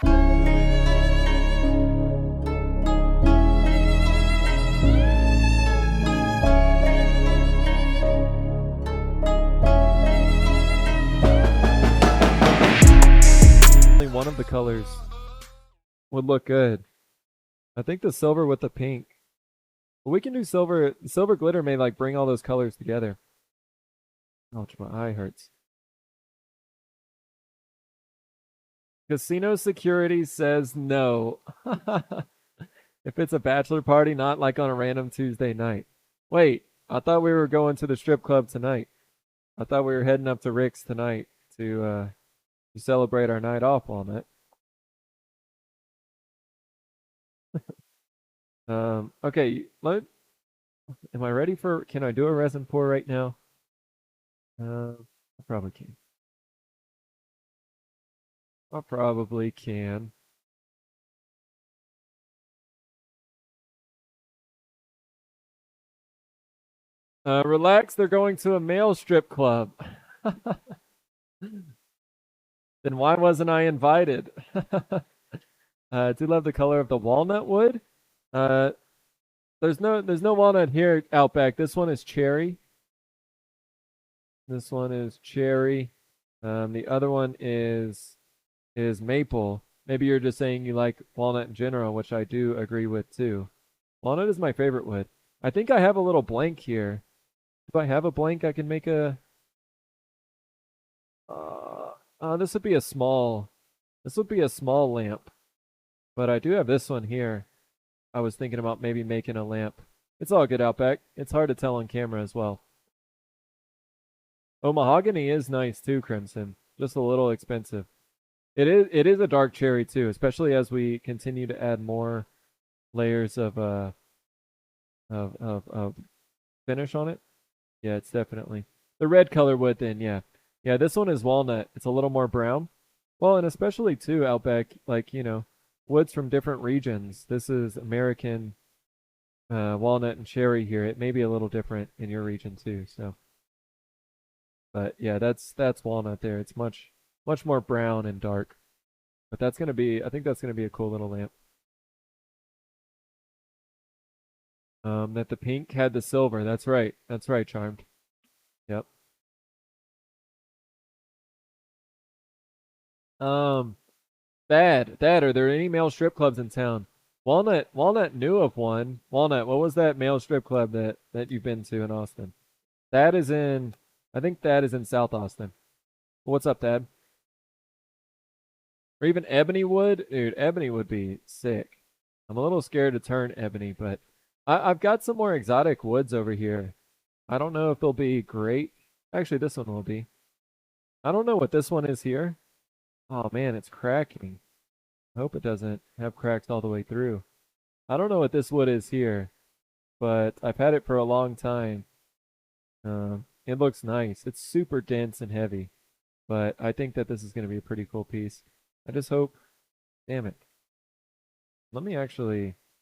A: Only one of the colors would look good. I think the silver with the pink. But we can do silver. Silver glitter may like bring all those colors together. Ouch, my eye hurts. Casino security says no. If it's a bachelor party, not like on a random Tuesday night. Wait, I thought we were going to the strip club tonight. I thought we were heading up to Rick's tonight to celebrate our night off, Walnut. Okay, am I ready for? Can I do a resin pour right now? I probably can. I probably can. Relax, they're going to a male strip club. Then why wasn't I invited? I do love the color of the walnut wood. Uh, there's no walnut here, Outback. This one is cherry. This one is cherry. The other one is maple. Maybe you're just saying you like walnut in general, which I do agree with too. Walnut is my favorite wood. I think I have a little blank here. If I have a blank, I can make a. This would be a small. This would be a small lamp, but I do have this one here. I was thinking about maybe making a lamp. It's all good, Outback. It's hard to tell on camera as well. Oh, mahogany is nice too, Crimson. Just a little expensive. It is a dark cherry too, especially as we continue to add more layers of finish on it. Yeah, it's definitely the red color wood then, yeah. Yeah, this one is walnut. It's a little more brown. Well, and especially too, Outback, like, woods from different regions. This is American walnut and cherry here. It may be a little different in your region too, so. But yeah, that's walnut there. It's much more brown and dark. But I think that's gonna be a cool little lamp. That the pink had the silver. That's right. That's right, Charmed. Yep. Um, Thad, are there any male strip clubs in town? Walnut knew of one. Walnut, what was that male strip club that you've been to in Austin? I think Thad is in South Austin. What's up, Thad? Or even Ebony Wood? Dude, Ebony would be sick. I'm a little scared to turn Ebony, but I've got some more exotic woods over here. I don't know if they'll be great. Actually, this one will be. I don't know what this one is here. Oh man, it's cracking. I hope it doesn't have cracks all the way through. I don't know what this wood is here, but I've had it for a long time. It looks nice. It's super dense and heavy, but I think that this is going to be a pretty cool piece. I just hope. Damn it.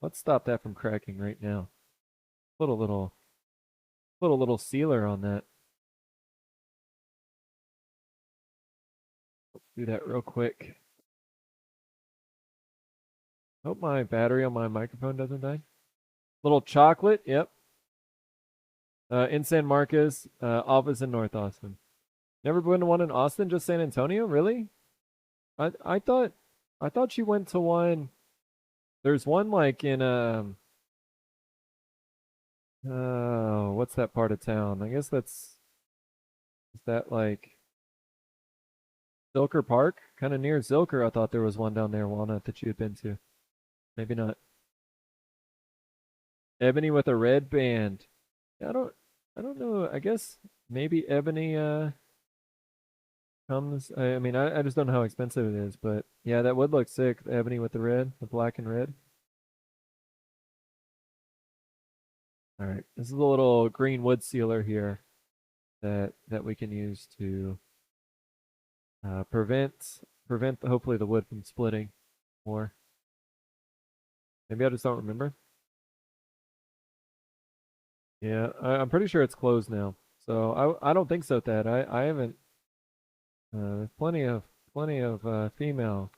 A: Let's stop that from cracking right now. Put a little sealer on that. Let's do that real quick. Hope my battery on my microphone doesn't die. Little chocolate, yep. In San Marcos, office in North Austin. Never been to one in Austin, just San Antonio, really? I thought you went to one. There's one like in what's that part of town? I guess is that like Zilker Park? Kind of near Zilker. I thought there was one down there, Walnut, that you had been to. Maybe not. Ebony with a red band. I don't know. I guess maybe Ebony comes. I mean, I just don't know how expensive it is, but yeah, that would look sick. The ebony with the red, the black and red. All right, this is a little green wood sealer here that we can use to prevent hopefully the wood from splitting more. Maybe I just don't remember. Yeah, I'm pretty sure it's closed now. So I don't think so, Thad. I haven't. There's plenty of female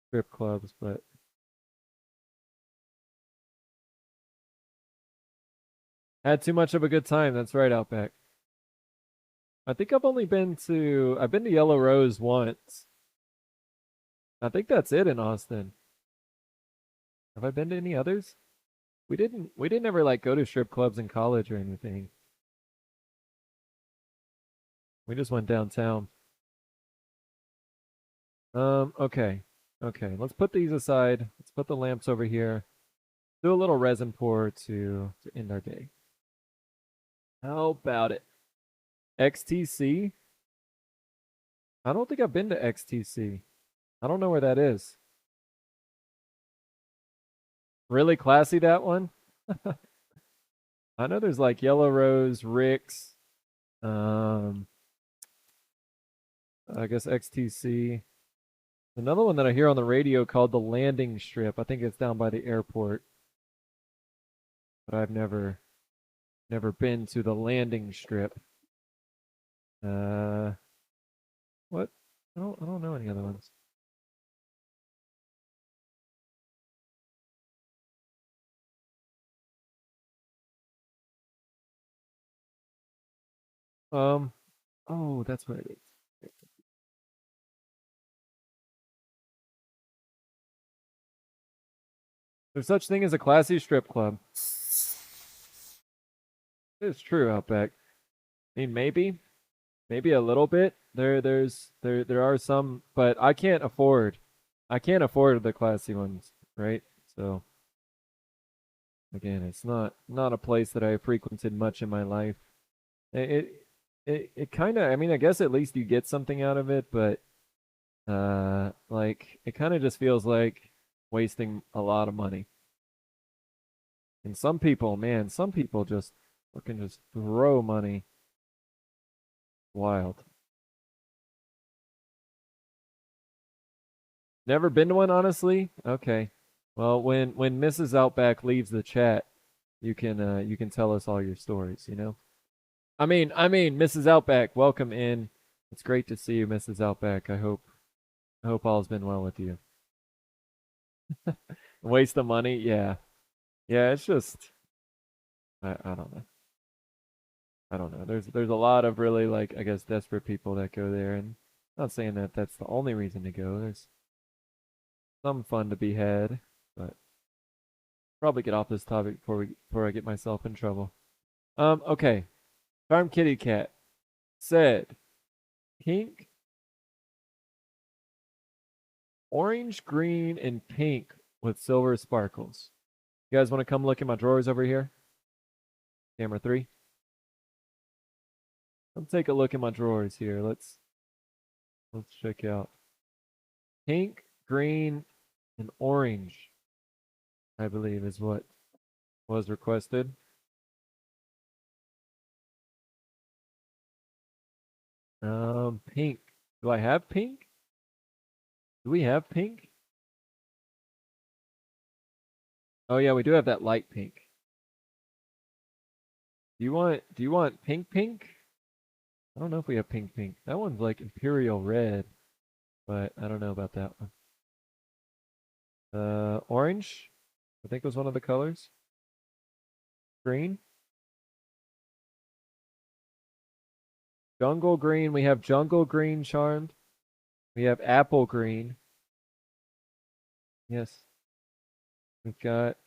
A: strip clubs, but had too much of a good time. That's right, Outback. I think I've been to Yellow Rose once. I think that's it in Austin. Have I been to any others? We didn't ever like go to strip clubs in college or anything. We just went downtown. Okay. Okay, let's put these aside. Let's put the lamps over here. Do a little resin pour to end our day. How about it? XTC? I don't think I've been to XTC. I don't know where that is. Really classy, that one? I know there's like Yellow Rose, Rick's, I guess XTC. Another one that I hear on the radio called the Landing Strip. I think it's down by the airport. But I've never been to the Landing Strip. What? I don't know any other ones. Oh, that's what it is. There's such thing as a classy strip club. It's true, Outback. I mean, maybe a little bit. There are some, but I can't afford the classy ones, right? So again, it's not a place that I frequented much in my life. It kind of, I mean, I guess at least you get something out of it, but like it kind of just feels like wasting a lot of money. And some people, man, some people just fucking just throw money. Wild. Never been to one, honestly. Okay. Well, when Mrs. Outback leaves the chat, you can tell us all your stories, you know? I mean, Mrs. Outback, welcome in. It's great to see you, Mrs. Outback. I hope all's been well with you. Waste of money, yeah. Yeah, it's just I don't know. I don't know. There's a lot of really like I guess desperate people that go there, and not saying that that's the only reason to go. There's some fun to be had, but probably get off this topic before I get myself in trouble. Okay. Farm Kitty Cat said pink, orange, green, and pink with silver sparkles. You guys want to come look at my drawers over here? Camera 3. Let's take a look at my drawers here. Let's check out pink, green, and orange. I believe is what was requested. Pink. Do I have pink? Do we have pink? Oh yeah, we do have that light pink. Do you want pink pink? I don't know if we have pink pink. That one's like imperial red, but I don't know about that one. Orange, I think was one of the colors. Green. Jungle green. We have jungle green charmed. We have apple green. Yes. We've got